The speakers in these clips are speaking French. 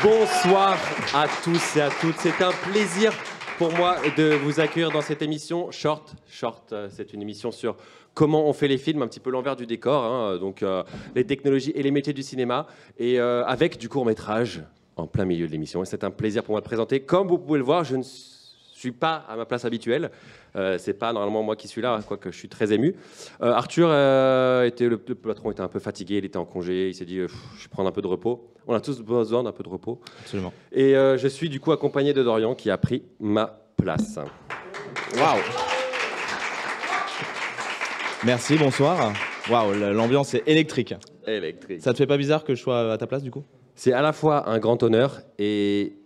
Bonsoir à tous et à toutes. C'est un plaisir pour moi de vous accueillir dans cette émission Short. Short, c'est une émission sur comment on fait les films, un petit peu l'envers du décor, hein, donc les technologies et les métiers du cinéma, et avec du court-métrage en plein milieu de l'émission. Et c'est un plaisir pour moi de présenter. Comme vous pouvez le voir, je ne suis pas à ma place habituelle. C'est pas normalement moi qui suis là, quoique je suis très ému. Arthur, le patron était un peu fatigué, il était en congé, il s'est dit je vais prendre un peu de repos. On a tous besoin d'un peu de repos. Absolument. Et je suis du coup accompagné de Dorian qui a pris ma place. Waouh. Merci, bonsoir. Waouh, l'ambiance est électrique. Électrique. Ça te fait pas bizarre que je sois à ta place du coup? C'est à la fois un grand honneur et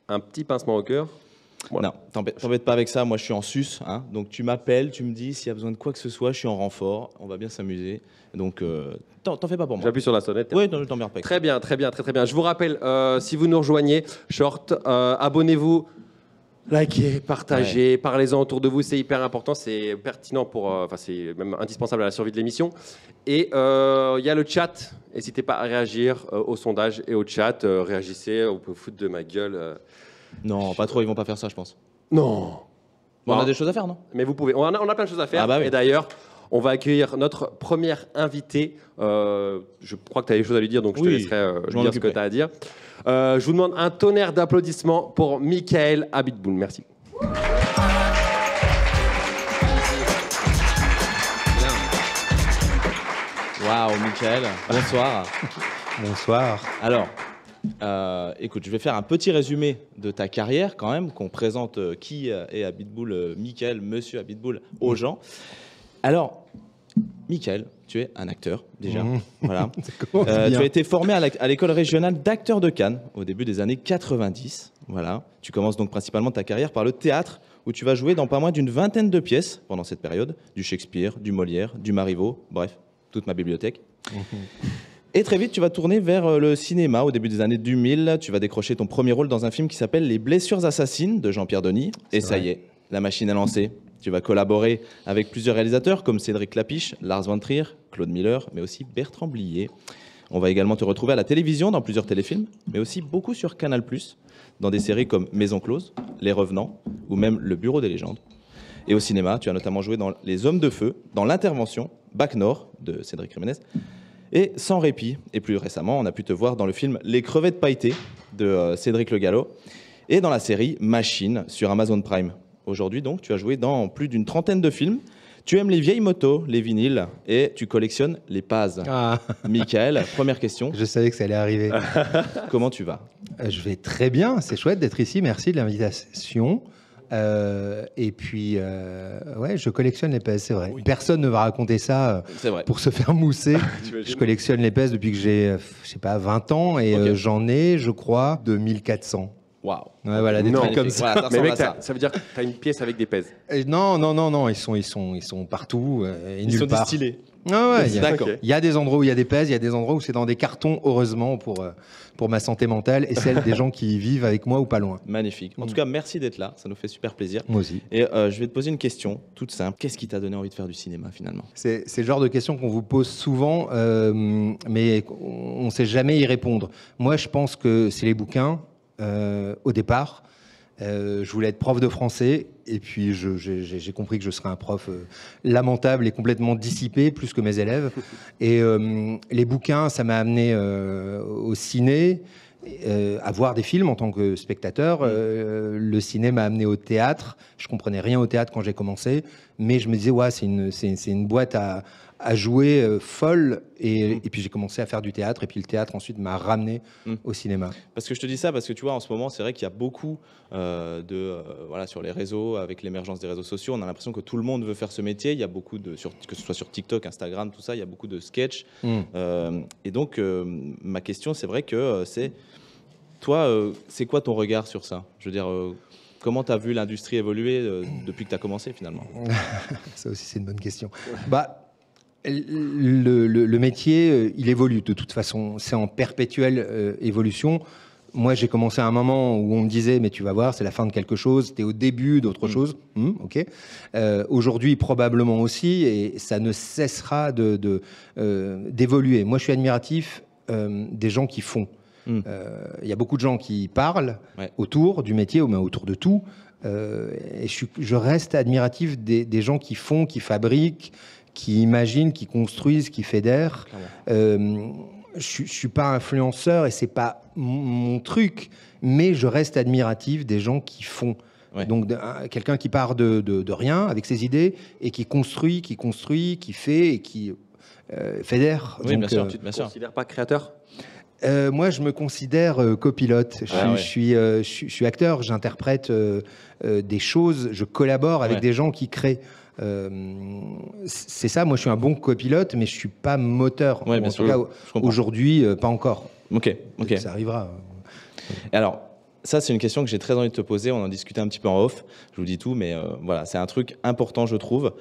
un petit pincement au cœur. Voilà. Non, t'embête pas avec ça, moi je suis en sus, hein, donc tu m'appelles, tu me dis s'il y a besoin de quoi que ce soit, je suis en renfort, on va bien s'amuser, donc t'en fais pas pour moi. J'appuie sur la sonnette. Oui, non, je t'emmerde pas. Très bien, très bien, très très bien. Je vous rappelle, si vous nous rejoignez, Short, abonnez-vous, likez, partagez, parlez-en autour de vous, c'est hyper important, c'est pertinent pour, c'est même indispensable à la survie de l'émission. Et il y a le chat, n'hésitez pas à réagir au sondage et au chat, réagissez, vous pouvez foutre de ma gueule. Non, pas trop, ils vont pas faire ça, je pense. Non. Bon, on a des choses à faire, non? Mais vous pouvez, on a plein de choses à faire. Ah bah oui. Et d'ailleurs, on va accueillir notre première invitée. Je crois que tu as des choses à lui dire, donc je te laisserai lui dire ce que tu as à dire. Je vous demande un tonnerre d'applaudissements pour Michael Abitboul. Merci. Waouh, Michael, bonsoir. Bonsoir. Alors, écoute, je vais faire un petit résumé de ta carrière quand même, qu'on présente qui est Abitboul, Michael, monsieur Abitboul, aux gens. Alors, Michael, tu es un acteur déjà. Voilà. Tu as été formé à l'école régionale d'acteurs de Cannes au début des années 90. Voilà. Tu commences donc principalement ta carrière par le théâtre, où tu vas jouer dans pas moins d'une vingtaine de pièces pendant cette période, du Shakespeare, du Molière, du Marivaux, bref, toute ma bibliothèque. Et très vite, tu vas tourner vers le cinéma. Au début des années 2000, tu vas décrocher ton premier rôle dans un film qui s'appelle Les Blessures assassines de Jean-Pierre Denis. Et ça y est, la machine est lancée. Tu vas collaborer avec plusieurs réalisateurs comme Cédric Clapiche, Lars von Trier, Claude Miller, mais aussi Bertrand Blier. On va également te retrouver à la télévision dans plusieurs téléfilms, mais aussi beaucoup sur Canal+, dans des séries comme Maison Close, Les Revenants ou même Le Bureau des légendes. Et au cinéma, tu as notamment joué dans Les Hommes de Feu, dans L'Intervention, Bac Nord de Cédric Jiménez, et Sans répit. Et plus récemment, on a pu te voir dans le film Les crevettes pailletées de Cédric Le Gallo et dans la série Machine sur Amazon Prime. Aujourd'hui, donc, tu as joué dans plus d'une trentaine de films. Tu aimes les vieilles motos, les vinyles et tu collectionnes les Paz. Ah. Michael, première question. Je savais que ça allait arriver. Comment tu vas? Je vais très bien. C'est chouette d'être ici. Merci de l'invitation. Et puis, ouais, je collectionne les pèses, c'est vrai. Oui. Personne ne va raconter ça pour se faire mousser. Je collectionne les pèses depuis que j'ai, je sais pas, 20 ans et j'en ai, je crois, de 1400. Waouh. Ouais, voilà, des trucs comme ça. Voilà, mais mec, ça veut dire que tu as une pièce avec des pèses. Non, ils sont partout et ils nulle sont part. distillés. Ah ouais, d'accord. Il y a des endroits où il y a des pèses, il y a des endroits où c'est dans des cartons, heureusement, pour ma santé mentale et celle des gens qui vivent avec moi ou pas loin. Magnifique. En tout cas, merci d'être là, ça nous fait super plaisir. Moi aussi. Et je vais te poser une question toute simple. Qu'est-ce qui t'a donné envie de faire du cinéma finalement? C'est le genre de question qu'on vous pose souvent, mais on ne sait jamais y répondre. Moi, je pense que c'est les bouquins, au départ. Je voulais être prof de français et puis j'ai compris que je serais un prof lamentable et complètement dissipé, plus que mes élèves. Et les bouquins, ça m'a amené au ciné, à voir des films en tant que spectateur. Le ciné m'a amené au théâtre. Je comprenais rien au théâtre quand j'ai commencé, mais je me disais, ouais, c'est une boîte à jouer folle. Et puis j'ai commencé à faire du théâtre. Et puis le théâtre ensuite m'a ramené au cinéma. Parce que je te dis ça, parce que tu vois, en ce moment, c'est vrai qu'il y a beaucoup voilà, sur les réseaux, avec l'émergence des réseaux sociaux, on a l'impression que tout le monde veut faire ce métier. Il y a beaucoup que ce soit sur TikTok, Instagram, tout ça, il y a beaucoup de sketchs. Et donc, ma question, c'est vrai que c'est... Toi, c'est quoi ton regard sur ça? Je veux dire, comment tu as vu l'industrie évoluer depuis que tu as commencé finalement? Ça aussi, c'est une bonne question. Bah, le métier, il évolue de toute façon. C'est en perpétuelle évolution. Moi, j'ai commencé à un moment où on me disait, mais tu vas voir, c'est la fin de quelque chose, tu es au début d'autre chose. Ok. Aujourd'hui, probablement aussi, et ça ne cessera d'évoluer. Moi, je suis admiratif des gens qui font. Il y a beaucoup de gens qui parlent autour du métier, ou même autour de tout. Et je reste admiratif des gens qui font, qui fabriquent, qui imaginent, qui construisent, qui fédèrent. Je suis pas influenceur et c'est pas mon truc, mais je reste admiratif des gens qui font. Donc quelqu'un qui part de rien avec ses idées et qui construit, qui fait et qui fédère. Oui, bien sûr. Tu te considères pas créateur? Moi, je me considère copilote. Je suis acteur, j'interprète des choses, je collabore avec des gens qui créent. C'est ça, moi je suis un bon copilote, mais je suis pas moteur. Ouais, bien sûr, en tout cas, aujourd'hui, pas encore. Ok. Ça arrivera. Et alors, ça c'est une question que j'ai très envie de te poser, on en discutait un petit peu en off, je vous dis tout, mais voilà, c'est un truc important je trouve,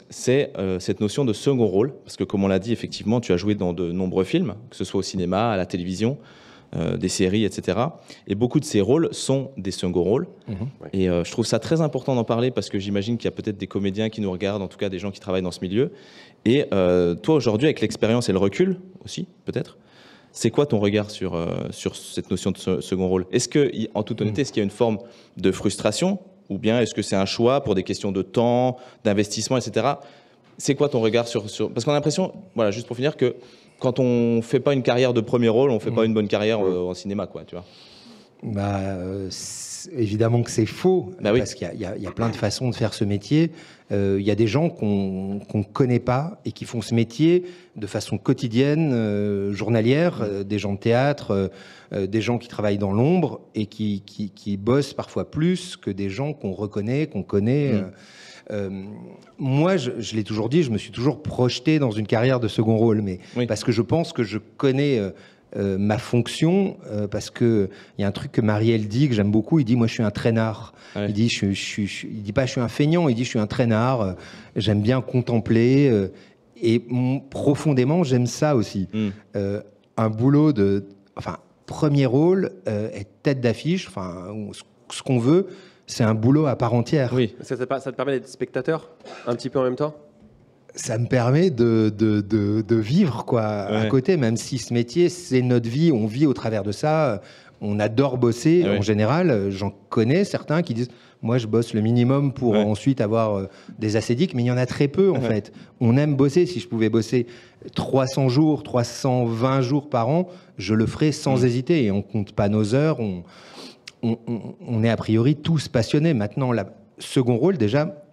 c'est cette notion de second rôle, parce que comme on l'a dit, effectivement, tu as joué dans de nombreux films, que ce soit au cinéma, à la télévision, des séries, etc. Et beaucoup de ces rôles sont des second rôles. Et je trouve ça très important d'en parler parce que j'imagine qu'il y a peut-être des comédiens qui nous regardent, en tout cas des gens qui travaillent dans ce milieu. Et toi, aujourd'hui, avec l'expérience et le recul aussi, peut-être, c'est quoi ton regard sur cette notion de second rôle? Est-ce que, en toute honnêteté, est-ce qu'il y a une forme de frustration ou bien est-ce que c'est un choix pour des questions de temps, d'investissement, etc. C'est quoi ton regard sur... Parce qu'on a l'impression, voilà, juste pour finir, que quand on fait pas une carrière de premier rôle, on fait pas une bonne carrière en cinéma, quoi, tu vois. Évidemment que c'est faux, oui. parce qu'il y a plein de façons de faire ce métier. Il y a des gens qu'on connaît pas et qui font ce métier de façon quotidienne, journalière, des gens de théâtre, des gens qui travaillent dans l'ombre et qui bossent parfois plus que des gens qu'on reconnaît, qu'on connaît. Moi, je l'ai toujours dit, je me suis toujours projeté dans une carrière de second rôle, mais parce que je pense que je connais ma fonction, parce que il y a un truc que Marielle dit que j'aime beaucoup. Il dit, moi, je suis un traînard. Il dit, il dit pas, je suis un feignant. Il dit, je suis un traînard. J'aime bien contempler, et profondément, j'aime ça aussi. Un boulot premier rôle, être tête d'affiche, ce qu'on veut. C'est un boulot à part entière. Oui. Ça te permet d'être spectateur un petit peu en même temps? Ça me permet de vivre à côté, même si ce métier, c'est notre vie, on vit au travers de ça. On adore bosser en général. J'en connais certains qui disent, moi je bosse le minimum pour ensuite avoir des assédiques, mais il y en a très peu en fait. On aime bosser. Si je pouvais bosser 300 jours, 320 jours par an, je le ferais sans hésiter. Et on compte pas nos heures, on est a priori tous passionnés. Maintenant, le second rôle, déjà,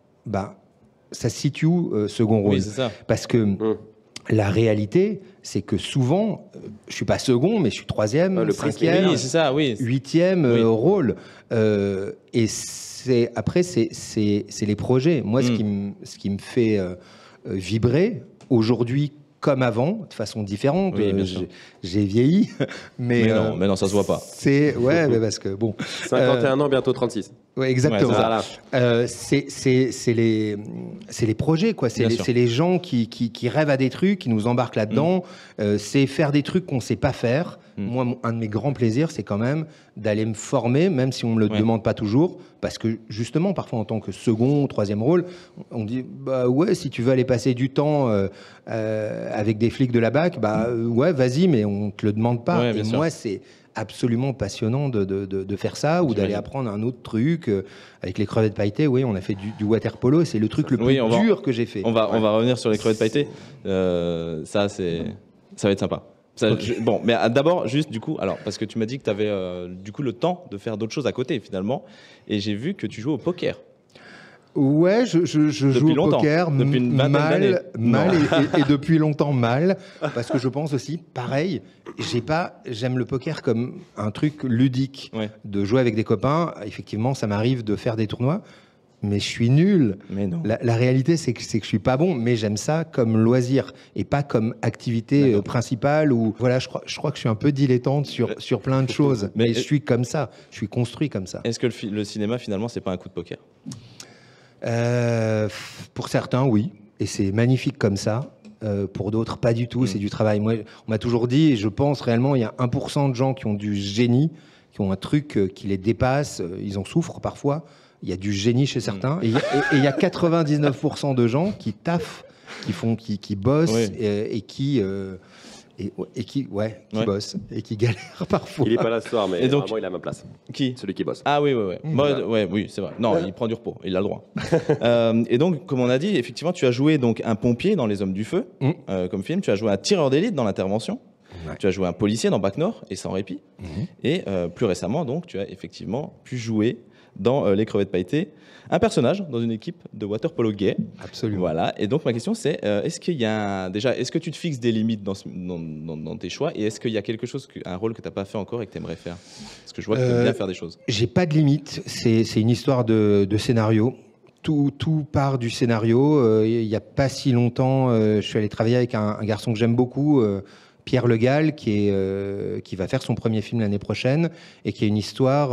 ça se situe où, second rôle? Oui, c'est ça. Parce que la réalité, c'est que souvent, je suis pas second, mais je suis troisième, cinquième, huitième rôle. Et après, c'est les projets. Moi, ce qui me fait vibrer aujourd'hui, comme avant, de façon différente. J'ai vieilli, mais non, ça se voit pas. Mais parce que bon. 51 ans, bientôt 36. Ouais, exactement. C'est les projets, quoi. C'est les gens qui rêvent à des trucs, qui nous embarquent là-dedans. C'est faire des trucs qu'on sait pas faire. Moi, un de mes grands plaisirs, c'est quand même d'aller me former, même si on me le demande pas toujours, parce que justement, parfois en tant que second, troisième rôle, on dit si tu veux aller passer du temps avec des flics de la BAC, vas-y, mais on te le demande pas. Et moi, c'est absolument passionnant de faire ça, ou d'aller apprendre un autre truc. Avec les crevettes pailletées, on a fait du water polo, c'est le truc le plus dur que j'ai fait. On va revenir sur les crevettes pailletées. Ça va être sympa. Bon, mais d'abord, juste du coup, parce que tu m'as dit que tu avais du coup le temps de faire d'autres choses à côté finalement, et j'ai vu que tu joues au poker. Ouais, je joue au poker depuis une mal et depuis longtemps mal, parce que je pense aussi, pareil, j'aime le poker comme un truc ludique, de jouer avec des copains. Effectivement, ça m'arrive de faire des tournois, mais je suis nul. Mais non. La réalité, c'est que je suis pas bon, mais j'aime ça comme loisir et pas comme activité principale. Ou voilà, je crois que je suis un peu dilettante sur plein de choses, mais je suis comme ça, je suis construit comme ça. Est-ce que le cinéma finalement, c'est pas un coup de poker? Pour certains, oui, et c'est magnifique comme ça. Pour d'autres, pas du tout. C'est du travail. Moi, on m'a toujours dit, et je pense réellement, il y a 1% de gens qui ont du génie, qui ont un truc qui les dépasse. Ils en souffrent parfois. Il y a du génie chez certains. Et il y a 99% de gens qui taffent, qui bossent et qui et qui Ouais. bosse et qui galère parfois. Il est pas là ce soir, mais Et donc- vraiment, il a ma place. Qui? Celui qui bosse. Ah oui, oui, oui. Voilà. Oui, c'est vrai. Non, il prend du repos, il a le droit. Et donc, comme on a dit, effectivement, tu as joué donc un pompier dans Les Hommes du Feu, comme film. Tu as joué un tireur d'élite dans L'Intervention. Ouais. Tu as joué un policier dans Bac Nord et Sans répit. Et plus récemment, donc, tu as effectivement pu jouer dans Les Crevettes Pailletées, un personnage dans une équipe de water polo gay. Absolument. Voilà. Et donc, ma question, c'est est-ce qu'il y a déjà, est-ce que tu te fixes des limites dans tes choix, et est-ce qu'il y a quelque chose, un rôle que tu n'as pas fait encore et que tu aimerais faire? Parce que je vois que tu aimes bien faire des choses. J'ai pas de limite, c'est une histoire de scénario. Tout part du scénario. Il n'y a pas si longtemps, je suis allé travailler avec un garçon que j'aime beaucoup, Pierre Le Gall, qui va faire son premier film l'année prochaine, et qui est une histoire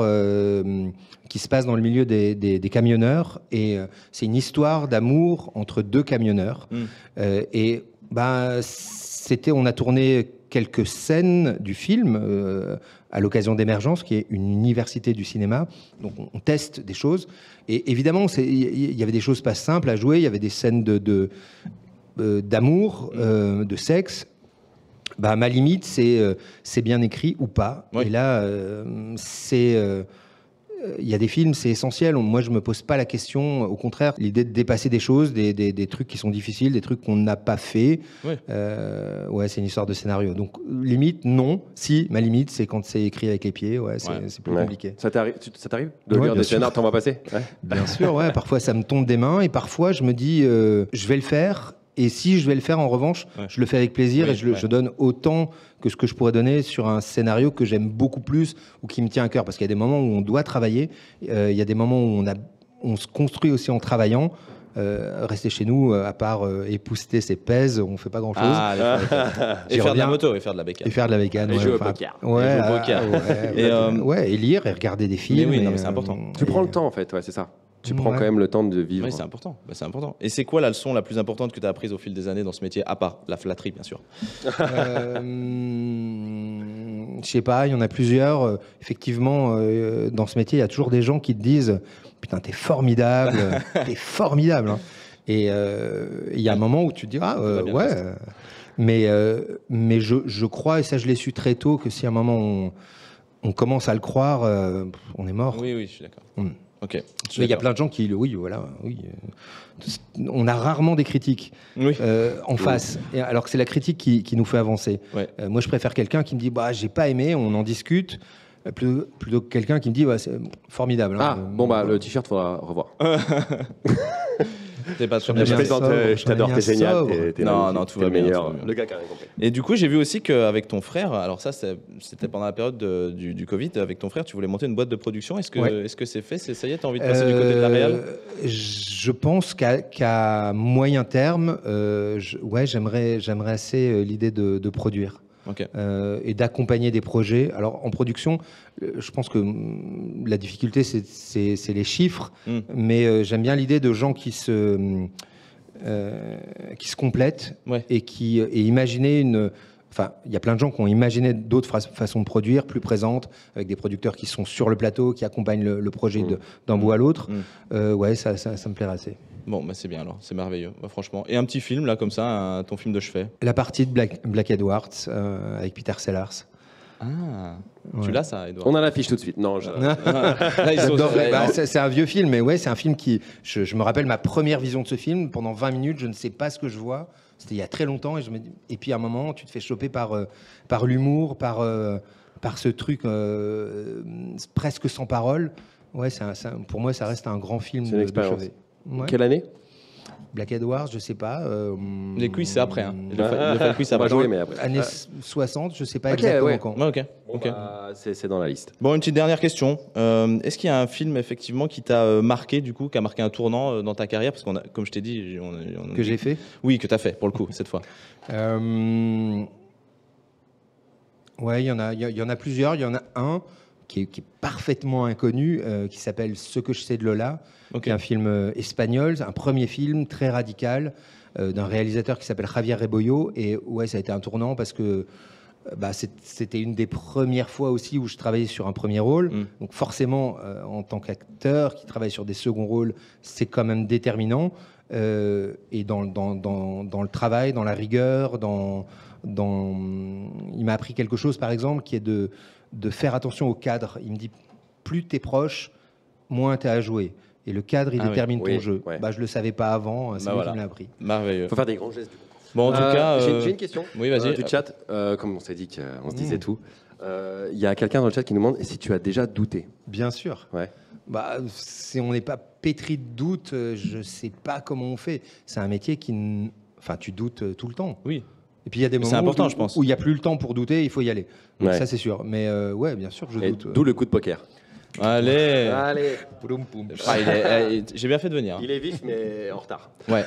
qui se passe dans le milieu des camionneurs. Et c'est une histoire d'amour entre deux camionneurs. On a tourné quelques scènes du film à l'occasion d'Émergence, qui est une université du cinéma. Donc on teste des choses. Et évidemment, il y avait des choses pas simples à jouer. Il y avait des scènes d'amour, de sexe. Ma limite, c'est bien écrit ou pas. Oui. Et là, il y a des films, c'est essentiel. Moi, je me pose pas la question. Au contraire, l'idée de dépasser des choses, des trucs qui sont difficiles, des trucs qu'on n'a pas fait. Oui. C'est une histoire de scénario. Donc, limite, non. Si, ma limite, c'est quand c'est écrit avec les pieds. C'est plus compliqué. Ça t'arrive de Ouais, lire bien des sûr. scénars, t'en vas passer? Bien sûr, ouais. Parfois, ça me tombe des mains, et parfois, je me dis, je vais le faire. Et si je vais le faire, en revanche, je le fais avec plaisir, Oui, et je donne autant que ce que je pourrais donner sur un scénario que j'aime beaucoup plus ou qui me tient à cœur. Parce qu'il y a des moments où on doit travailler, il y a des moments où on se construit aussi en travaillant. Rester chez nous, à part épousseter ses pèses, on fait pas grand-chose. Et faire de la moto, et faire de la bécane. Et faire de la bécane. Et jouer au poker. Ouais, Et jouer au poker. Et lire et regarder des films. Mais oui, non, mais c'est important. Tu prends le temps, en fait, c'est ça. Tu prends quand même le temps de vivre. Oui, c'est important. C'est important. Et c'est quoi la leçon la plus importante que tu as apprise au fil des années dans ce métier, à part la flatterie, bien sûr? Je sais pas, il y en a plusieurs. Effectivement, dans ce métier, il y a toujours des gens qui te disent « Putain, t'es formidable, t'es formidable. Hein. » Et il y a un moment où tu te dis « Ah, ouais. » Mais je crois, et ça je l'ai su très tôt, que si à un moment on commence à le croire, on est mort. Oui, je suis d'accord. Ok. Il y a plein de gens qui, on a rarement des critiques en face, alors que c'est la critique qui nous fait avancer. Ouais. Moi, je préfère quelqu'un qui me dit, j'ai pas aimé, on en discute, plutôt que quelqu'un qui me dit, c'est formidable. Ah, le t-shirt, faudra revoir. T'es pas très J'en ai Je bien plaisante, sobre, je t'adore, j'en ai t'es bien génial. sobre. T'es Non, magnifique, tout t'es va le bien, meilleur. tout va bien. Le gars qui a rien compris. Et du coup, j'ai vu aussi qu'avec ton frère, alors ça, c'était pendant la période du Covid, avec ton frère, tu voulais monter une boîte de production. Est-ce que c'est fait? Ça y est, t'as envie de passer du côté de la réal? Je pense qu'à moyen terme, j'aimerais assez l'idée de produire. Ok. Et d'accompagner des projets. Alors en production, je pense que la difficulté c'est les chiffres, mais j'aime bien l'idée de gens qui se complètent et imaginer une. Enfin, il y a plein de gens qui ont imaginé d'autres façons de produire, plus présentes, avec des producteurs qui sont sur le plateau, qui accompagnent le projet d'un bout à l'autre. Ça me plairait assez. Bon, c'est bien alors, c'est merveilleux, franchement. Et un petit film, là, comme ça, ton film de chevet? La partie de Black Edwards, avec Peter Sellers. Ah, tu l'as ça, Edouard? On a l'affiche tout de suite. Non, C'est un vieux film, mais c'est un film qui. Je me rappelle ma première vision de ce film. Pendant 20 minutes, je ne sais pas ce que je vois. C'était il y a très longtemps. Et puis à un moment, tu te fais choper par l'humour, par ce truc presque sans parole. Pour moi, ça reste un grand film. C'est une expérience. Ouais. Quelle année? Black Edwards, je sais pas. Les quiz, c'est après. Il a fait le quiz On va après. jouer, mais après. Années 60, je sais pas exactement quand. Ok. C'est dans la liste. Bon, une petite dernière question. Est-ce qu'il y a un film, effectivement, qui t'a marqué, du coup, qui a marqué un tournant dans ta carrière? Parce comme je t'ai dit... Que j'ai fait? Oui, que t'as fait, pour le coup, cette fois. Ouais, il y en a plusieurs. Il y en a un qui est parfaitement inconnu, qui s'appelle Ce que je sais de Lola, qui est un film espagnol, un premier film très radical d'un réalisateur qui s'appelle Javier Rebollo. Et ça a été un tournant parce que c'était une des premières fois aussi où je travaillais sur un premier rôle. Donc forcément, en tant qu'acteur qui travaille sur des seconds rôles, c'est quand même déterminant. Et dans le travail, dans la rigueur, dans il m'a appris quelque chose, par exemple, qui est de faire attention au cadre. Il me dit, plus tu es proche, moins tu as à jouer. Et le cadre, il détermine ton jeu. Ouais. Je ne le savais pas avant, c'est lui qui me l'a appris. Merveilleux. Il faut faire des grands gestes. Bon, en tout cas... J'ai une question oui, vas-y. Du chat. Comme on s'est dit qu'on se disait tout, il y a quelqu'un dans le chat qui nous demande si tu as déjà douté. Bien sûr. Ouais. Si on n'est pas pétri de doute, je ne sais pas comment on fait. C'est un métier qui... Enfin, tu doutes tout le temps. Oui. Et puis il y a des moments important, je pense. Où il n'y a plus le temps pour douter, il faut y aller. Donc, ça, c'est sûr. Mais ouais, bien sûr que je doute. D'où le coup de poker. Allez. Poum, poum. J'ai bien fait de venir. Il est vif, mais en retard. Ouais.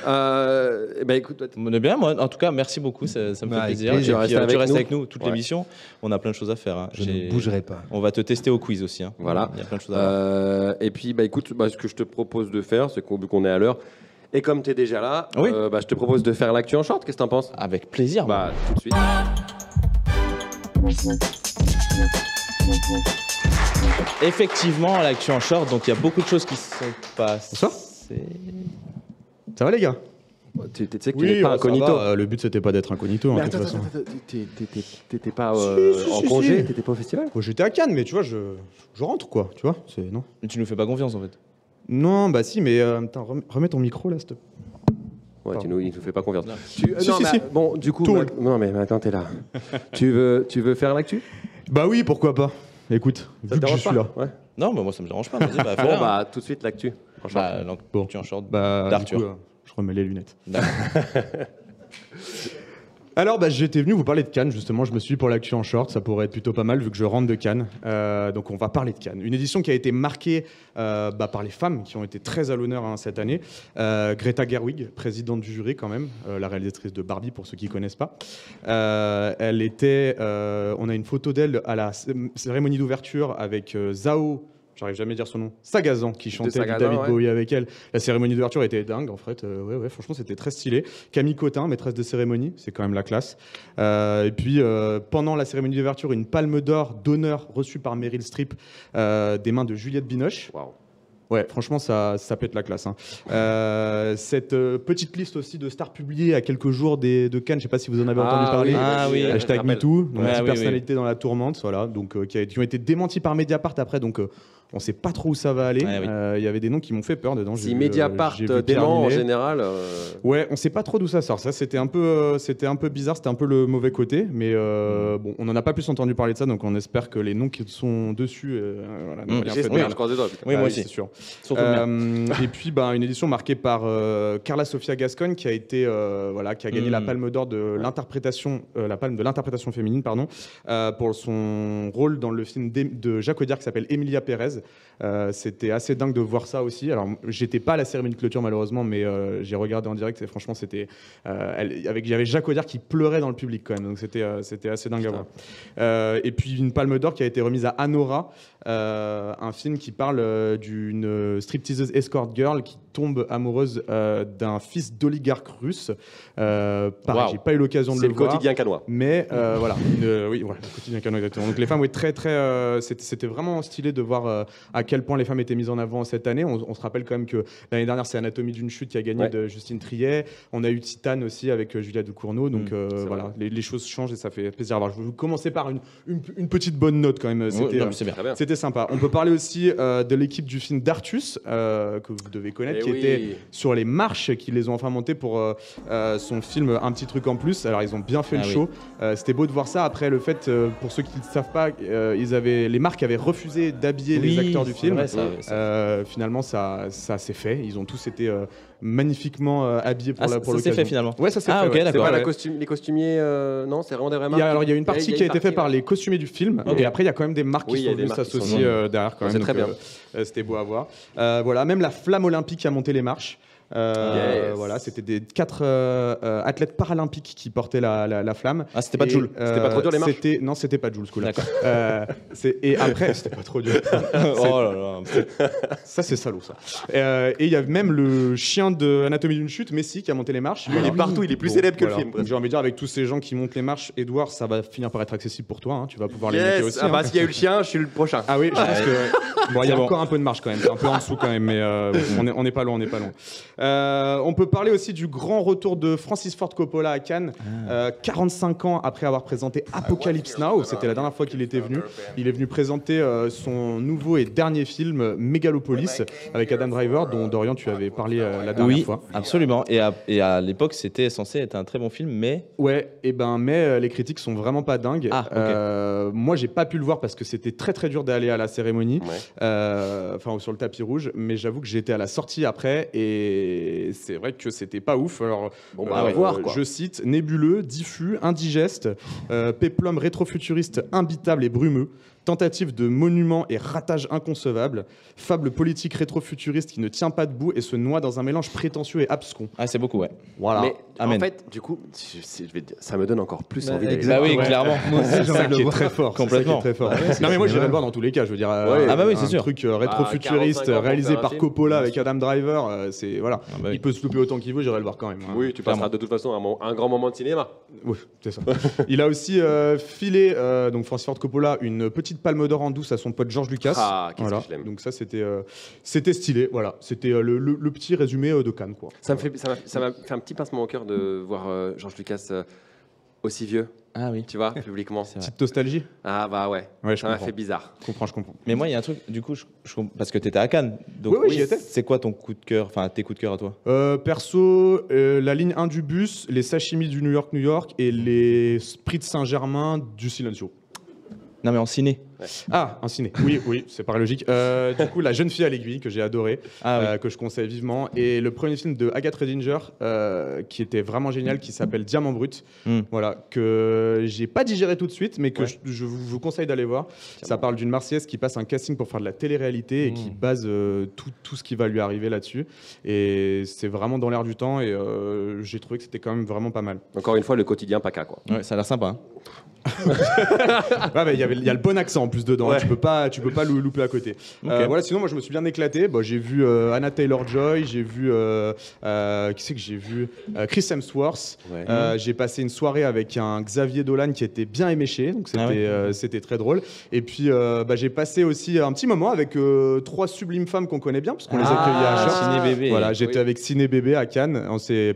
Écoute, toi, on est bien, moi. En tout cas, merci beaucoup. Ça me fait plaisir. Plaisir. Tu restes avec nous toute l'émission. On a plein de choses à faire. Hein. Je ne bougerai pas. On va te tester au quiz aussi. Hein. Voilà. Il y a plein de choses à faire. Et puis, écoute, ce que je te propose de faire, c'est vu qu'on est à l'heure, et comme tu es déjà là, oui. Je te propose de faire l'actu en short. Qu'est-ce que tu en penses? Avec plaisir. Tout de suite. Effectivement, l'actu en short, donc il y a beaucoup de choses qui se sont passées. Bonsoir. Ça va les gars? Tu sais que tu n'es pas incognito. Le but c'était pas d'être incognito. Mais de attends, toute façon. t'étais pas en congé, t'étais pas au festival? J'étais à Cannes, mais tu vois, je rentre quoi, tu vois. Non. Mais tu nous fais pas confiance en fait. Non, bah si, mais remets ton micro là, s'il te plaît. Ouais, il nous fait pas confiance. Si. Bon, du coup, non mais attends, t'es là. tu veux faire l'actu? Bah oui, pourquoi pas. Écoute, vu que je suis là. Ouais. Non, mais moi ça me dérange pas. Vas-y, tout de suite l'actu. L'actu en short d'Arthur. Du coup, je remets les lunettes. D'accord. Alors, j'étais venu vous parler de Cannes, justement. Je me suis dit pour l'actu en short, ça pourrait être plutôt pas mal vu que je rentre de Cannes. Donc, on va parler de Cannes. Une édition qui a été marquée par les femmes qui ont été très à l'honneur cette année. Greta Gerwig, présidente du jury quand même, la réalisatrice de Barbie pour ceux qui ne connaissent pas. Elle était, on a une photo d'elle à la cérémonie d'ouverture avec Zao. J'arrive jamais à dire son nom, Sagazan, qui chantait avec David Bowie avec elle. La cérémonie d'ouverture était dingue, en fait. Franchement, c'était très stylé. Camille Cotin, maîtresse de cérémonie, c'est quand même la classe. Et puis, pendant la cérémonie d'ouverture, une palme d'or d'honneur reçue par Meryl Streep des mains de Juliette Binoche. Waouh. Ouais, franchement, ça pète la classe. Hein. Cette petite liste aussi de stars publiées à quelques jours de Cannes, je ne sais pas si vous en avez entendu parler. Hashtag MeToo, personnalité dans la tourmente, voilà, donc, qui ont été démenties par Mediapart après, donc on ne sait pas trop où ça va aller. Il y avait des noms qui m'ont fait peur dedans. Si Mediapart dément en général. Ouais, on ne sait pas trop d'où ça sort. Ça, c'était un peu bizarre, c'était un peu le mauvais côté, mais bon, on n'en a pas plus entendu parler de ça, donc on espère que les noms qui sont dessus n'ont rien fait de merde. Je croise les doigts. Oui, moi aussi. C'est sûr. Et puis une édition marquée par Carla Sofia Gascogne qui a été qui a gagné la Palme d'Or de l'interprétation, la Palme de l'interprétation féminine, pardon, pour son rôle dans le film de Jacques Audiard qui s'appelle Emilia Pérez. C'était assez dingue de voir ça aussi. Alors j'étais pas à la cérémonie de clôture malheureusement, mais j'ai regardé en direct et franchement c'était il y avait Jacques Audiard qui pleurait dans le public quand même, donc c'était assez dingue à voir. Et puis une Palme d'Or qui a été remise à Anora, un film qui parle d'une stripteaseuse escort girl qui tombe amoureuse d'un fils d'oligarque russe. Pareil, j'ai pas eu l'occasion de le voir. C'est le quotidien cannois. Mais voilà, le quotidien cannois exactement. Donc les femmes, c'était vraiment stylé de voir à quel point les femmes étaient mises en avant cette année. On se rappelle quand même que l'année dernière, c'est Anatomie d'une chute qui a gagné de Justine Triet. On a eu Titane aussi avec Julia Ducournau. Donc voilà, les choses changent et ça fait plaisir à voir. Je vais vous commencer par une petite bonne note quand même. C'était sympa. On peut parler aussi de l'équipe du film Dartus, que vous devez connaître, qui était sur les marches, qui les ont enfin montées pour son film Un petit truc en plus. Alors ils ont bien fait le show. C'était beau de voir ça. Après le fait, pour ceux qui ne savent pas, les marques avaient refusé d'habiller les acteurs du film. Finalement, ça s'est fait. Ils ont tous été magnifiquement habillés pour l'occasion. Ça s'est fait finalement. Ouais, ça s'est fait. Okay, d'accord. Les costumiers, non, c'est vraiment des vraies marques. Alors il y a une partie qui a été faite par les costumiers du film. Et après, il y a quand même des marques qui sont venues s'associer derrière quand même. C'est très bien. C'était beau à voir. Voilà, même la flamme olympique a monté les marches. Voilà, c'était des 4 athlètes paralympiques qui portaient la flamme. Ah, c'était pas Jules. C'était pas trop dur les marches. Non, c'était pas Jules ce coup-là. Et après, c'était pas trop dur. Oh là là. Ça c'est salaud ça. Et il y a même le chien de Anatomie d'une chute, Messi, qui a monté les marches. Il est partout, il est plus célèbre que le film. J'ai envie de dire, avec tous ces gens qui montent les marches, Edouard, ça va finir par être accessible pour toi. Hein. Tu vas pouvoir les monter aussi. Ah bah s'il y a eu le chien, je suis le prochain. Ah oui, je pense que bon, il y a encore un peu de marche quand même. C'est un peu en dessous quand même, mais on n'est pas loin, On peut parler aussi du grand retour de Francis Ford Coppola à Cannes, 45 ans après avoir présenté Apocalypse Now. C'était la dernière fois qu'il était venu. Il est venu présenter son nouveau et dernier film, Megalopolis, avec Adam Driver, dont Dorian, tu avais parlé la dernière fois. Oui, absolument. Et à l'époque, c'était censé être un très bon film, mais... Ouais, mais les critiques sont vraiment pas dingues. Ah, ok. Moi, j'ai pas pu le voir parce que c'était très très dur d'aller à la cérémonie, enfin sur le tapis rouge. Mais j'avoue que j'étais à la sortie après et c'est vrai que c'était pas ouf. Alors, voir, quoi. je cite: nébuleux, diffus, indigeste, péplum rétrofuturiste imbitable et brumeux. Tentative de monument et ratage inconcevable, fable politique rétrofuturiste qui ne tient pas debout et se noie dans un mélange prétentieux et abscon. Ah, c'est beaucoup, ouais. Voilà. Mais Amen. en fait, du coup, je vais dire, ça me donne encore plus envie d'aller. Bah oui, clairement. Moi aussi, j'ai envie Ça de le qui est voir. très fort. Complètement. C'est ça qui est très fort. Ouais, Non mais moi c'est j'irais vrai. le voir dans tous les cas. Je veux dire, Ah bah oui, c'est un sûr. truc rétrofuturiste 45 ans pour réalisé faire un par film. Coppola avec Adam Driver, c'est voilà. Ah bah oui. Il peut se louper autant qu'il veut, j'irai le voir quand même. Hein. Oui, tu passeras de toute façon un grand moment de cinéma. Oui, c'est ça. Il a aussi filé, donc Francis Ford Coppola, une petite palme d'or en douce à son pote George Lucas. Ah, qu'est-ce Voilà. que je l'aime. Donc ça c'était stylé. Voilà, c'était le petit résumé de Cannes quoi. Ça m'a fait un petit pincement au cœur de voir George Lucas aussi vieux, Ah oui. tu vois, publiquement. C'est vrai. Petite nostalgie. Ah bah ouais, Ouais, je ça m'a comprends. fait bizarre. Je comprends. Mais moi, il y a un truc, du coup, parce que tu étais à Cannes. Donc, Oui, j'y étais. c'est quoi ton coup de cœur, enfin tes coups de cœur à toi? Perso, la ligne 1 du bus, les sashimi du New York et les Spritz Saint-Germain du Silencio. Non, mais en ciné. Ah, un ciné. Oui, c'est pas logique. Du coup, La jeune fille à l'aiguille, que j'ai adoré, Ah oui. que je conseille vivement. Et le premier film de Agathe Redinger, qui était vraiment génial, qui s'appelle Diamant Brut. Voilà, que j'ai pas digéré tout de suite, mais que Ouais. je vous conseille d'aller voir. Ça parle d'une Marseillaise qui passe un casting pour faire de la télé-réalité et qui base tout ce qui va lui arriver là-dessus. Et c'est vraiment dans l'air du temps et j'ai trouvé que c'était quand même vraiment pas mal. Encore une fois, le quotidien PACA, quoi. Ouais, ça a l'air sympa. Hein. Ouais, mais il y a le bon accent en plus dedans. Ouais. Tu peux pas le louper à côté. Ok. Voilà. Sinon, moi, je me suis bien éclaté. Bon, j'ai vu Anna Taylor-Joy. J'ai vu qui c'est que j'ai vu Chris Hemsworth. Ouais. J'ai passé une soirée avec un Xavier Dolan qui était bien éméché. Donc c'était très drôle. Et puis j'ai passé aussi un petit moment avec 3 sublimes femmes qu'on connaît bien parce qu'on les accueillait à Chartres. Ciné Bébé. Voilà, j'étais Oui. avec Ciné Bébé à Cannes. On s'est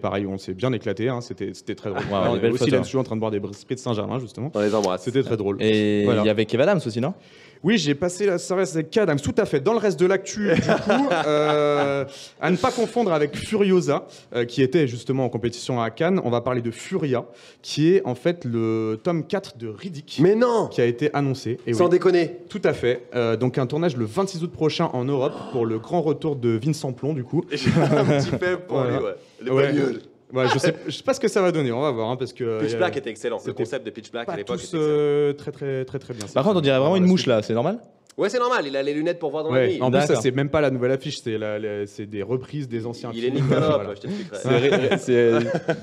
bien éclaté. Hein. C'était très drôle. Ouais, Là, on des est belles aussi photos. là-dessus en train de boire des Spritz Saint-Germain justement. On les embrasse. C'était très drôle. Et il Voilà. y avait Kev Adams aussi, non? Oui, j'ai passé la soirée avec Adams, tout à fait. Dans le reste de l'actu, du coup, à ne pas confondre avec Furiosa, qui était justement en compétition à Cannes. On va parler de Furia, qui est en fait le tome 4 de Riddick, Mais non, qui a été annoncé. Et sans oui, déconner. tout à fait. Donc un tournage le 26 août prochain en Europe pour le grand retour de Vincent Plon, du coup. J'ai un petit fait pour Voilà. lui, ouais. Le Ouais. bagnole. Ouais, je sais pas ce que ça va donner, on va voir, hein, parce que Pitch Black était excellent. Le c'était concept de Pitch Black à pas l'époque tous était excellent. très bien. Par contre, on dirait vraiment une mouche là, c'est normal? Ouais, c'est normal, il a les lunettes pour voir dans la Ouais. nuit. En plus, ça D'accord. c'est même pas la nouvelle affiche, c'est des reprises des anciens Il est films. Nick Dunlop, Voilà. je t'expliquerai.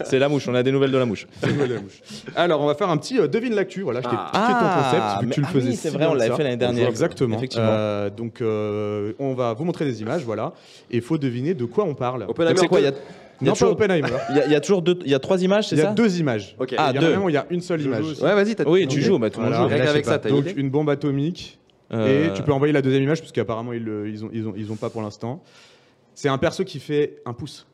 C'est la mouche, on a des nouvelles de la mouche. C'est une nouvelle mouche. Alors, on va faire un petit devine l'actu. Voilà, je t'ai Ah. piqué ton concept, vu que tu le faisais. oui, c'est si vrai, bien on que l'avait ça. fait l'année dernière. Exactement. Effectivement. Donc, on va vous montrer des images, voilà. Et il faut deviner de quoi on parle. Oppenheimer, C'est quoi, il y a, Non, toujours- pas Oppenheimer. il y a toujours il y a 3 images, c'est Il y a ça? 2 images. Ok. Ah, Il y a 2. vraiment, il y a une seule image. Ouais, vas-y, t'as Oui, tu Ok. joues, bah, tout le monde Voilà. joue. Rien Là, qu'avec je sais ça, pas. t'as une Donc, idée une bombe atomique. Et tu peux envoyer la deuxième image, puisqu'apparemment, ils ont pas pour l'instant. C'est un perso qui fait un pouce.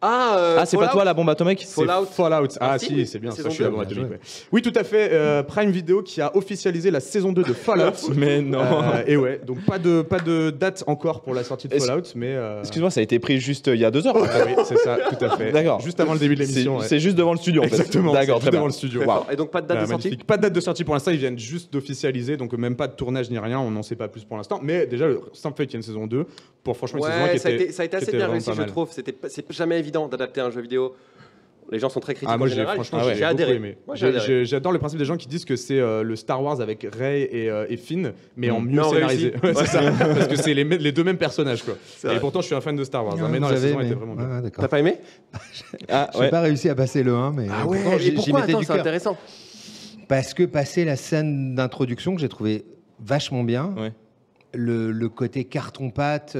Ah, c'est pas toi la bombe atomique? C'est Fallout. Fallout. Ah Un si, film c'est bien. Ça, Saison je suis la 2. bombe atomique, ouais. Oui, tout à fait. Prime Video qui a officialisé la saison 2 de Fallout. Mais non. Et ouais, donc pas de date encore pour la sortie de Est-ce- Fallout, mais. Excuse-moi, ça a été pris juste il y a 2 heures. en fait. Oui, c'est ça, tout à fait. D'accord. Juste avant le début de l'émission. ouais. C'est juste devant le studio en fait. Exactement. D'accord, c'est très juste bien. devant le studio. D'accord. Et donc pas de date de sortie Magnifique. Pas de date de sortie pour l'instant, ils viennent juste d'officialiser, donc même pas de tournage ni rien, on n'en sait pas plus pour l'instant. Mais déjà, le simple fait qu'il y ait une saison 2, pour franchement une saison 1 Ouais, qui ça a était. été, ça a été qui assez était bien vraiment réussi, pas je mal. trouve. C'est jamais évident d'adapter un jeu vidéo. Les gens sont très critiques Ah, moi en général. franchement, ouais. j'ai j'ai beaucoup adhéré. aimé. Moi, j'ai adhéré. J'adore le principe des gens qui disent que c'est le Star Wars avec Rey et Finn, mais en mieux Mais en scénarisé. réussi. Ouais, c'est ça. Parce que c'est les deux mêmes personnages, quoi. Et vrai. pourtant, je suis un fan de Star Wars. hein, Ah, mais non, vous la avez saison aimé. était vraiment bien. Ouais, d'accord. T'as pas aimé Ah, J'ai ouais. pas réussi à passer le 1, mais pourtant, Et j'y pourquoi mettais Attends, du c'est cœur. intéressant. Parce que passer la scène d'introduction que j'ai trouvé vachement bien, Ouais. le côté carton-pâte,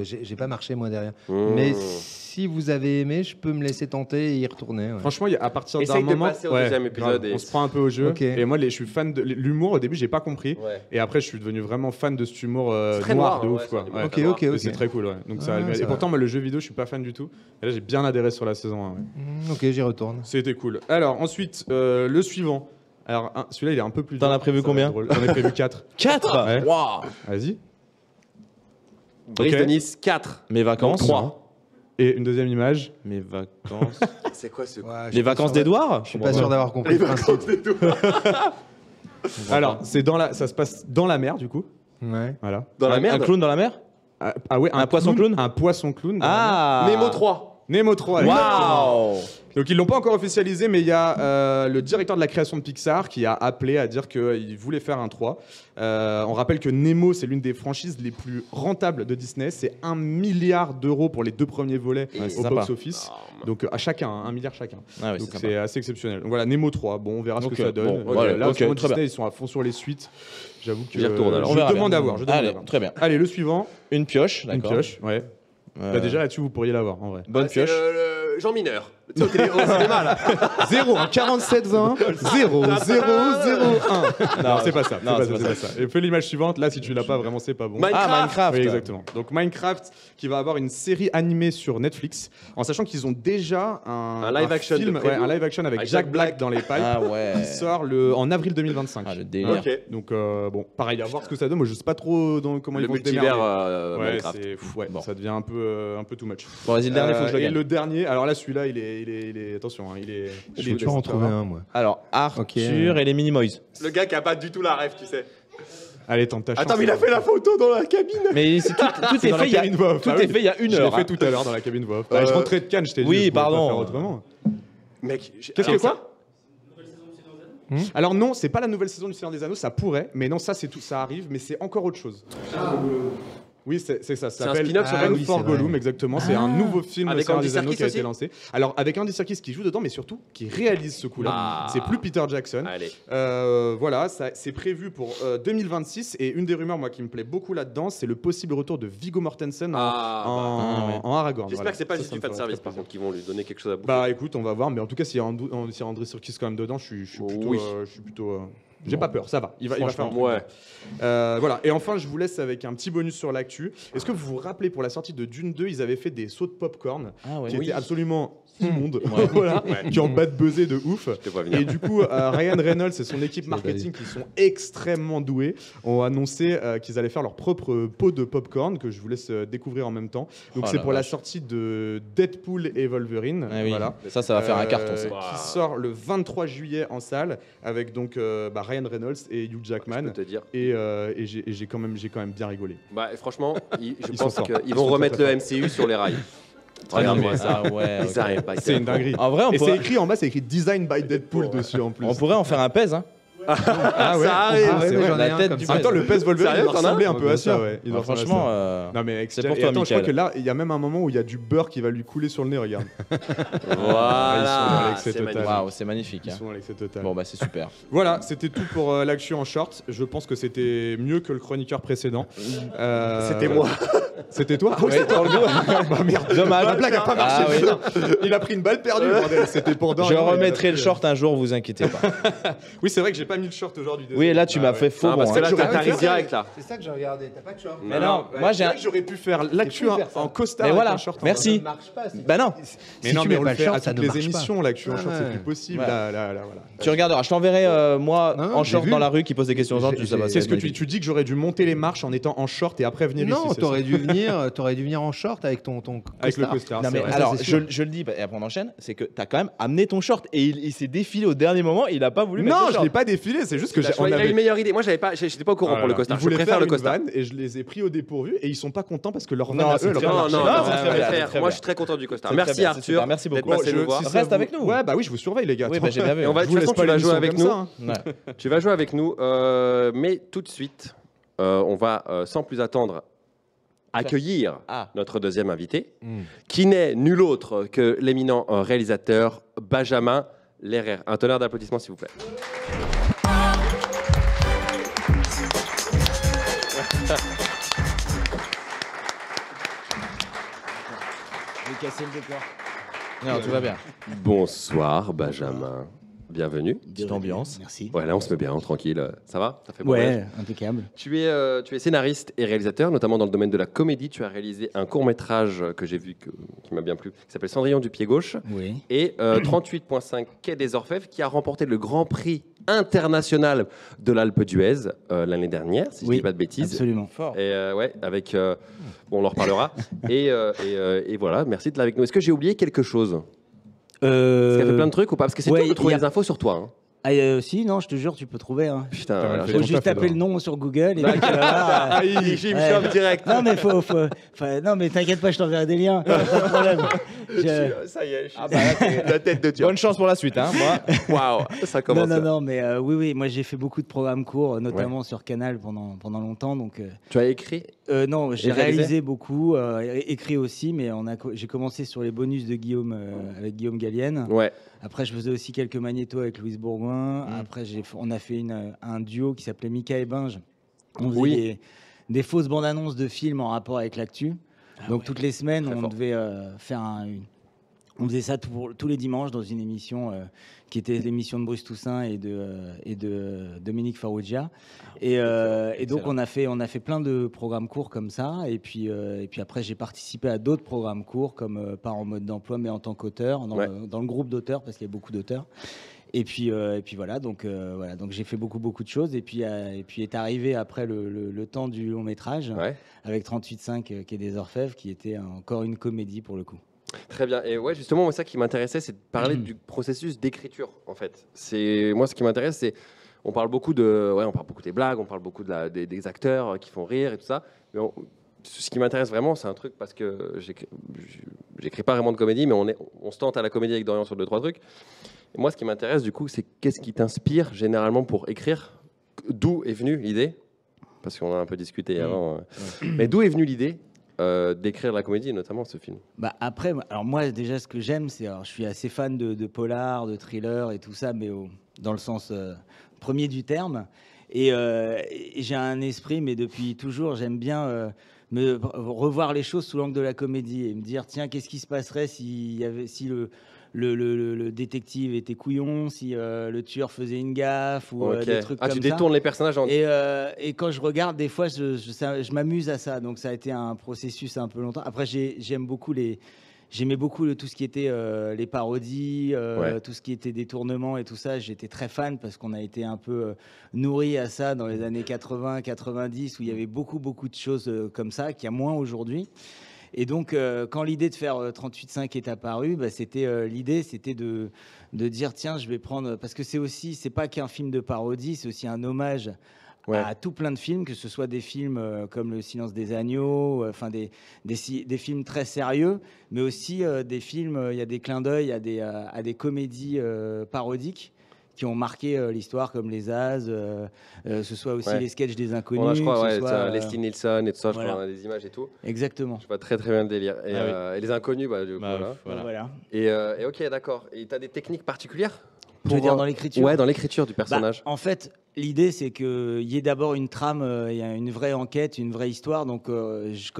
j'ai pas marché moi derrière. Mais si vous avez aimé, je peux me laisser tenter et y retourner. Ouais. Franchement, à partir d'un Essaye de moment, passer au deuxième épisode grave, on se prend un peu au jeu. Ok. Et moi, je suis fan de l'humour. Au début, j'ai pas compris. Ouais. Et après, je suis devenu vraiment fan de cet humour très noir de ouais, ouf. Quoi. c'est un Ouais. humour très noir. Ok. C'est très cool. Ouais. Donc, ça, Ouais, ça et pourtant, va. moi, le jeu vidéo, je suis pas fan du tout. Et là, j'ai bien adhéré sur la saison 1. Ouais. Ok, j'y retourne. C'était cool. Alors, ensuite, le suivant. Alors, celui-là, il est un peu plus. T'en dur. as prévu Ça va combien être drôle. J'en ai prévu 4. 4 Ouais. Waouh. Vas-y. Brice Ok. de Nice, 4. Mes vacances. 3. Et une deuxième image. Mes vacances. C'est quoi ce... Ouais, je Les suis pas vacances sûr d'Edouard. Je suis pas sûr d'avoir compris le principe. Alors, ça se passe dans la mer, du coup. Ouais. Voilà. Dans la Un merde. clown dans la mer. Ah ouais, Un poisson clown. Un poisson clown. dans la mer. Ah. Nemo 3. Nemo 3. exactement. Waouh. Donc ils l'ont pas encore officialisé, mais il y a le directeur de la création de Pixar qui a appelé à dire qu'il voulait faire un 3. On rappelle que Nemo, c'est l'une des franchises les plus rentables de Disney. C'est 1 milliard d'euros pour les 2 premiers volets Ouais, c'est au sympa. box-office. Donc à chacun, 1 milliard chacun. Ah oui, Donc c'est c'est assez exceptionnel. Donc voilà, Nemo 3. Bon, on verra ce Ok, que ça donne. bon, voilà, Là, ok, en ce moment, très Disney, bien. ils sont à fond sur les suites. J'avoue que J'y retourne, alors. On verra demande bien. à voir. Je demande à Allez, voir. très bien. Allez, le suivant. Une pioche, Une d'accord. pioche. Ouais. Bah, déjà là-dessus, vous pourriez l'avoir en vrai. Bonne C'est pioche. le Jean Mineur. Tu sais, au cinéma, là. 0, 47, 20, 0, 0, 0, 1. Non, c'est pas ça. Non, c'est c'est pas pas ça. Et fais l'image suivante. Là, si tu l'as pas, vraiment, c'est pas bon. Minecraft. Ah, Minecraft. Oui, exactement. Donc Minecraft qui va avoir une série animée sur Netflix, en sachant qu'ils ont déjà un live action film, de prévu. un live action avec Avec Jack Jack Black Black. dans les pipes, Ah ouais. qui sort en avril 2025. Ah, le délire. Ok. Donc bon, pareil, à voir ce que ça donne. Moi, je sais pas trop comment Le ils vont se multivers démerder. Ouais, Minecraft. ouais, ça devient un peu too much. Bon, vas-y, le dernier, faut que je le Et gagne. le dernier, alors là, celui-là, il est attention, hein, il est. Je veux toujours en trouver un, moi. Alors, Arthur Ok. et les Minimoys. Le gars qui a pas du tout la rêve, tu sais. Allez, tente ta chance. Attends, mais il a fait la photo dans la cabine. Mais tout est dans la fait il y a cabine voix off. tout Ah est oui. fait il y a une Je l'ai heure. fait hein. tout à l'heure dans la cabine voix off. Bah, je rentrais de Cannes, je t'ai dit. oui, je pouvais pardon. pas faire autrement. Mec, Qu'est-ce que quoi Alors non, c'est pas la nouvelle saison du Seigneur des Anneaux, ça pourrait, mais non, ça c'est tout, ça arrive, mais c'est encore autre chose. Oui, c'est ça. Ça un s'appelle spin-off sur Run Gollum. for C'est vrai. Gollum, exactement. C'est un nouveau film Avec Seigneur Andy des Anneaux Serkis qui a été aussi lancé. Alors avec Andy Serkis qui joue dedans, mais surtout qui réalise ce coup-là. Ah. C'est plus Peter Jackson. Allez. Voilà, c'est prévu pour 2026 et une des rumeurs moi qui me plaît beaucoup là-dedans, c'est le possible retour de Viggo Mortensen en Aragorn. J'espère Voilà. que c'est pas Ça, juste ça du me fan ferait service très par plaisir. contre, qui vont lui donner quelque chose à bouffer. Bah écoute, on va voir, mais en tout cas, s'il y a André Serkis quand même dedans, je suis plutôt. Oui. J'ai pas peur, ça va. Il va faire un truc ouais. bien. Voilà. Et enfin, je vous laisse avec un petit bonus sur l'actu. Est-ce que vous vous rappelez pour la sortie de Dune 2, ils avaient fait des sauts de popcorn Ah ouais. qui Oui. étaient absolument immondes, voilà, qui en bad buzzé de ouf. Je te vois venir. Et du coup, Ryan Reynolds et son équipe marketing, qui sont extrêmement doués, ont annoncé qu'ils allaient faire leur propre pot de popcorn que je vous laisse découvrir en même temps. Donc Oh c'est la pour la vache. sortie de Deadpool et Wolverine. Ah oui. Voilà. Ça va faire un carton. Ça. Qui sort le 23 juillet en salle avec donc Ryan Reynolds et Hugh Je Jackman. peux te dire. Et j'ai quand même bien rigolé. Bah, franchement, je Ils pense sont forts. qu'ils Ils vont sont remettre très, le très MCU sur les rails. Ah non, Regarde-moi mais- ça. ah ouais, Ils ok. arrivent pas. C'est une dinguerie. En vrai, Et c'est écrit en bas, c'est écrit Design by Deadpool dessus en plus. on pourrait en faire un pèse. Hein. Ah ouais, Ça arrive. ah, c'est mais vrai. j'en ai La un tête comme du ça. En même temps, le PES Wolverine, Sérieux, il doit t'en as ressembler un Ouais, peu bien à ça. sûr. Ouais. Il doit ressembler à Franchement, ça. Non mais c'est pour et toi, attends, je crois Mickaël. que là, il y a même un moment où il y a du beurre qui va lui couler sur le nez, regarde. Voilà. Avec ses C'est totales. magnifique. Waouh, c'est magnifique. Ils hein. sont avec ses totales. Bon bah c'est super. Voilà, c'était tout pour l'actu en short. Je pense que c'était mieux que le chroniqueur précédent. C'était moi. C'était toi Ouais, dans le dos. Bah merde. Dommage. La blague a pas marché. Ah oui. putain. Il a pris une balle perdue, bordel. C'était pendant. Je remettrai le short un jour, vous inquiétez pas. Oui, c'est vrai que j'ai pas mis le short aujourd'hui. Oui, là tu m'as fait faux. Ah, parce bon, que hein. là, J'aurais t'arrives pu direct là. C'est ça que j'ai regardé. T'as pas de short. Mais non, moi j'ai un. J'aurais pu faire l'actu fou de faire ça. en costard. Mais avec voilà, un short en merci. Ça ne marche pas. Bah non, Mais Si non, tu mais mets on pas le le fait short, à ça toutes ne les marche pas. émissions, l'actu en Ah short, c'est ouais. plus possible. Ouais. Là, voilà. tu regarderas. Je t'enverrai moi Non, en j'ai short vu. dans la rue qui pose des questions aux gens. J'ai- Tu sais pas. j'ai- Qu'est-ce que tu dis que j'aurais dû monter les marches en étant en short et après venir ici? Non, c'est t'aurais dû venir en short avec ton Avec le costard. costard. Non c'est mais vrai. alors Ça, c'est sûr. je le dis et après on enchaîne, c'est que t'as quand même amené ton short et il s'est défilé au dernier moment, il a pas voulu mettre Non, le je short. l'ai pas défilé, c'est juste que Il a une meilleure idée. Moi, j'étais pas au courant pour le costard. Ils Je voulaient préfère faire le une costard. vanne et je les ai pris au dépourvu et ils sont pas contents parce que leur Non, vanne à c'est eux, très leur bien. vanne Non, marchait. non, c'est non, très ça bien, va c'est faire. très Moi, bien. je suis très content du costard. C'est Merci très bien, c'est Arthur. super, merci beaucoup. d'être passé nous voir. si ça Reste vous- avec nous. Ouais, bah oui, je vous surveille les gars. Oui, bah j'ai bien vu. Et on va- Je de vous toute laisse façon, pas tu vas l'émission jouer avec comme nous. ça, hein. Ouais. Tu vas jouer avec nous, mais tout de suite, on va sans plus attendre accueillir Ah. notre deuxième invité, qui n'est nul autre que l'éminent réalisateur Benjamin Lerrer. Un tonnerre d'applaudissements, s'il vous plaît. Je vais casser le décor. Non, tout va bien. Bonsoir Benjamin, bienvenue. Petite ambiance. Merci. Ouais, là on se met bien, tranquille. Ça va? Ça fait bon voyage. Ouais, impeccable. Tu es scénariste et réalisateur, notamment dans le domaine de la comédie. Tu as réalisé un court-métrage que j'ai vu, qui m'a bien plu, qui s'appelle Cendrillon du pied gauche. Oui. Et 38.5 Quai des Orfèvres, qui a remporté le Grand Prix international de l'Alpe d'Huez l'année dernière, si je ne dis pas de bêtises. Absolument. Fort. Et ouais, avec. Bon, on en reparlera. et voilà, merci d'être là avec nous. Est-ce que j'ai oublié quelque chose? Est-ce qu'elle fait plein de trucs ou pas? Parce que c'est ouais, dur de trouver y a- des infos sur toi. Hein. Ah, si, non, je te jure, tu peux trouver. Hein. Putain, Putain, voilà, elle fait Faut ton juste taf, taper Edouard. le nom sur Google et puis, voilà. Jim Ouais. Shop direct. Non, mais non, mais t'inquiète pas, je t'enverrai des liens. Pas de problème. Ça y est, je suis Ah bah là, t'es- la tête de Dieu. Bonne chance pour la suite, hein, moi. Waouh, ça Non, commence. non, mais oui, moi j'ai fait beaucoup de programmes courts, notamment sur Canal pendant longtemps. Donc, Tu as écrit? non, j'ai Et réalisé réalisé beaucoup, écrit aussi, mais j'ai commencé sur les bonus de Guillaume avec Guillaume Gallienne. Ouais. Après, je faisais aussi quelques magnétos avec Louise Bourgoin. Après, on a fait un duo qui s'appelait Mika et Binge. On faisait Oui. des fausses bandes annonces de films en rapport avec l'actu. Donc toutes les semaines, Très on fort. devait faire on faisait ça tous les dimanches dans une émission qui était l'émission de Bruce Toussaint et de Dominique Farrugia. Et donc on a fait plein de programmes courts comme ça. Et puis après j'ai participé à d'autres programmes courts comme pas en mode d'emploi mais en tant qu'auteur dans le groupe d'auteurs parce qu'il y a beaucoup d'auteurs. Et puis voilà, donc j'ai fait beaucoup de choses. Et puis est arrivé après le temps du long métrage Ouais. avec 38.5 Quai des Orfèvres qui était encore une comédie pour le coup. Très bien. Et ouais, justement, moi, ça qui m'intéressait, c'est de parler du processus d'écriture, en fait. Moi, ce qui m'intéresse, c'est on parle beaucoup des blagues, on parle beaucoup des acteurs qui font rire et tout ça. Mais ce qui m'intéresse vraiment, c'est un truc parce que j'écris pas vraiment de comédie, mais on se tente à la comédie avec Dorian sur 2-3 trucs. Et moi, ce qui m'intéresse, du coup, c'est qu'est-ce qui t'inspire généralement pour écrire? D'où est venue l'idée? Parce qu'on a un peu discuté avant. Mais d'où est venue l'idée d'écrire la comédie, notamment ce film? Bah après, alors moi déjà ce que j'aime, je suis assez fan de polar, de thriller et tout ça, mais dans le sens premier du terme. Et j'ai un esprit, mais depuis toujours, j'aime bien revoir les choses sous l'angle de la comédie et me dire tiens, qu'est-ce qui se passerait si le détective était couillon, si le tueur faisait une gaffe ou Ok. des trucs comme ça. Tu détournes les personnages en... Et quand je regarde, des fois, je m'amuse à ça. Donc, ça a été un processus un peu longtemps. Après, j'aimais beaucoup tout ce qui était les parodies, tout ce qui était détournement et tout ça. J'étais très fan parce qu'on a été un peu nourri à ça dans les années 80, 90, où il y avait beaucoup de choses comme ça, qu'il y a moins aujourd'hui. Et donc, quand l'idée de faire 38.5 est apparue, l'idée, c'était de dire, tiens, je vais prendre... Parce que c'est pas qu'un film de parodie, c'est aussi un hommage à tout plein de films, que ce soit des films comme Le Silence des agneaux, des films très sérieux, mais aussi des films, il y a des clins d'œil à des comédies parodiques qui ont marqué l'histoire, comme Les As, ce soit aussi les sketchs des Inconnus. je crois, ce soit, Leslie Nielsen et tout ça, voilà. je crois, on a des images et tout. Exactement. Je vois très bien le délire. Et Les Inconnus, du coup, voilà. Voilà. Et ok, d'accord. Et tu as des techniques particulières Tu veux dire dans l'écriture? Ouais, dans l'écriture du personnage. En fait, l'idée, c'est qu'il y ait d'abord une trame, il y a une vraie enquête, une vraie histoire. Donc,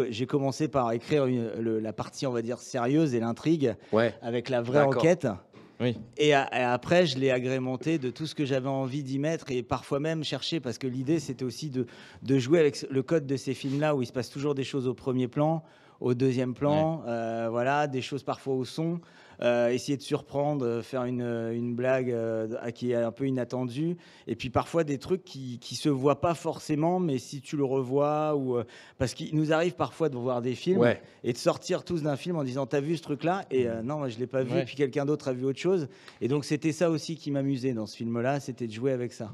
j'ai commencé par écrire la partie, on va dire, sérieuse et l'intrigue, avec la vraie enquête. Oui. Et après, je l'ai agrémenté de tout ce que j'avais envie d'y mettre et parfois même chercher, parce que l'idée, c'était aussi de jouer avec le code de ces films-là où il se passe toujours des choses au premier plan, au deuxième plan, voilà, des choses parfois au son. Essayer de surprendre, faire une blague qui est un peu inattendue, et puis parfois des trucs qui se voient pas forcément, mais si tu le revois, parce qu'il nous arrive parfois de voir des films et de sortir tous d'un film en disant t'as vu ce truc-là, et non, moi je l'ai pas vu, et puis quelqu'un d'autre a vu autre chose, et donc c'était ça aussi qui m'amusait dans ce film-là, c'était de jouer avec ça.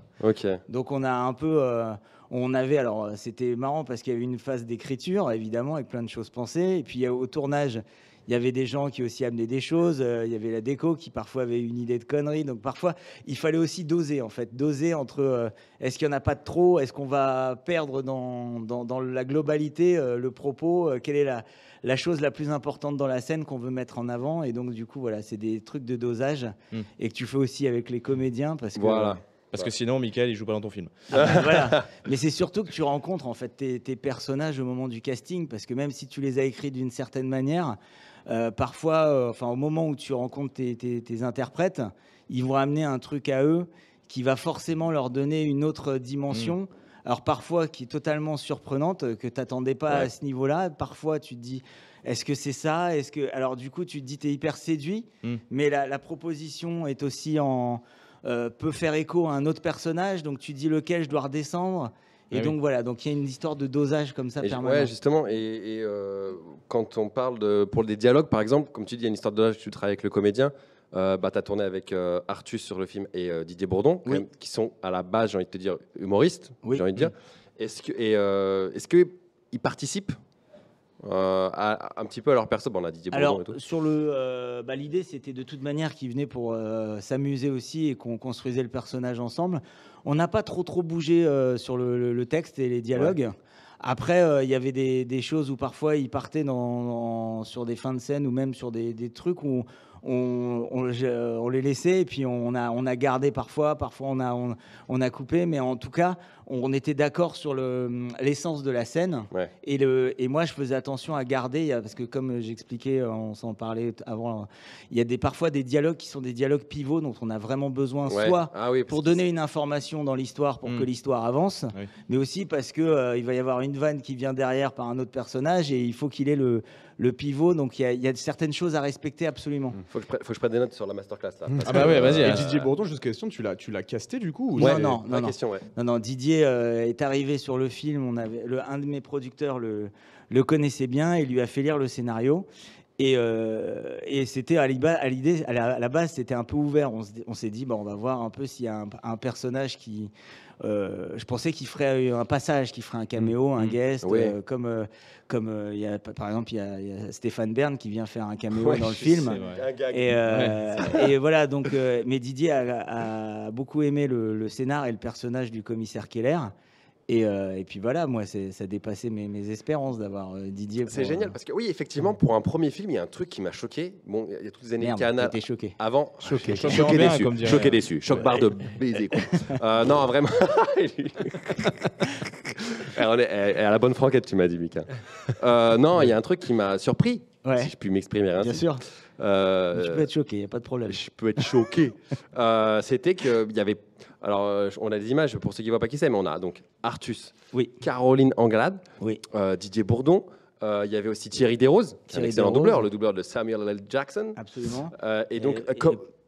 Donc on a un peu alors c'était marrant parce qu'il y avait une phase d'écriture évidemment avec plein de choses pensées, et puis au tournage il y avait des gens qui aussi amenaient des choses, il y avait la déco qui parfois avait une idée de connerie, donc parfois il fallait aussi doser entre est-ce qu'il n'y en a pas de trop, est-ce qu'on va perdre dans la globalité le propos, quelle est la chose la plus importante dans la scène qu'on veut mettre en avant, et donc du coup voilà, c'est des trucs de dosage et que tu fais aussi avec les comédiens parce que Parce que sinon, Michael, il joue pas dans ton film. Voilà. Mais c'est surtout que tu rencontres en fait tes personnages au moment du casting, parce que même si tu les as écrits d'une certaine manière, parfois, au moment où tu rencontres tes interprètes, ils vont amener un truc à eux qui va forcément leur donner une autre dimension. Alors parfois qui est totalement surprenante, que tu n'attendais pas à ce niveau-là. Parfois tu te dis, est-ce que c'est ça? Alors du coup tu te dis, tu es hyper séduit, mais la proposition est aussi peut faire écho à un autre personnage, donc tu dis lequel je dois redescendre. Et donc voilà, donc il y a une histoire de dosage comme ça permanente. Ouais, justement, quand on parle pour des dialogues, par exemple, comme tu dis, il y a une histoire de dosage, tu travailles avec le comédien. Tu as tourné avec Artus sur le film et Didier Bourdon, quand même, qui sont à la base, j'ai envie de te dire, humoristes, j'ai envie de dire. Est-ce qu'ils participent un petit peu à leur perso? On a Didier Bourdon et tout. Sur l'idée, c'était de toute manière qu'ils venaient pour s'amuser aussi et qu'on construisait le personnage ensemble. On n'a pas trop bougé sur le texte et les dialogues. Après, il y avait des choses où parfois ils partaient sur des fins de scène ou même sur des trucs où on les laissait et puis on a gardé parfois on a coupé, mais en tout cas on était d'accord sur l'essence de la scène. Et moi je faisais attention à garder, parce que comme j'expliquais, on s'en parlait avant, il y a parfois des dialogues qui sont des dialogues pivots dont on a vraiment besoin, soit pour donner une information dans l'histoire pour que l'histoire avance, mais aussi parce que il va y avoir une vanne qui vient derrière par un autre personnage et il faut qu'il ait le pivot, donc il y a certaines choses à respecter absolument. Faut que je prenne des notes sur la masterclass là. Vas-y. Et Didier Bourdon, juste question, tu l'as casté du coup ou Non, Didier est arrivé sur le film, un de mes producteurs le connaissait bien et lui a fait lire le scénario. Et c'était à la base, c'était un peu ouvert. On s'est dit, on va voir un peu s'il y a un personnage qui... je pensais qu'il ferait un passage, qu'il ferait un caméo, un guest, comme par exemple, il y a Stéphane Bern qui vient faire un caméo dans le film. Et voilà, donc, mais Didier a beaucoup aimé le scénar et le personnage du commissaire Keller. Et puis voilà, moi, ça dépassait mes espérances d'avoir Didier. C'est génial, parce que oui, effectivement, pour un premier film, il y a un truc qui m'a choqué. Bon, il y a toutes les années de Canal. T'étais choqué. Avant, choqué déçu. Choqué déçu. Choc barre de baiser. Non, vraiment. Elle a la bonne franquette, tu m'as dit, Mika. Non, il y a un truc qui m'a surpris, si je puis m'exprimer ainsi. Bien sûr. Tu peux être choqué, il n'y a pas de problème. Je peux être choqué. C'était qu'il y avait... Alors, on a des images, pour ceux qui ne voient pas qui c'est, mais on a donc Artus, Caroline Anglade, Didier Bourdon. Il y avait aussi Thierry Desroses, qui est un excellent doubleur, le doubleur de Samuel L. Jackson. Absolument. Et donc,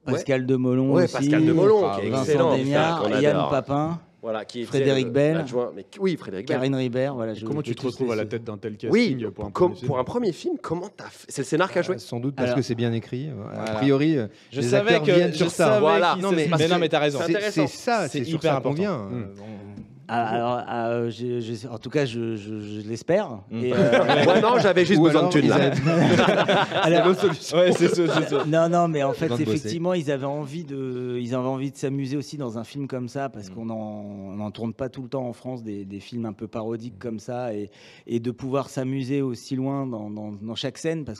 Pascal Demolon aussi. Pascal Demolon, qui est Vincent excellent. Desniards, Yann Papin. Voilà, qui Frédéric Bell. Frédéric Bell. Karine Ribert. Voilà, comment tu te retrouves à la tête d'un tel casting pour un premier film, comment t'as fait? C'est le scénar qui a joué? Sans doute parce que c'est bien écrit. A priori, je les savais acteurs que viennent sur ça. Voilà. Non, mais t'as raison. C'est ça, c'est hyper important. Alors, en tout cas, je l'espère. Non, j'avais juste besoin de thunes là. C'est ça. Non, mais en fait, effectivement, ils avaient envie de s'amuser aussi dans un film comme ça, parce qu'on n'en tourne pas tout le temps en France des films un peu parodiques comme ça, et de pouvoir s'amuser aussi loin dans chaque scène, parce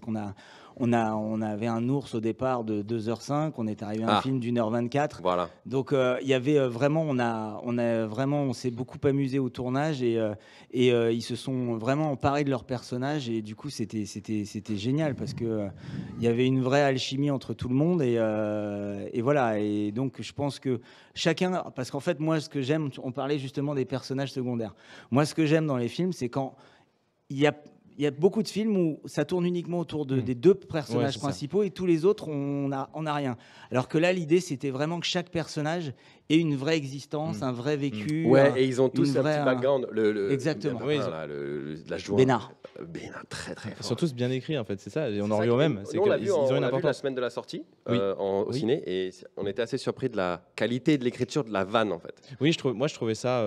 on avait un ours au départ de 2h05, on est arrivé à un film d'1h24. Voilà. Donc il y avait vraiment, on s'est beaucoup amusé au tournage et ils se sont vraiment emparés de leur personnage, et du coup c'était génial parce que il y avait une vraie alchimie entre tout le monde, et voilà. Et donc je pense que chacun, parce qu'en fait moi ce que j'aime, on parlait justement des personnages secondaires. Moi ce que j'aime dans les films, c'est quand il y a beaucoup de films où ça tourne uniquement autour des deux personnages principaux et tous les autres, on a rien. Alors que là, l'idée, c'était vraiment que chaque personnage ait une vraie existence, un vrai vécu. Et ils ont tous un petit background. Exactement. La joie. Bénard, très très fort. Surtout, c'est bien écrit, en fait, c'est ça. Et on en revient au même. On l'a vu la semaine de la sortie au ciné, et on était assez surpris de la qualité de l'écriture de la vanne, en fait. Oui, moi, je trouvais ça,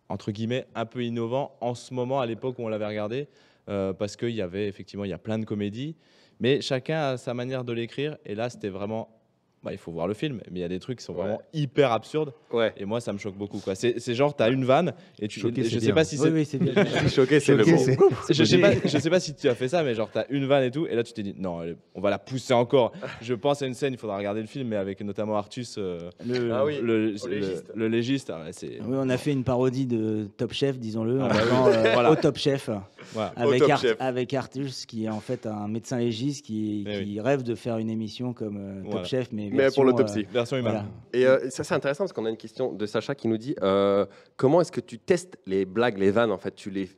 entre guillemets, un peu innovant en ce moment, à l'époque où on l'avait regardé. Parce qu'il y avait effectivement, il y a plein de comédies, mais chacun a sa manière de l'écrire. Et là, c'était vraiment bah, il faut voir le film. Mais il y a des trucs qui sont vraiment hyper absurdes. Ouais. Et moi, ça me choque beaucoup, quoi. C'est genre, t'as une vanne et tu. Choqué, Je c'est sais bien. pas si c'est. Oui, c'est bien. Je suis choqué, c'est le Choqué, mot. c'est- Je sais pas si tu as fait ça, mais genre, t'as une vanne et tout. Et là, tu t'es dit, non, on va la pousser encore. Je pense à une scène, il faudra regarder le film, mais avec notamment Artus, Ah oui. le légiste. le légiste. Ah ouais, c'est. Oui, on a fait une parodie de Top Chef, disons-le, en Ah bah oui. disant, Voilà. au Top Chef, Voilà. avec, Top Chef. avec Artus, qui est en fait un médecin légiste qui rêve de faire une émission comme Top Voilà. Chef, mais Mais pour version, l'autopsie. Version humaine. voilà. Et ça, c'est intéressant parce qu'on a une question de Sacha qui nous dit comment est-ce que tu testes les blagues, les vannes en fait tu les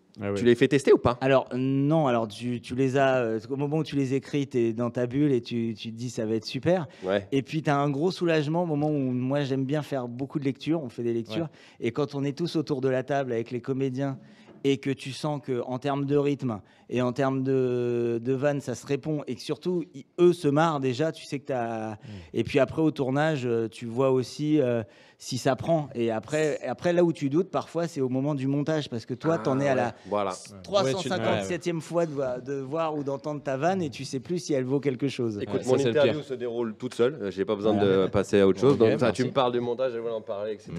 fais tester ou pas? Alors non, alors tu les as, au moment où tu les écris, tu es dans ta bulle et tu te dis ça va être super. Ouais. Et puis tu as un gros soulagement au moment où moi j'aime bien faire beaucoup de lectures, on fait des lectures, et quand on est tous autour de la table avec les comédiens et que tu sens qu'en termes de rythme et en termes de vannes, ça se répond, et que surtout, eux se marrent déjà, tu sais que tu as... Et puis après, au tournage, tu vois aussi si ça prend. Et après, là où tu doutes, parfois, c'est au moment du montage, parce que toi, t'en es à la Voilà. 357e fois de voir ou d'entendre ta vanne, et tu sais plus si elle vaut quelque chose. Écoute, Ouais, mon ça, c'est le interview pire. se déroule toute seule. J'ai pas besoin de passer à autre chose. Ok, Donc, ça, merci. tu me parles du montage, je vais en parler, etc.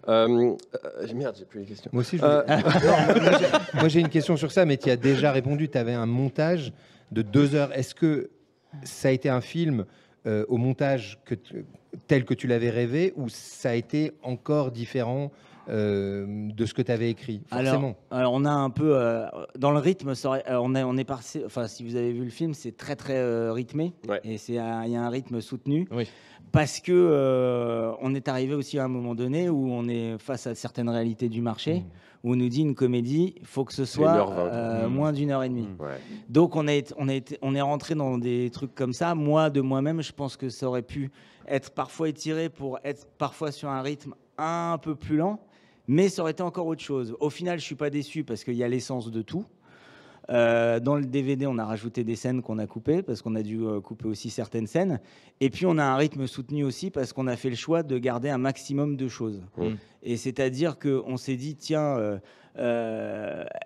Merde, j'ai plus les questions. Moi aussi, je voulais- moi, j'ai une question sur ça, mais tu as déjà répondu. Tu avais un montage de 2 heures. Est-ce que ça a été un film au montage tel que tu l'avais rêvé, ou ça a été encore différent de ce que tu avais écrit? Forcément. Alors, on a un peu dans le rythme, on est passé. Enfin, si vous avez vu le film, c'est très très rythmé, Ouais. et il y a un rythme soutenu. Oui. Parce que on est arrivé aussi à un moment donné où on est face à certaines réalités du marché, où on nous dit une comédie, il faut que ce soit 1h20. moins d'1h30. Ouais. Donc on est rentré dans des trucs comme ça. Moi, de moi-même, je pense que ça aurait pu être parfois étiré pour être parfois sur un rythme un peu plus lent, mais ça aurait été encore autre chose. Au final, je suis pas déçu parce qu'il y a l'essence de tout. Dans le DVD, on a rajouté des scènes qu'on a coupées parce qu'on a dû couper aussi certaines scènes. Et puis, on a un rythme soutenu aussi parce qu'on a fait le choix de garder un maximum de choses. Et c'est-à-dire qu'on s'est dit, tiens,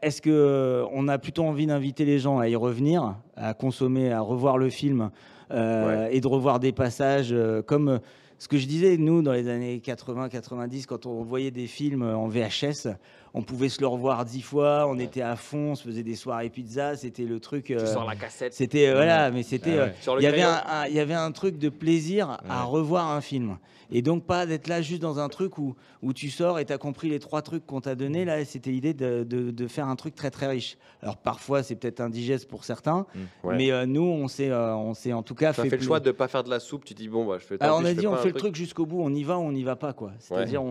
est-ce qu'on a plutôt envie d'inviter les gens à y revenir, à consommer, à revoir le film et de revoir des passages comme... Ce que je disais, nous, dans les années 80-90, quand on voyait des films en VHS, on pouvait se le revoir 10 fois, on était à fond, on se faisait des soirées pizza, c'était le truc... Tu sors la cassette. C'était voilà, mais c'était Sur le il y avait crayon. il y avait un truc de plaisir à revoir un film, et donc pas d'être là juste dans un truc où tu sors et tu as compris les 3 trucs qu'on t'a donné. Là, c'était l'idée de faire un truc très très riche. Alors parfois c'est peut-être indigeste pour certains, Ouais. mais nous on s'est en tout cas Tu as fait le choix de pas faire de la soupe. Tu dis bon, bah, je fais. Alors tant on pis, a je dit fais on pas fait un le truc jusqu'au bout, on y va ou on n'y va pas, quoi. C'est-à-dire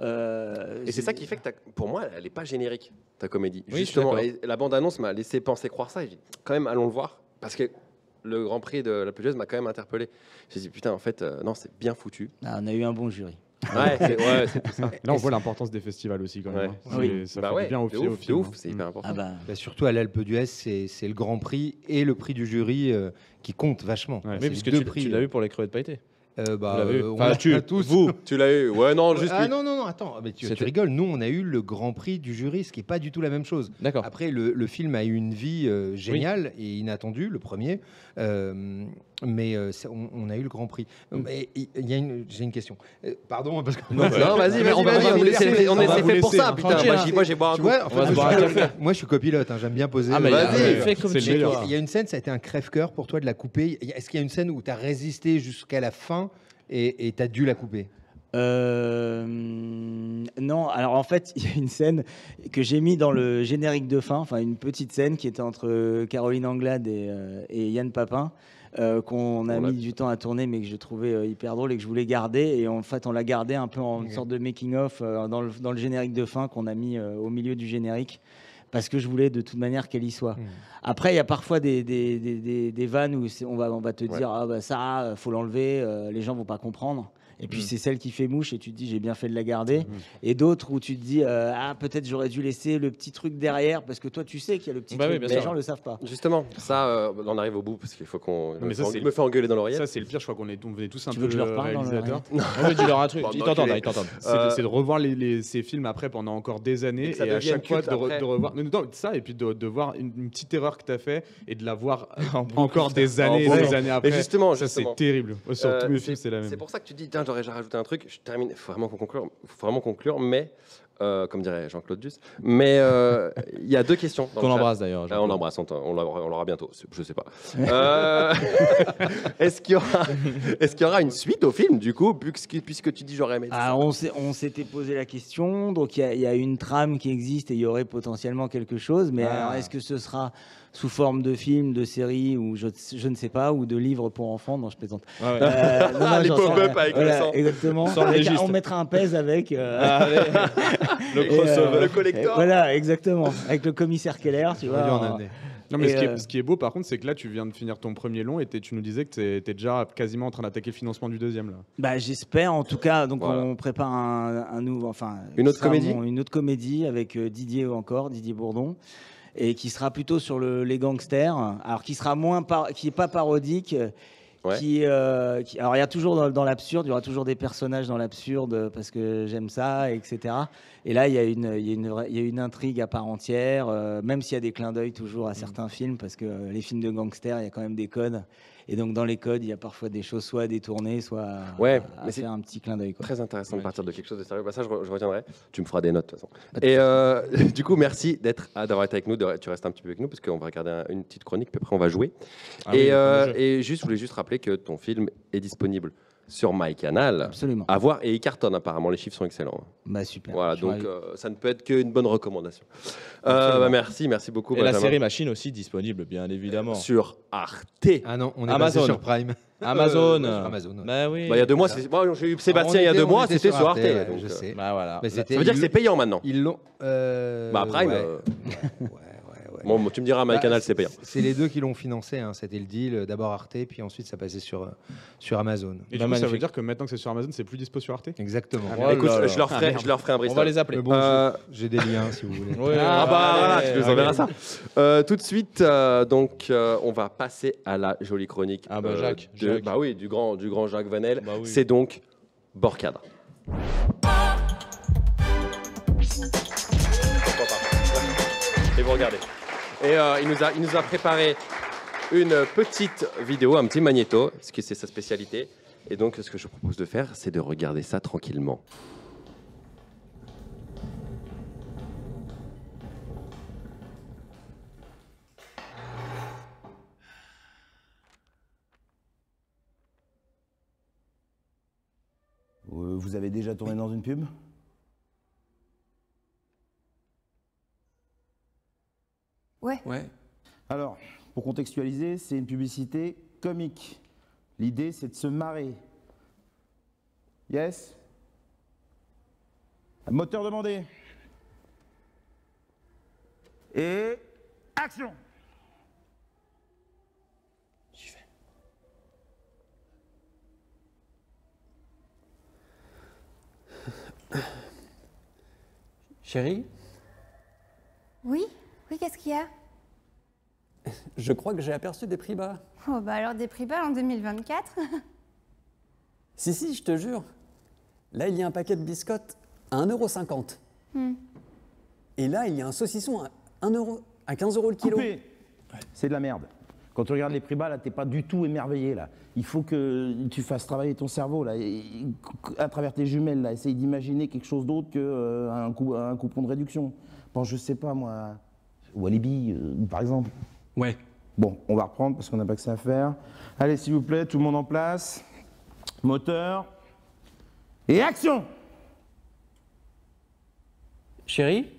Et c'est ça qui fait que pour moi, elle est pas générique, ta comédie. Oui, je suis Justement, d'accord. et la bande-annonce m'a laissé penser croire ça. Et j'ai dit, quand même, allons le voir. Parce que le Grand Prix de la Plugieuse m'a quand même interpellé. J'ai dit, putain, en fait, non, c'est bien foutu. Ah, on a eu un bon jury. Ouais, c'est tout ça. Là, on voit l'importance des festivals aussi, quand même. Ouais. hein. Oui. Ça Bah fait ouais, du bien au de film. ouf, de ouf, c'est hyper important. Ah bah, Bah, surtout à l'Alpe d'Huez, c'est le Grand Prix et le prix du jury qui compte vachement. Ouais. C'est Oui, puisque les deux tu prix. l'as vu pour les crevettes pailletées. Bah, Vous l'avez eu. on Enfin, l'a tous. vous. Tu l'as eu? Ouais, non, juste Ah lui. non, attends, mais tu C'était- rigoles. Nous, on a eu le Grand Prix du jury, ce qui n'est pas du tout la même chose. D'accord. Après, le film a eu une vie géniale et inattendue, le premier. Mais on a eu le Grand Prix. Mais j'ai une question. Pardon, parce que... Non, vas-y, on va on vous est laisser, fait on va vous pour laisser, ça, hein. putain. Tranquille, hein. Moi, j'ai boire un Tu coup. vois, en On va fait, se boire un café. moi, je suis copilote, hein, j'aime bien poser. Ah, mais Vas-y, fais comme Mais tu veux. il y a une scène, ça a été un crève-cœur pour toi de la couper. Est-ce qu'il y a une scène où tu as résisté jusqu'à la fin et tu as dû la couper? non, alors en fait, il y a une scène que j'ai mis dans le générique de fin, enfin une petite scène qui était entre Caroline Anglade et Yann Papin, qu'on a mis du temps à tourner, mais que je trouvais hyper drôle et que je voulais garder. Et en fait, on l'a gardé un peu en sorte de making-of dans le générique de fin qu'on a mis au milieu du générique, parce que je voulais de toute manière qu'elle y soit. Après, il y a parfois des vannes où on va te dire ah bah ça, faut l'enlever, les gens vont pas comprendre. Et puis c'est celle qui fait mouche et tu te dis j'ai bien fait de la garder. Et d'autres où tu te dis ah peut-être j'aurais dû laisser le petit truc derrière parce que toi tu sais qu'il y a le petit Bah truc, oui, bien mais les sûr. gens le savent pas. Justement, ça, on arrive au bout parce qu'il faut qu'on. Non, mais ça, on c'est- me fait engueuler dans l'oreillette. Ça, c'est le pire. Je crois qu'on venait tous un Tu peu veux que je leur parle dans réalisateurs. l'oreillette Non, mais dis-leur un truc. Bon, Ils bah, t'entendent, ok. ils t'entendent. C'est de revoir ces films après pendant encore des années Et que ça et à devienne chaque fois culte après. de revoir non, ça et puis de voir une petite erreur que tu as fait et de la voir En boucle. encore des années En et boucle. des années après. Et justement, ça justement. c'est terrible. Sur tous mes films, C'est c'est la même. C'est pour ça que tu dis, tiens, j'aurais rajouté un truc. Je termine. Il faut vraiment conclure, mais comme dirait Jean-Claude Duss. Mais il y a deux questions. dans Qu'on le chat. embrasse d'ailleurs. Ah, on l'embrasse, on l'aura bientôt. Je sais pas. Est-ce qu'il y aura une suite au film du coup, puisque tu dis j'aurais aimé. Ah, on s'était posé la question, donc il y a une trame qui existe et il y aurait potentiellement quelque chose, mais alors, est-ce que ce sera sous forme de film, de série, ou je ne sais pas, ou de livre pour enfants? Non, je plaisante. Ouais, ouais. Les j'en sais pop-up rien. avec le sang. Exactement. Sans le Avec- légiste. on mettra un pèse avec. Allez. Le Et, crossover. le collector. Voilà, exactement. Avec le commissaire Keller, tu J'aurais dû vois. en amener. Non, mais Et, ce qui est beau par contre, c'est que là tu viens de finir ton premier long et tu nous disais que tu étais déjà quasiment en train d'attaquer le financement du deuxième là. Bah, j'espère en tout cas. Donc Voilà. on prépare un nouveau, enfin Une autre comédie une autre comédie avec Didier Bourdon, et qui sera plutôt sur les gangsters. Alors qui sera qui est pas parodique. Ouais. Alors il y a toujours dans l'absurde, il y aura toujours des personnages dans l'absurde parce que j'aime ça, etc. Et là il y a une intrigue à part entière, même s'il y a des clins d'œil toujours à certains films, parce que les films de gangsters il y a quand même des codes, et donc dans les codes il y a parfois des choses soit à détourner, soit Ouais, à mais c'est faire un petit clin d'œil, quoi. Très intéressant de Ouais. partir de quelque chose de sérieux. Bah, ça, je retiendrai. Tu me feras des notes de toute façon. Et du coup, merci d'avoir été avec nous. Tu restes un petit peu avec nous parce qu'on va regarder une petite chronique, puis après on va jouer. Ah oui, le fameux jeu. Et je voulais juste rappeler que ton film est disponible sur MyCanal. Absolument. À voir, et il cartonne apparemment. Les chiffres sont excellents. Bah super. Voilà, Je suis donc ravi. ça ne peut être qu'une bonne recommandation. Absolument. Merci beaucoup. Et la Benjamin. série Machine aussi disponible, bien évidemment. Sur Arte. Ah non, on est Amazon. basé sur Prime. Amazon. Sur Amazon. Ouais. Bah oui. Bah, il y a 2 mois, moi j'ai eu Sébastien il y a 2 mois, c'était sur Arte. ouais, donc, je sais. Bah voilà. Mais ça c'était- veut dire que c'est payant maintenant. Ils l'ont. Bah, Prime. ouais. Ouais. Bon, tu me diras, MyCanal, c'est payant. C'est les deux qui l'ont financé. Hein. C'était le deal. D'abord Arte, puis ensuite ça passait sur Amazon. Et Bah, du coup, ça veut magnifique. dire que maintenant que c'est sur Amazon, c'est plus dispo sur Arte. Exactement. Oh Écoute, là là. je leur ferai un On brainstorm. va les appeler. Mais bon, j'ai des liens si vous voulez. Ouais, Ah bah voilà, allez, tu nous allez. enverras ça. Tout de suite, donc, on va passer à la jolie chronique. Ah bah, Jacques, Jacques. Bah oui, du grand Jacques Vanel. Bah oui. C'est donc Borcadre. Pourquoi pas. Et vous regardez. Et il nous a préparé une petite vidéo, un petit magnéto, parce que c'est sa spécialité. Et donc, ce que je propose de faire, c'est de regarder ça tranquillement. Vous avez déjà tourné dans une pub? Ouais. Alors, pour contextualiser, c'est une publicité comique. L'idée, c'est de se marrer. Yes? Moteur demandé. Et action! Chérie, Oui, qu'est-ce qu'il y a? je crois que j'ai aperçu des prix bas. Oh, bah alors des prix bas en 2024. Si, je te jure. Là, il y a un paquet de biscottes à 1,50 €. Et là, il y a un saucisson à 1 €, à 15 € le kilo. Coupé. C'est de la merde. Quand tu regardes les prix bas, là, t'es pas du tout émerveillé, là. Il faut que tu fasses travailler ton cerveau, là, à travers tes jumelles, là. Essaye d'imaginer quelque chose d'autre qu'un coupon de réduction. Bon, je sais pas, moi, Walibi, par exemple. Ouais. Bon, on va reprendre parce qu'on n'a pas que ça à faire. Allez, s'il vous plaît, tout le monde en place. Moteur. Et action! Chérie,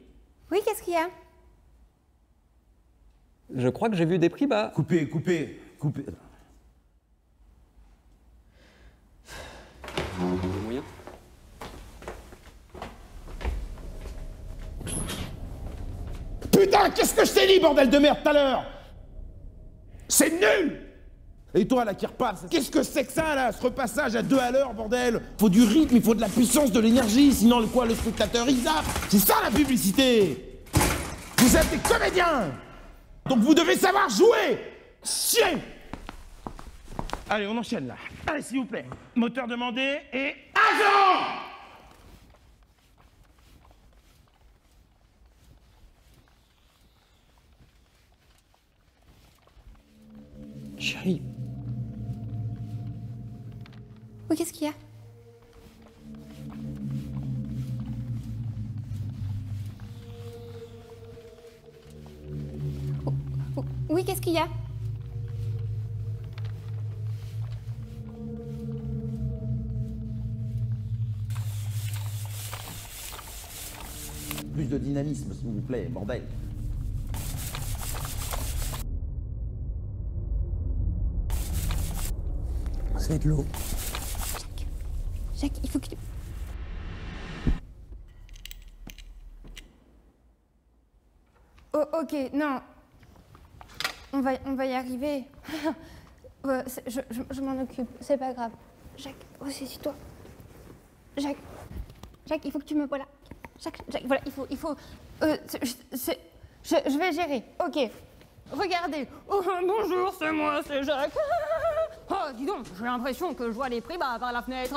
Oui, qu'est-ce qu'il y a? je crois que j'ai vu des prix bas. Coupé. Moyen. Putain, qu'est-ce que je t'ai dit, bordel de merde, tout à l'heure? C'est nul! Et toi, là, qui repasse, qu'est-ce que c'est que ça, là, ce repassage à 2 à l'heure, bordel? Faut du rythme, il faut de la puissance, de l'énergie, sinon le spectateur, il zappe. C'est ça, la publicité. Vous êtes des comédiens. Donc vous devez savoir jouer. Chier. Allez, on enchaîne, là. Allez, s'il vous plaît. Moteur demandé et... Action. Chérie, Oui, qu'est-ce qu'il y a? Oui, qu'est-ce qu'il y a? Plus de dynamisme, s'il vous plaît, bordel. c'est de l'eau. Jacques, il faut que tu... Oh, ok, non. On va y arriver. Ouais, je m'en occupe, c'est pas grave. Jacques, ressaisis-toi. Jacques, il faut que tu me... Voilà. Jacques, voilà, il faut... je vais gérer, ok. Regardez. Oh, bonjour, c'est moi, c'est Jacques. Oh, dis donc, j'ai l'impression que je vois les prix bas par la fenêtre.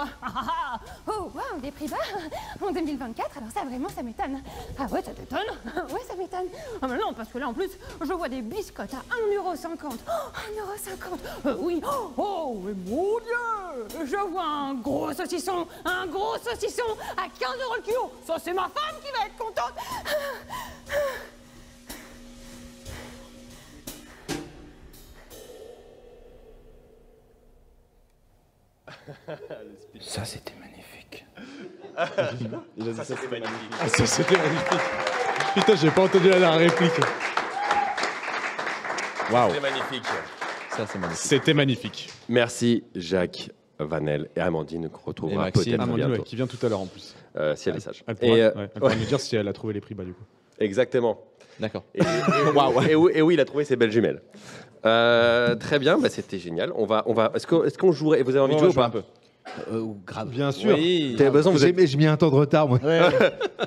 Oh, wow, des prix bas en 2024, alors ça, vraiment, ça m'étonne. Ah ouais, ça t'étonne? Ouais, ça m'étonne. Ah mais non, parce que là, en plus, je vois des biscottes à 1,50 €. Oh, 1,50 €. Oui. Oh, mais mon Dieu! Je vois un gros saucisson à 15 € le kilo. Ça, c'est ma femme qui va être contente. Ça, c'était magnifique. Il a dit ça, c'était magnifique. Ah, ça, c'était magnifique. Putain, j'ai pas entendu la dernière réplique. Waouh. C'est magnifique. Ça, c'est magnifique. C'était magnifique. Merci Jacques, Vanel et Amandine qu'on retrouvera Maxime. peut-être Amandine, bientôt. ouais, qui vient tout à l'heure en plus. Si elle est sage. Elle pourra nous dire si elle a trouvé les prix bas du coup. Exactement. D'accord. Et oui, il a trouvé ses belles jumelles. Très bien, bah, c'était génial. On va. Est-ce qu'on jouerait? Vous avez envie de jouer ou pas un peu. Grave. Bien sûr. Oui. T'as besoin, vous êtes... J'ai mis un temps de retard, moi.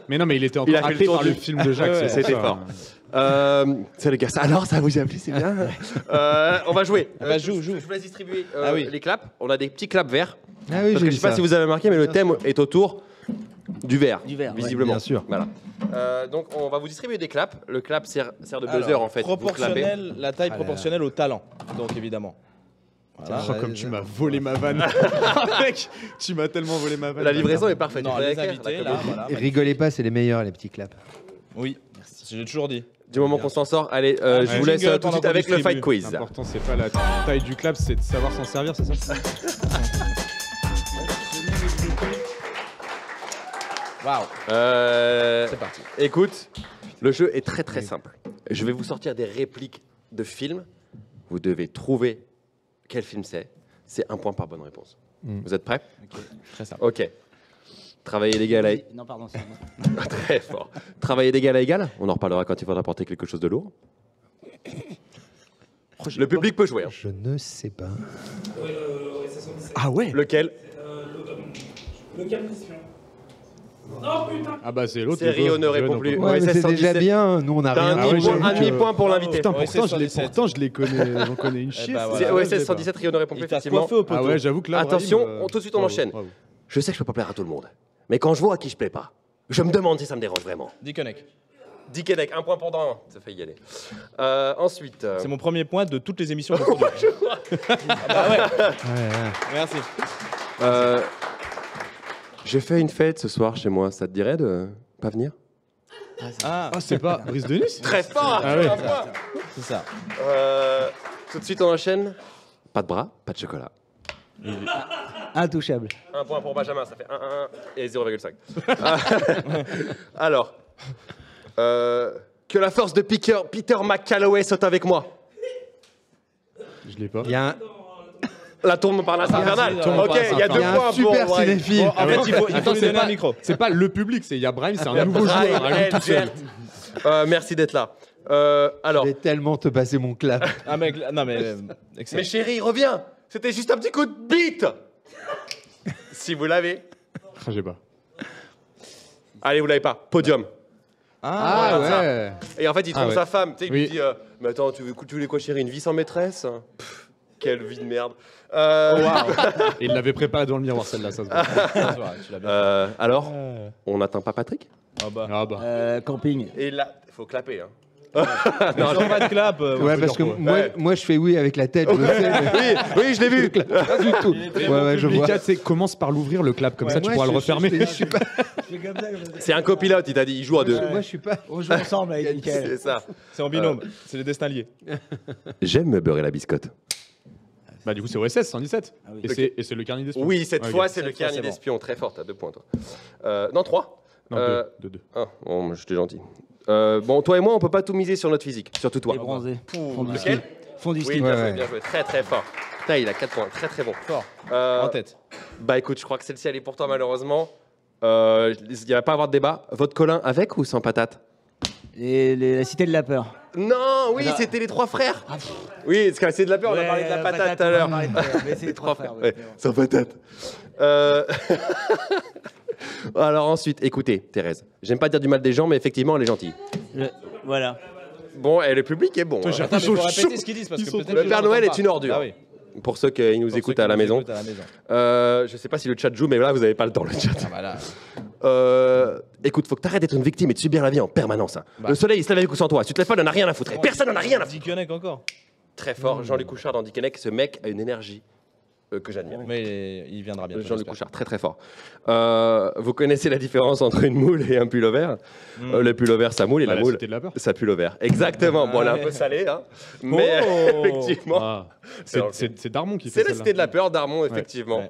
Mais non, mais il était Il encore a fait le happé tour par du- le film de Jacques. Ouais, c'est c'était pour ça. fort. C'est les gars. Alors, ça vous a plu, c'est bien. On va jouer. Bah, joue. Je vous laisse distribuer Ah oui. les claps. On a des petits claps verts. Ah oui, Parce j'ai que je vu sais pas ça. si vous avez remarqué, mais le thème est autour du vert. Du vert, ouais. visiblement. Bien sûr. Voilà. Donc, on va vous distribuer des claps. Le clap sert de buzzer Alors, en fait. Vous clapez. Proportionnel, la taille proportionnelle au talent. Donc évidemment. Voilà. Oh, comme tu m'as volé ma vanne. Mec, tu m'as tellement volé ma vanne. La livraison est parfaite. Non, Il fallait les écrire, invités, d'accord. là, voilà. Et rigolez pas, c'est les meilleurs, les petits claps. Oui, j'ai toujours dit. Du moment qu'on s'en sort, allez, je vous laisse jingle tout de suite pendant avec qu'on le fight distribue. quiz. L'important, c'est pas la taille du clap, c'est de savoir s'en servir, c'est ça? Waouh. C'est parti. Écoute, le jeu est très très simple. Je vais vous sortir des répliques de films. Vous devez trouver quel film c'est. C'est un point par bonne réponse. Vous êtes prêts? Très simple. Ok. Travailler d'égal à... Non, pardon, c'est moi. Très fort. Travailler d'égal à égal. On en reparlera quand il faudra porter quelque chose de lourd. Le public peut jouer. Hein. Je ne sais pas. Ah ouais. Lequel? Le Capricien. Oh putain! Ah bah c'est l'autre. C'est Rio ne répond plus. Ouais, mais c'est déjà bien. Nous, on a T'as rien. un Ah oui, j'avoue que- demi-point pour l'invité. Putain, Ouais, pourtant, c'est je les 117. pourtant, je les connais, j'en connais une chier. bah, C'est voilà. OSS 117, Rio ne répond plus, Il t'a effectivement. coiffé au poteau. Ah ouais, j'avoue que là. Attention, Brahim, tout de suite on bravo, enchaîne. bravo. Je sais que je peux pas plaire à tout le monde. Mais quand je vois à qui je plais pas, je me demande si ça me dérange vraiment. Dickeneck. Dick Henneck, un point pendant un. Ça fait y aller. Ensuite. C'est mon premier point de toutes les émissions. Ah bah ouais. Merci. J'ai fait une fête ce soir chez moi. Ça te dirait de pas venir? Ah, Ah, c'est pas Brice de Nice? Très fort. Ah ouais. Un point. c'est ça. Tout de suite on enchaîne. Pas de bras, pas de chocolat. Intouchable. Un point pour Benjamin, ça fait 1, 1 et 0,5. Alors, que la force de Peter McCalloway saute avec moi. Je l'ai pas. Il y a un, La tourne par l'infernal. Ok, il y a 2 il y a points un super pour cinéphile. En fait, il faut Attends, lui c'est donner un pas- micro. C'est pas le public, c'est il y a Brahim, c'est un nouveau Brian joueur à lui tout seul. Edgell. Merci d'être là. Alors. Je vais tellement te passer mon clap. Ah mec, non mais excellent. Mais chérie, reviens. C'était juste un petit coup de bite. Si vous l'avez. Ah, j'ai pas. Allez, vous l'avez pas. Podium. Ah voilà, ouais. Et en fait, il trompe ouais. sa femme. Tu sais, il lui Oui. dit mais attends, tu voulais quoi, chérie? Une vie sans maîtresse? Pff, quelle vie de merde. Et il l'avait préparé devant le miroir, celle-là, ça se voit. Tu l'as bien. Alors, on n'atteint pas Patrick? Ah bah. Ah bah. Camping. Et là, il faut clapper. Hein. Non, j'ai pas de clap. Ouais, parce que moi, je fais oui avec la tête. Je le sais, mais Oui, je l'ai vu. pas du tout. Ouais, je vois. Mika, tu sais, commence par l'ouvrir le clap, comme ça tu Moi, pourras le je refermer. suis pas. C'est un copilote, il t'a dit, il joue à deux. Moi, je suis pas. On joue ensemble avec Mickaël. C'est ça. C'est en binôme. C'est les destins liés. J'aime me beurrer la biscotte. Bah, du coup, c'est OSS 117. Ah oui. Et c'est le carnet d'espion. Oui, cette Ok. fois, c'est le Cette fois, carnet c'est bon. d'espion. Très fort, t'as 2 points, toi. Non, 3. Non, deux. Ah, bon, moi, j'étais gentil. Bon, toi et moi, on peut pas tout miser sur notre physique. Surtout toi. Les bronzés. Fond du ski. Lequel? Fond du Oui, ski. bien Ouais, joué, ouais. bien joué. Très, très fort. Putain, il a 4 points. Très, très bon. Fort. Euh, En tête. Bah écoute, je crois que celle-ci, elle est pour toi, malheureusement. Il n'y va pas à avoir de débat. Votre Colin avec ou sans patate? Et la cité de la peur. Non, oui, c'était les 3 frères. Oui, parce que c'est de la peur, on a parlé de la patate tout à l'heure. Mais c'est les trois frères. Ouais, sans patate. Alors ensuite, écoutez, Thérèse, j'aime pas dire du mal des gens, mais effectivement, elle est gentille. Voilà. Bon, et le public est bon. j'ai hein. Attends, mais faut répéter ce qu'ils disent parce que peut-être Le que Père les gens Noël n'entendent est une pas. ordure. Ah oui. Pour ceux qui nous Pour écoutent ceux à qui la nous maison. écoutent à la maison. Je sais pas si le chat joue, mais là, vous avez pas le temps, le chat. Ah bah là. Écoute, faut que t'arrêtes d'être une victime et de subir la vie en permanence. Hein. Bah. Le soleil, il se lève avec ou sans toi. Si tu te lèves pas, on en a rien à foutre. Et personne n'en a rien à foutre. Dickeneck encore. Très fort, Jean-Luc Couchard dans Dickeneck. Ce mec a une énergie que j'admire. Mais il viendra bientôt. Jean-Luc j'espère. Couchard, très très fort. Vous connaissez la différence entre une moule et un pullover? Le pullover, ça moule, et Bah, la la moule, cité de la peur. ça pullover. Exactement. Bon, elle est un peu salée, hein. Mais effectivement, Ah. C'est Darmon qui fait c'est la celle-là. cité de la peur d'Armand, effectivement.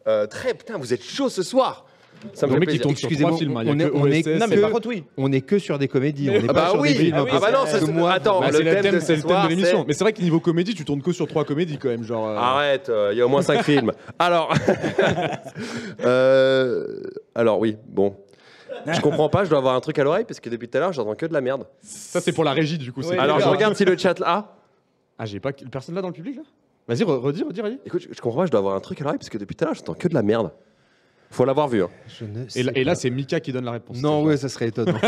Ouais. Très, putain, vous êtes chaud ce soir. Ça me Le fait mec, il plaisir. tombe sur Excusez-moi, 3 films. hein. Il on y a est- que on est- OSS. Non mais Que- par contre oui. On est que sur des comédies. On n'est Ah pas bah sur oui, des films. ah bah non, Parce ça, que moi, attends, Bah, le c'est le thème de thème, ce c'est le thème soir, de l'émission. c'est- Mais c'est vrai que niveau comédie, tu tournes que sur 3 comédies quand même. Genre. Arrête, il y a au moins 5 films. Alors, oui, bon. Je comprends pas, je dois avoir un truc à l'oreille parce que depuis tout à l'heure, j'entends que de la merde. Ça, c'est pour la régie, du coup. c'est- Alors, je regarde si le chat là. Ah, j'ai pas. Personne là dans le public, là? Vas-y, redis. Écoute, je comprends pas, je dois avoir un truc à l'oreille parce que depuis tout à l'heure, j'entends que de la merde. Faut l'avoir vu. Hein. je ne Et là, sais pas. c'est Mika qui donne la réponse. Non, ouais, ça serait étonnant.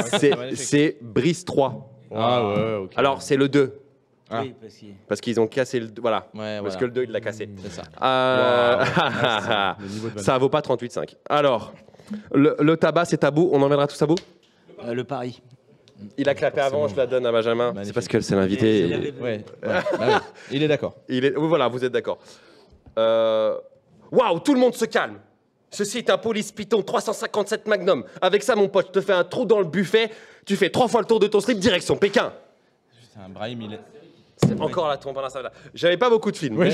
C'est Brice 3. Ah ouais, ok. Alors, c'est le 2. Ah. Oui, Parce qu'ils ont cassé le 2. Voilà. Ouais, Parce voilà. que le 2, il l'a cassé. C'est ça. Le niveau de vanne. Ça vaut pas 38,5. Alors, le tabac, c'est tabou. On emmènera tous à bout. Le pari. Il a clapé avant, je la donne à Benjamin. C'est Magnifique. parce que c'est l'invité. Il avait- Ouais. Bah oui. Il est d'accord. Oui, voilà, vous êtes d'accord. Waouh, tout le monde se calme. Ceci est un Police Python 357 Magnum. Avec ça, mon pote, je te fais un trou dans le buffet. Tu fais 3 fois le tour de ton slip, direction Pékin. Putain, Brahim, il est. C'est encore la tombe pendant ça. J'avais pas beaucoup de films. Non,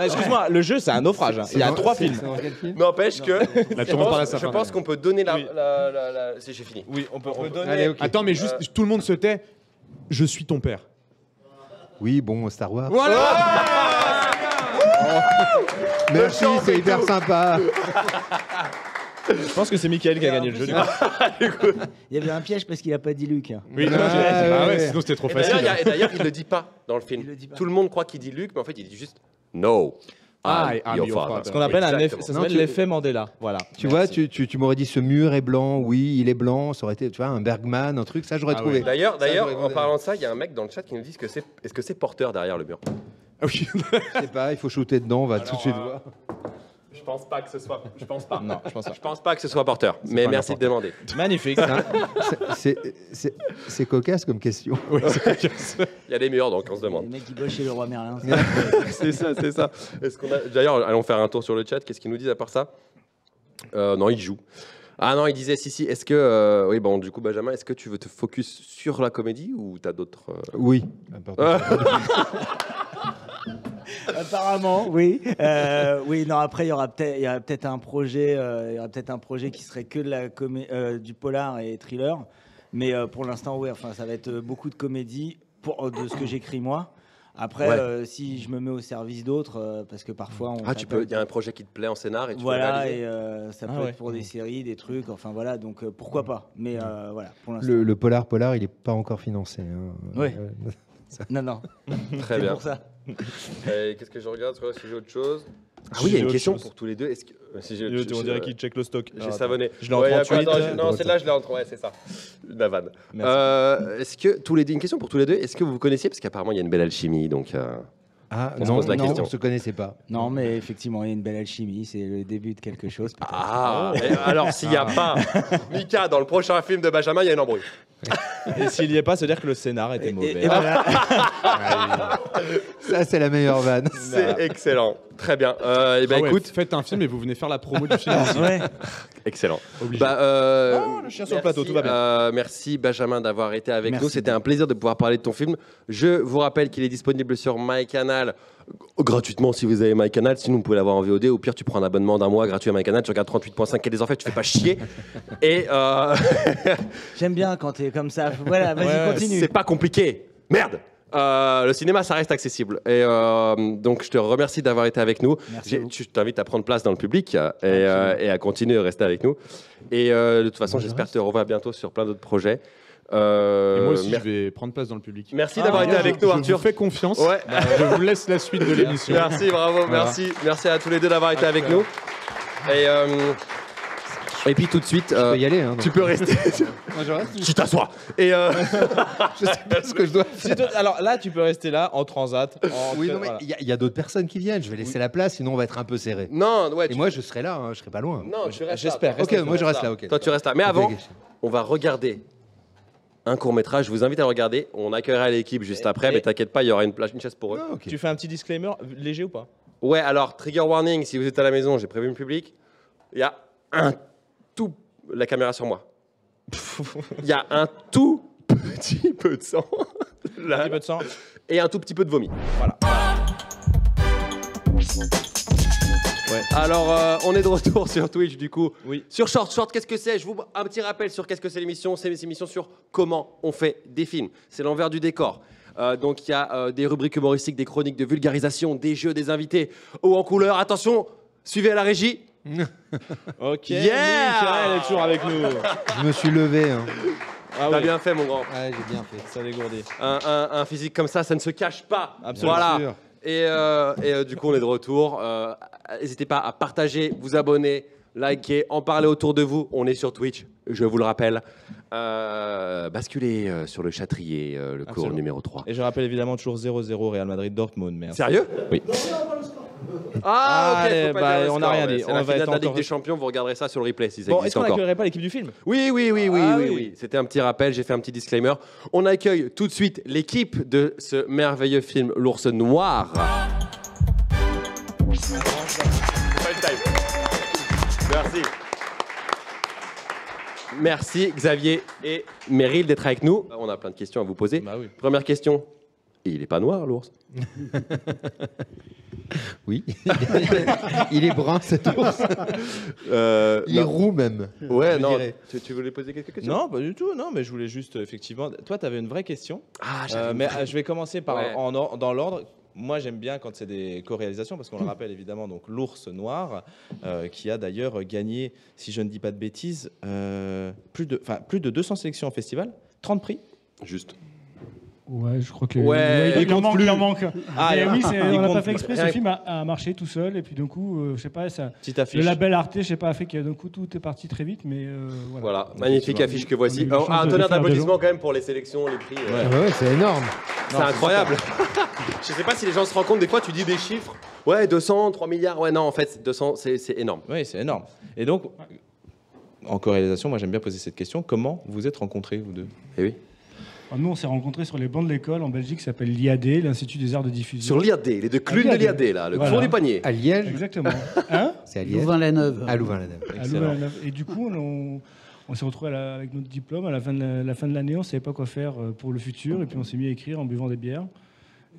excuse-moi, le jeu c'est un naufrage. hein. Il y a 3 films. C'est dans quel film? N'empêche que La je tourmente par la pense, sapin. je pense qu'on peut donner Oui. J'ai fini. Oui, on peut redonner. Allez, ok. Attends, mais juste, tout le monde se tait. Je suis ton père. Oui, bon, Star Wars. Voilà. Merci, c'est hyper sympa. Je pense que c'est Mickaël qui a gagné le jeu. Du coup. Il y avait un piège parce qu'il a pas dit Luc. Oui, Ouais, ah ouais, ouais. sinon c'était trop Et facile. d'ailleurs, il le dit pas dans le film. Il le dit pas. Tout le monde croit qu'il dit Luc, mais en fait, il dit juste No. Ah, I'm I'm your your father. father. Ce qu'on appelle un effet, Exactement. ça Non, s'appelle tu- l'effet Mandela. Voilà. Tu vois, tu m'aurais dit ce mur est blanc, oui, il est blanc, ça aurait été, tu vois, un Bergman, un truc, ça j'aurais Ah trouvé. ouais. D'ailleurs, j'aurais en demandé. parlant de ça, il y a un mec dans le chat qui nous dit que est-ce que c'est porteur derrière le mur. Ah oui. Je sais pas, il faut shooter dedans, on va tout de suite voir. Je pense pas que ce soit. Je pense pas. Non, je pense pas. Je pense pas que ce soit porteur. Mais pas merci de demander. Magnifique. C'est cocasse comme question. Il y a des murs, donc on se Les demande. mecs qui bossent chez le roi Merlin. C'est ça, c'est ça. D'ailleurs, allons faire un tour sur le chat. Qu'est-ce qu'ils nous disent à part ça? Non, ils jouent. Ah non, il disait si. Est-ce que oui, bon, du coup, Benjamin, est-ce que tu veux te focus sur la comédie ou t'as d'autres Oui. Apparemment, oui. Oui, non. Après, il y aura peut-être un projet. Il y aura peut-être un projet qui serait que de du polar et thriller. Mais pour l'instant, oui. Enfin, ça va être beaucoup de comédie de ce que j'écris moi. Après, si je me mets au service d'autres, parce que parfois il y a un projet qui te plaît en scénar et tu peux le voilà, réaliser. et ça peut être pour des séries, des trucs, enfin voilà, donc pourquoi pas. Mais voilà, pour l'instant. Le polar, il n'est pas encore financé. Hein. Oui. Non. Très C'est bien. pour ça. Qu'est-ce que je regarde si j'ai autre chose? Ah oui, il y a une question pour tous les deux. Est-ce que On dirait qu'il check le stock. J'ai savonné. Je l'ai en 38. Non, celle-là, je l'ai en 38. Ouais, c'est ça. La vanne. Est-ce que une question pour tous les deux. Est-ce que vous vous connaissiez? Parce qu'apparemment, il y a une belle alchimie. Donc, on se pose la question. On ne se connaissait pas. Non, mais effectivement, il y a une belle alchimie. C'est le début de quelque chose. Alors, s'il n'y a pas Mika dans le prochain film de Benjamin, il y a une embrouille. Et s'il n'y est pas, c'est-à-dire que le scénar était mauvais. Et voilà. Ça, c'est la meilleure vanne. C'est excellent. Très bien. Écoute, faites un film et vous venez faire la promo du film. Excellent. Le chien sur le plateau, tout va bien. Merci Benjamin d'avoir été avec nous. C'était un plaisir de pouvoir parler de ton film. Je vous rappelle qu'il est disponible sur MyCanal gratuitement si vous avez MyCanal. Sinon, vous pouvez l'avoir en VOD. Au pire, tu prends un abonnement d'un mois gratuit à MyCanal. Tu regardes 38.5 Quai des Orfèvres. Tu fais pas chier. Et j'aime bien quand t'es comme ça. Voilà, vas-y, continue. C'est pas compliqué. Merde. Le cinéma, ça reste accessible. Et donc, je te remercie d'avoir été avec nous. Je t'invite à prendre place dans le public et à continuer à rester avec nous. Et de toute façon, j'espère te revoir bientôt sur plein d'autres projets. Et moi aussi, je vais prendre place dans le public. Merci d'avoir été avec nous, Arthur. Je vous fais confiance. Ouais. Je vous laisse la suite de l'émission. Merci, bravo, merci. Merci à tous les deux d'avoir été avec nous. Et puis tout de suite, tu peux y aller. Tu peux rester. Moi, je reste. Tu t'assois. Et je sais pas ce que je dois faire. Alors là, tu peux rester là en transat. Oui, non, mais il y a d'autres personnes qui viennent. Je vais laisser la place, sinon on va être un peu serré. Non, ouais. Et moi, je serai là. Je serai pas loin. Non, tu restes. J'espère. Ok, moi je reste là. Ok. Toi, tu restes là. Mais avant, on va regarder un court-métrage. Je vous invite à le regarder. On accueillera l'équipe juste après, mais t'inquiète pas, il y aura une chaise pour eux. Ah, okay. Tu fais un petit disclaimer léger ou pas? Ouais, alors, trigger warning, si vous êtes à la maison, j'ai prévu le public. Il y a la caméra sur moi. Il y a un tout petit peu de sang. Un petit peu de sang. Et un tout petit peu de vomi. Voilà. Ouais. Alors, on est de retour sur Twitch, du coup. Oui. Sur Short, qu'est-ce que c'est? Un petit rappel sur qu'est-ce que c'est l'émission. C'est une émission sur comment on fait des films. C'est l'envers du décor. Donc, il y a des rubriques humoristiques, des chroniques de vulgarisation, des jeux, des invités haut en couleur. Attention, suivez à la régie. Ok. Yeah, elle est toujours avec nous. Je me suis levé. Hein. T'as bien fait, mon grand. Ouais, j'ai bien fait. Ça dégourdit. Un physique comme ça ne se cache pas. Absolument. Voilà. Et du coup, on est de retour. N'hésitez pas à partager, vous abonner, liker, en parler autour de vous. On est sur Twitch, je vous le rappelle. Basculez sur le Châtrier, le cours numéro 3. Et je rappelle évidemment toujours 0-0 Real Madrid-Dortmund. Merci. Sérieux? Oui. Ah, ok, allez, on n'a rien dit. C'est On la va finale être de la Ligue encore... des Champions, vous regarderez ça sur le replay si ça Bon, existe est-ce qu'on encore. n'accueillerait pas l'équipe du film? Oui. C'était un petit rappel, j'ai fait un petit disclaimer. On accueille tout de suite l'équipe de ce merveilleux film L'Ours Noir. Merci. Merci Xavier et Meryl d'être avec nous. On a plein de questions à vous poser. Bah oui. Première question. Il est pas noir, l'ours? Oui. Il est brun, cet ours. Il est roux même. Ouais, non. Tu voulais poser quelques questions? Non, pas du tout. Non, mais je voulais juste, effectivement... Toi, tu avais une vraie question. Ah, j'avais mais je vais commencer par Ouais. dans l'ordre. Moi, j'aime bien quand c'est des co-réalisations, parce qu'on le rappelle évidemment, donc L'Ours Noir, qui a d'ailleurs gagné, si je ne dis pas de bêtises, plus de 200 sélections en festival, 30 prix. Juste. Ouais, je crois que Ouais, il en manque. Ah, Mais oui, on n'a compte pas fait exprès. plus. Ce film a marché tout seul et puis d'un coup, je sais pas, ça. Petite affiche. Le label Arte, je sais pas, a fait que d'un coup tout est parti très vite, mais Voilà, magnifique Effectivement. affiche que voici. On a eu la chance Un de tonnerre faire d'applaudissements quand même pour les sélections, les prix. Ouais, c'est énorme. C'est incroyable. Je sais pas si les gens se rendent compte, des fois tu dis des chiffres. Ouais, 200, 3 milliards. Ouais, non, en fait, 200, c'est énorme. Oui, c'est énorme. Et donc, en co-réalisation, moi j'aime bien poser cette question. Comment vous êtes rencontrés, vous deux? Eh oui. Nous, on s'est rencontrés sur les bancs de l'école en Belgique, qui s'appelle l'IAD, l'Institut des Arts de Diffusion. Sur l'IAD, les deux clowns de l'IAD, là, le Voilà. fond du panier. À Liège. Exactement. Hein? C'est à Liège. Louvain-la-Neuve. À Louvain-la-Neuve. À Excellent. Louvain-la-Neuve. Et du coup, on s'est retrouvés avec notre diplôme à la fin de l'année. On ne savait pas quoi faire pour le futur. Et puis on s'est mis à écrire en buvant des bières.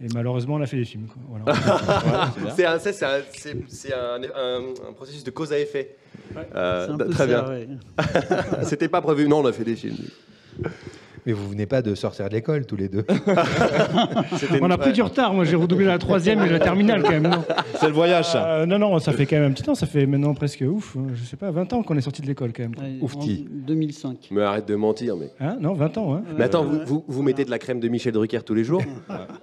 Et malheureusement, on a fait des films. Quoi. Voilà. C'est un processus de cause à effet. C'est un peu très ça, bien. ouais. C'était pas prévu. Non, on a fait des films. Mais vous venez pas de sortir de l'école tous les deux. On a pris du retard. Moi, j'ai redoublé la 3e et la terminale quand même. Non. C'est le voyage, ça. Non, ça fait quand même un petit temps. Ça fait maintenant presque je sais pas, 20 ans qu'on est sorti de l'école quand même. Oufti. En 2005. Mais arrête de mentir, mec. Hein, non, 20 ans. Hein. Mais attends, vous mettez de la crème de Michel Drucker tous les jours?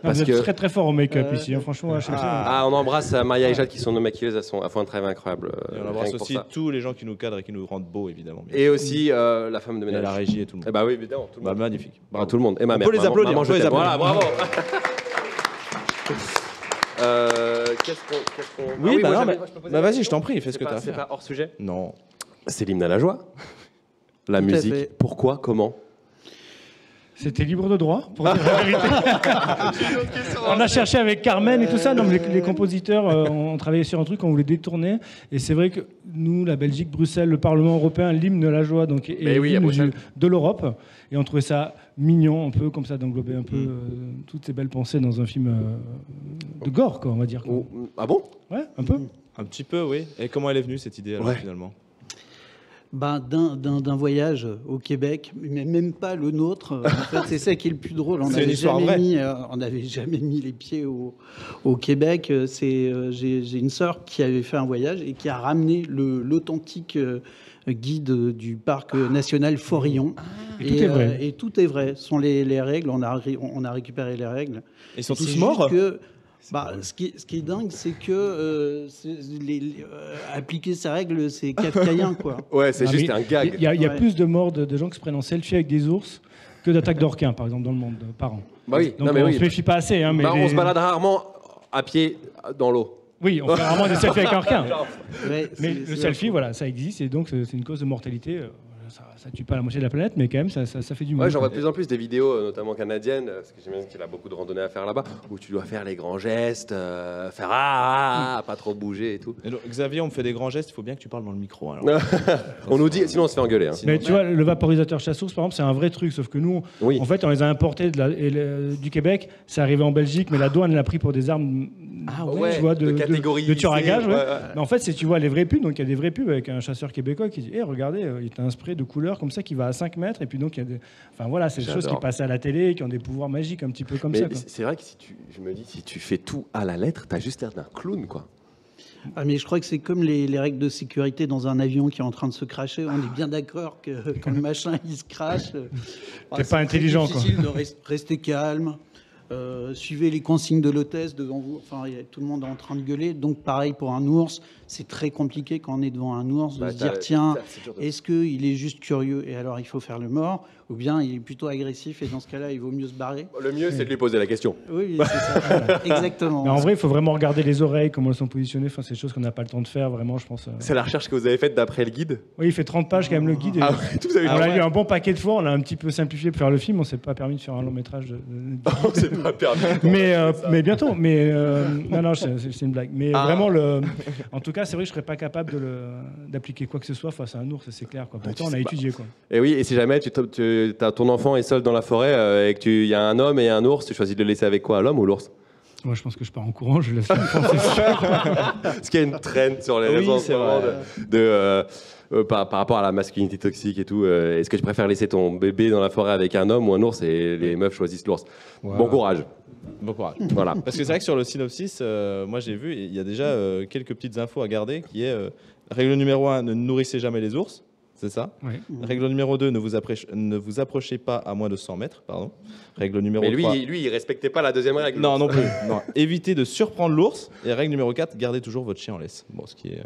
Vous êtes très très fort au make-up ici, hein, franchement. On embrasse Maria et Jade qui sont nos maquilleuses, elles font un travail incroyable. Et on embrasse aussi tous les gens qui nous cadrent et qui nous rendent beaux, évidemment. Et aussi la femme de ménage. Et la régie et tout le monde. Eh bah oui, évidemment. Tout le monde. Magnifique. Tout le monde. Et ma mère. On peut les applaudir. Maman, je t'aime. Voilà, bravo. Oui, vas-y, je t'en prie, fais ce que tu as à faire. C'est pas hors sujet? Non. C'est l'hymne à la joie. La Tout à musique. fait. Pourquoi? Comment? C'était libre de droit, pour dire la vérité. On a cherché avec Carmen et tout ça. Non, mais les compositeurs ont travaillé sur un truc qu'on voulait détourner. Et c'est vrai que nous, la Belgique, Bruxelles, le Parlement européen, l'hymne de la joie, donc, et l'hymne de l'Europe. Et on trouvait ça mignon, un peu comme ça, d'englober un peu toutes ces belles pensées dans un film de gore, quoi, on va dire. Quoi. Ah bon? Ouais, un peu. Un petit peu, oui. Et comment elle est venue, cette idée, alors, finalement? D'un voyage au Québec, mais même pas le nôtre. En fait, c'est ça qui est le plus drôle. On n'avait jamais mis les pieds au Québec. J'ai une sœur qui avait fait un voyage et qui a ramené l'authentique guide du parc national Forillon. Et tout est vrai. Et tout est vrai. Ce sont les règles. On a récupéré les règles. Ils sont tous morts? Ce qui est dingue, c'est que appliquer ces règles, c'est kafkaïen, quoi. Ouais, c'est juste un gag. Il y a plus de morts de gens qui se prennent en selfie avec des ours que d'attaques de requins, par exemple, dans le monde, par an. Bah oui. Donc on se méfie pas assez. Hein, mais on se balade rarement à pied dans l'eau. Oui, on fait rarement des selfies avec un requin. Ouais, mais le selfie, voilà, ça existe et donc c'est une cause de mortalité. Ça tue pas la moitié de la planète, mais quand même, ça fait du mal. Ouais, j'en vois de plus en plus des vidéos, notamment canadiennes, parce que j'imagine qu'il a beaucoup de randonnées à faire là-bas, où tu dois faire les grands gestes, faire pas trop bouger et tout. Et donc, Xavier, on me fait des grands gestes, il faut bien que tu parles dans le micro. Alors. On nous dit, sinon on se fait engueuler. Hein. Mais tu vois, le vaporisateur chasse-ours, par exemple, c'est un vrai truc, sauf que nous, en fait, on les a importés du Québec, c'est arrivé en Belgique, mais la douane l'a pris pour des armes tu vois, de tueur à gage. Mais en fait, tu vois les vraies pubs, donc il y a des vraies pubs avec un chasseur québécois qui dit regardez, il y a un spray de couleur comme ça qui va à 5 mètres, et puis donc il y a des. Enfin voilà, c'est des choses qui passent à la télé, qui ont des pouvoirs magiques un petit peu comme ça. C'est vrai que je me dis, si tu fais tout à la lettre, t'as juste l'air d'un clown, quoi. Ah, mais je crois que c'est comme les règles de sécurité dans un avion qui est en train de se crasher. On est bien d'accord que quand le machin il se crache, c'est pas intelligent, quoi. C'est difficile de rester calme. Suivez les consignes de l'hôtesse devant vous. Enfin, tout le monde est en train de gueuler. Donc, pareil pour un ours, c'est très compliqué quand on est devant un ours de se dire tiens, est-ce qu'il est juste curieux et alors il faut faire le mort, ou bien il est plutôt agressif et dans ce cas-là, il vaut mieux se barrer. Le mieux, c'est de lui poser la question. Oui, c'est ça. Voilà. Exactement. Mais en vrai, il faut vraiment regarder les oreilles, comment elles sont positionnées. Enfin, c'est des choses qu'on n'a pas le temps de faire, vraiment, je pense. C'est la recherche que vous avez faite d'après le guide? Oui, il fait 30 pages quand même, le guide. Et on a lu un bon paquet de fois, on l'a un petit peu simplifié pour faire le film. On ne s'est pas permis de faire un long métrage. On s'est pas permis. Mais bientôt. Mais non, c'est une blague. Mais vraiment, en tout cas, c'est vrai que je ne serais pas capable d'appliquer quoi que ce soit face à un ours, c'est clair. Quoi. Pourtant, on a étudié. Quoi. Et oui, et si jamais ton enfant est seul dans la forêt et qu'il y a un homme et un ours, tu choisis de le laisser avec quoi, l'homme ou l'ours? Moi, je pense que je pars en courant, je laisse l'enfant, c'est sûr. Parce qu'il y a une trend sur les réseaux en ce moment par rapport à la masculinité toxique et tout. Est-ce que tu préfères laisser ton bébé dans la forêt avec un homme ou un ours, et les meufs choisissent l'ours? Bon courage. Bon courage. Voilà. Parce que c'est vrai que sur le synopsis, moi j'ai vu, il y a déjà quelques petites infos à garder, qui est règle numéro 1, ne nourrissez jamais les ours. C'est ça. Oui. Règle numéro 2, ne vous approchez pas à moins de 100 mètres. Pardon. Règle numéro 3. Mais lui, il respectait pas la deuxième règle. Non, non plus. Non. Évitez de surprendre l'ours. Et règle numéro 4, gardez toujours votre chien en laisse. Bon, ce qui est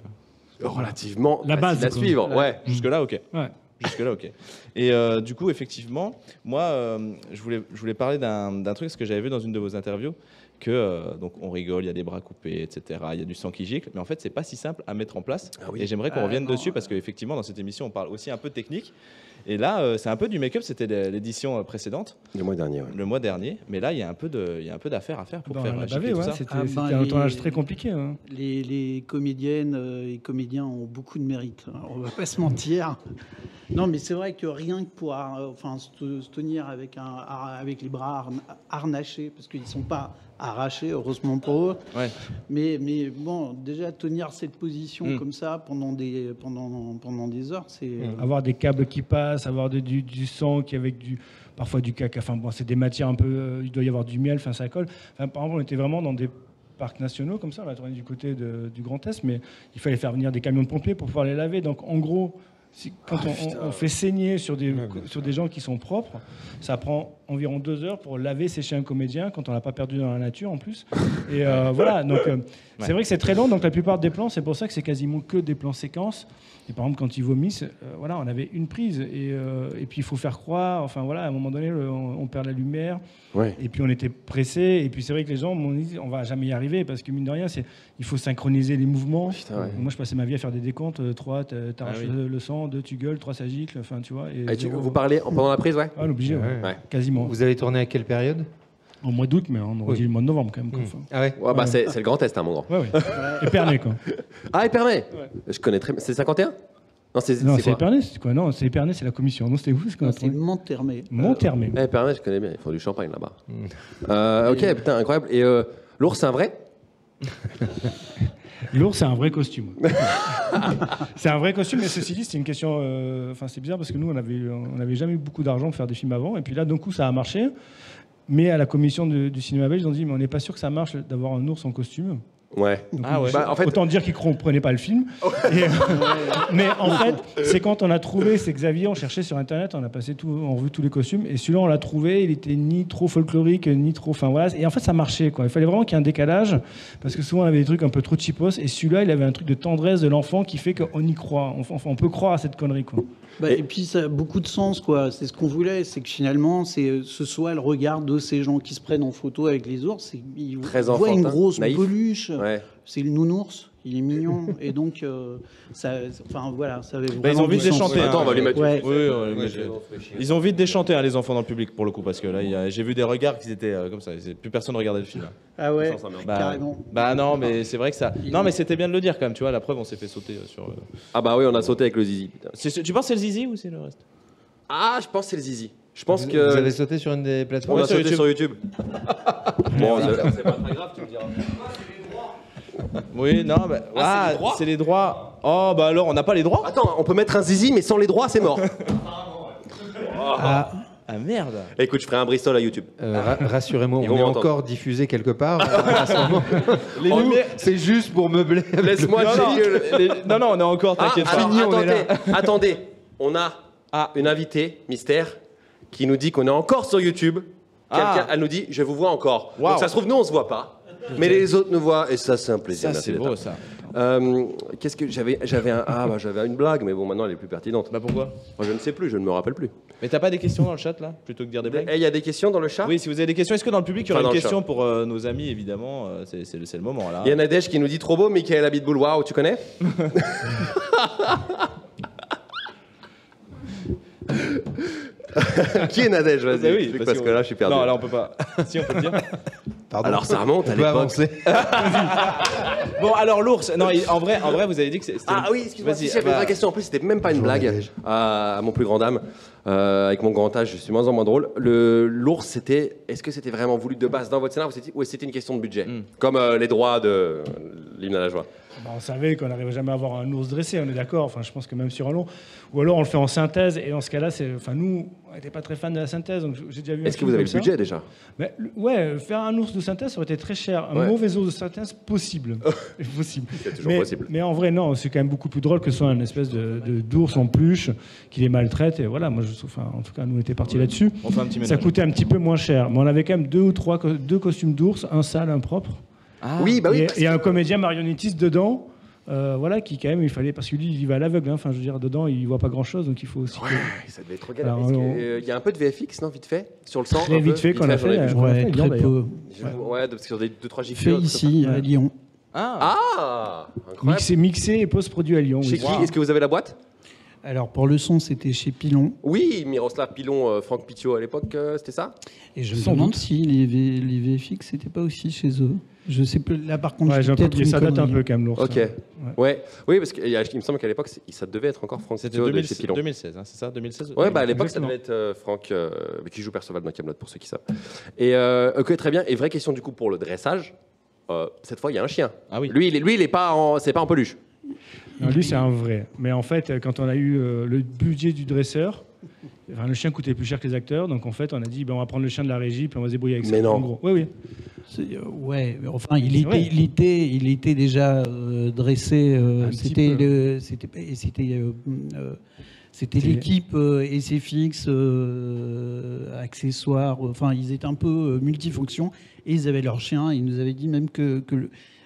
relativement la base à suivre. Ouais. Jusque-là, ok. Ouais. Jusque-là, ok. Et du coup, effectivement, moi, je voulais parler d'un truc, ce que j'avais vu dans une de vos interviews, que donc on rigole, il y a des bras coupés, etc. Il y a du sang qui gicle, mais en fait, c'est pas si simple à mettre en place. Ah oui. Et j'aimerais qu'on revienne dessus parce qu'effectivement, dans cette émission, on parle aussi un peu de technique. Et là, c'est un peu du make-up. C'était l'édition précédente. Le mois dernier. Ouais. Le mois dernier. Mais là, il y a un peu d'affaires à faire pour faire gicler tout ça. C'était un tournage très compliqué. Hein. Les comédiennes et comédiens ont beaucoup de mérite. On va pas se mentir. Non, mais c'est vrai que rien que pour se tenir avec les bras harnachés, parce qu'ils ne sont pas arrachés, heureusement pour eux. Ouais. Mais bon, déjà tenir cette position comme ça pendant des heures, c'est... Avoir des câbles qui passent, glace, avoir du sang qui avec parfois du caca. Enfin bon, c'est des matières un peu. Il doit y avoir du miel, enfin ça colle. Enfin, par exemple, on était vraiment dans des parcs nationaux comme ça, on a tourné du côté du Grand Est, mais il fallait faire venir des camions de pompiers pour pouvoir les laver. Donc en gros, quand on fait saigner sur des gens qui sont propres, ça prend environ 2 heures pour laver, sécher un comédien quand on l'a pas perdu dans la nature en plus. Et voilà, donc c'est vrai que c'est très long. Donc la plupart des plans, c'est pour ça que c'est quasiment que des plans séquences. Et par exemple, quand ils vomissent, voilà, on avait une prise et puis il faut faire croire. Enfin voilà, à un moment donné, on perd la lumière. Ouais. Et puis on était pressés. Et puis c'est vrai que les gens m'ont dit, on va jamais y arriver parce que mine de rien, il faut synchroniser les mouvements. Putain, ouais. Moi, je passais ma vie à faire des décomptes. 3, t'arraches le sang. 2, tu gueules. 3, ça gicle. Enfin, tu vois. Et vous parlez pendant la prise, ouais. Ah, obligé, Ouais. quasiment. Vous avez tourné à quelle période? Au mois d'août, mais on aurait dit le mois de novembre quand même. Ah ouais. Ouais, bah, c'est le Grand Est, hein, mon grand. Ouais. Épernay, quoi. Ah, Épernay. Je connais très bien. C'est 51? Non, c'est Épernay, c'est quoi? Non, c'est Épernay, c'est la commission. Non, c'était vous, c'est quoi? C'est Monthermé. Monthermé. Épernay, je connais bien. Ils font du champagne là-bas. Ok, putain, incroyable. Et l'ours, c'est un vrai? L'ours, c'est un vrai costume. C'est un vrai costume, mais ceci dit, c'est une question. Enfin, c'est bizarre parce que nous, on avait jamais eu beaucoup d'argent pour faire des films avant, et puis là, d'un coup, ça a marché. Mais à la commission du cinéma belge, ils ont dit, mais on n'est pas sûr que ça marche d'avoir un ours en costume. Ouais. Donc, Bah, en fait... Autant dire qu'ils ne comprenaient pas le film. Mais en fait, c'est quand on a trouvé, c'est Xavier, on cherchait sur Internet, on a passé en revue tous les costumes, et celui-là, on l'a trouvé, il était ni trop folklorique, ni trop... Enfin voilà, et en fait, ça marchait, quoi. Il fallait vraiment qu'il y ait un décalage, parce que souvent, on avait des trucs un peu trop cheapos, et celui-là, il avait un truc de tendresse de l'enfant qui fait qu'on y croit. On peut croire à cette connerie, quoi. Et puis ça a beaucoup de sens, quoi. C'est ce qu'on voulait, c'est que finalement, ce soit le regard de ces gens qui se prennent en photo avec les ours, ils voient une grosse peluche. Ouais. C'est le nounours, il est mignon, et donc enfin voilà, ça avait vraiment. Ils ont vite déchanté. Attends, on va lui mettre. Ils ont vite déchanté les enfants dans le public pour le coup, parce que là, j'ai vu des regards qui étaient comme ça. Plus personne regardait le film. Là. Ah ouais. Carrément. Bah non, mais c'est vrai que ça. Non, mais c'était bien de le dire quand même. Tu vois, la preuve, on s'est fait sauter sur. Ah bah oui, on a sauté avec le zizi. Putain. Tu penses que c'est le zizi ou c'est le reste? Ah, je pense que c'est le zizi. Je pense que. Vous avez sauté sur une des plateformes? On a sauté sur YouTube. Bon, c'est pas très grave, tu me diras. Oui, non, bah, c'est les droits. Oh, bah alors, on n'a pas les droits? Attends, on peut mettre un zizi, mais sans les droits, c'est mort. Ah merde. Écoute, je ferai un Bristol à YouTube. Rassurez-moi, on est encore diffusé quelque part. C'est juste pour meubler. Laisse-moi Non, on est encore, t'inquiète pas. Attendez, on a une invitée mystère qui nous dit qu'on est encore sur YouTube. Elle nous dit, je vous vois encore. Donc ça se trouve, nous, on se voit pas. Mais les autres nous voient, et ça, c'est un plaisir. Ça, c'est beau, ça. Qu'est-ce que j'avais une blague, mais bon, maintenant, elle est plus pertinente. Bah pourquoi? Je ne sais plus, je ne me rappelle plus. Mais t'as pas des questions dans le chat, là, plutôt que de dire des blagues? Il y a des questions dans le chat? Oui, si vous avez des questions, est-ce que dans le public, il y aura une question pour nos amis, évidemment? C'est le moment, là. Il y a Nadège qui nous dit trop beau, Michael Abitboul. Waouh, tu connais? Qui est Nadège? Vas-y, oui, parce que là, je suis perdu. Non, là, on peut pas. Si, on peut le dire. Pardon. Alors, ça remonte à l'époque. Bon, alors, l'ours. Non, en vrai, vous avez dit que c'était. Ah oui, excuse-moi, si j'avais une vraie question. En plus, c'était même pas une blague à mon plus grand dame. Avec mon grand âge, je suis moins en moins drôle. L'ours, c'était. Est-ce que c'était vraiment voulu de base dans votre scénario ou c'était une question de budget? Comme les droits de l'hymne à la joie. Bah, on savait qu'on n'arrivait jamais à avoir un ours dressé, on est d'accord. Enfin, je pense que même sur un long. Ou alors on le fait en synthèse, et dans ce cas-là, nous, on n'était pas très fans de la synthèse, donc j'ai déjà vu. Est-ce que vous avez le budget déjà? Mais, ouais, faire un ours de synthèse, ça aurait été très cher. Un mauvais ours de synthèse, possible. Possible. C'est toujours possible. Mais en vrai, non, c'est quand même beaucoup plus drôle que ce soit une espèce d'ours en peluche qui les maltraite. Et voilà, moi, en tout cas, nous, on était partis là-dessus. On fait un petit ménage. Ça coûtait un petit peu moins cher. Mais on avait quand même deux costumes d'ours, un sale, un propre. Ah. Oui, bah oui. Et un comédien marionnettiste dedans. Voilà, qui quand même, il fallait, parce que lui, il va à l'aveugle, hein. Enfin, je veux dire, dedans, il voit pas grand-chose, donc il faut aussi. Ouais, ça devait être galère. Il y a un peu de VFX, non, vite fait, sur le sang. Très vite fait qu'on a fait. Ouais, très peu. Ouais, sur des 2-3 gifs. Fait ici, à Lyon. Ah, incroyable. Mixé et post-produit à Lyon. Chez qui? Est-ce que vous avez la boîte? Alors, pour le son, c'était chez Pilon. Oui, Miroslav Pilon, Franck Pitiot à l'époque, c'était ça? Et je me demande si les VFX, c'était pas aussi chez eux. Je sais plus. Là, par contre, ça date un peu quand même, l'ours. Ok. Ouais. Oui, parce qu'il me semble qu'à l'époque, ça devait être encore Franck Pitiot de chez Pilon. 2016, hein, c'est ça, 2016. Ouais, bah à l'époque, ça devait être Franck qui joue Perceval dans Kaamelott, pour ceux qui savent. Et ok, très bien. Et vraie question du coup pour le dressage. Cette fois, il y a un chien. Ah oui. Lui, il est pas c'est pas en peluche. Non, lui, c'est un vrai. Mais en fait, quand on a eu le budget du dresseur, Enfin, le chien coûtait plus cher que les acteurs, donc en fait, on a dit, on va prendre le chien de la régie, puis on va se débrouiller avec ça. Mais non. En gros. Oui. Ouais, mais enfin, il était déjà dressé. C'était l'équipe SFX, accessoires. Enfin, ils étaient un peu multifonctions et ils avaient leur chien. Ils nous avaient dit même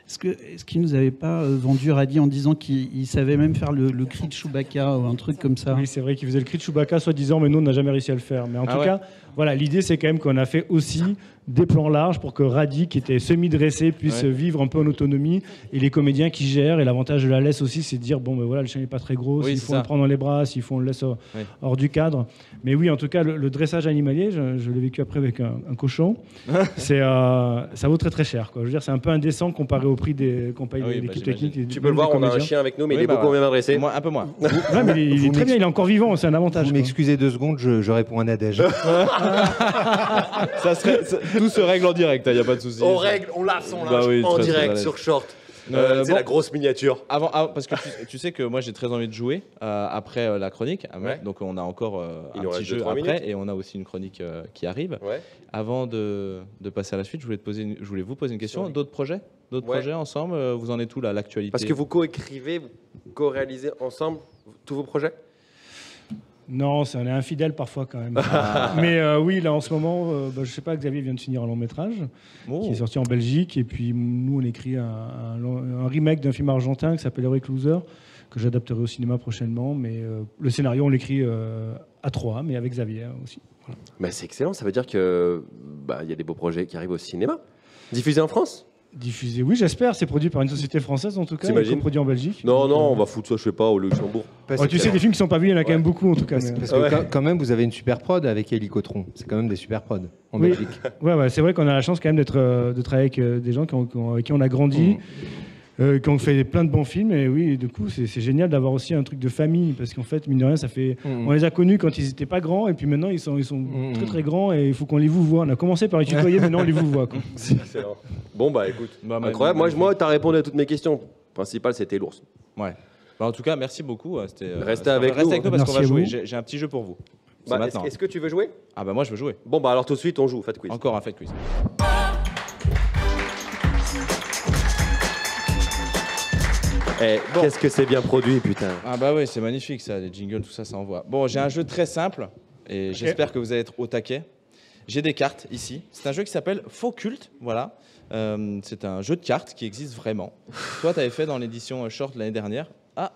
est-ce qu'ils nous avaient pas vendu Radi en disant qu'il savait même faire le cri de Chewbacca ou un truc comme ça. Oui, c'est vrai qu'ils faisaient le cri de Chewbacca soi-disant, mais nous, on n'a jamais réussi à le faire. Mais en tout cas, voilà, l'idée, c'est quand même qu'on a fait aussi des plans larges pour que Radi, qui était semi-dressé, puisse vivre un peu en autonomie, et les comédiens qui gèrent. Et l'avantage de la laisse aussi, c'est de dire, bon, ben voilà, le chien n'est pas très gros, s'il faut le prendre dans les bras, s'il faut, on le laisse hors du cadre. Mais oui, en tout cas, le dressage animalier, je l'ai vécu après avec un cochon, ça vaut très très cher, quoi. Je veux dire, c'est un peu indécent comparé au prix qu'on paye l'équipe technique. Tu peux le voir, on a un chien avec nous, mais il est beaucoup bien dressé. Un peu moins. Ouais, mais il est très bien, il est encore vivant, c'est un avantage. Vous m'excusez 2 secondes, je réponds à Nadège. Tout se règle en direct, il n'y a pas de souci. On règle, on lave son linge en direct sur Short. C'est la grosse miniature. Avant, parce que tu sais que moi j'ai très envie de jouer après la chronique. Donc on a encore un petit jeu après et on a aussi une chronique qui arrive. Avant de passer à la suite, je voulais vous poser une question. D'autres projets ensemble, vous en êtes où là, l'actualité? Parce que vous co-écrivez, vous co-réalisez ensemble tous vos projets? Non, on est infidèle parfois quand même. Mais oui, là en ce moment, je sais pas, Xavier vient de finir un long métrage qui est sorti en Belgique. Et puis nous, on écrit un remake d'un film argentin qui s'appelle Heroic Loser, que j'adapterai au cinéma prochainement. Mais le scénario, on l'écrit à 3, mais avec Xavier aussi. Voilà. Mais c'est excellent, ça veut dire qu'il y a des beaux projets qui arrivent au cinéma. Diffusés en France? Diffusé, oui, j'espère. C'est produit par une société française en tout cas. T'imagines? Produit en Belgique. Non, on va foutre ça, je sais pas, au Luxembourg. Tu sais, des films qui sont pas vus, il y en a quand même beaucoup en tout cas. Parce que quand même, vous avez une super prod avec Hélicotron. C'est quand même des super prods en Belgique. Ouais, c'est vrai qu'on a la chance quand même de travailler avec des gens avec qui on a grandi. Qui ont fait plein de bons films, et oui, du coup, c'est génial d'avoir aussi un truc de famille, parce qu'en fait, mine de rien, ça fait. On les a connus quand ils n'étaient pas grands, et puis maintenant, ils sont très très grands, et il faut qu'on les vous voit. On a commencé par les tutoyer, maintenant on les vous voit. C'est excellent. Bon, écoute, incroyable. Moi, tu as répondu à toutes mes questions. Principal, c'était l'ours. Ouais. En tout cas, merci beaucoup. Restez avec nous parce qu'on va jouer. J'ai un petit jeu pour vous. Est-ce que tu veux jouer? Ah moi, je veux jouer. Bon, alors tout de suite, on joue. Faites quiz. Encore un fait quiz. Qu'est-ce que c'est bien produit, putain. Ah oui, c'est magnifique ça, les jingles, tout ça, ça envoie. Bon, j'ai un jeu très simple et j'espère que vous allez être au taquet. J'ai des cartes ici. C'est un jeu qui s'appelle Faux Culte, voilà. C'est un jeu de cartes qui existe vraiment. Toi, tu avais fait dans l'édition Short l'année dernière. Ah.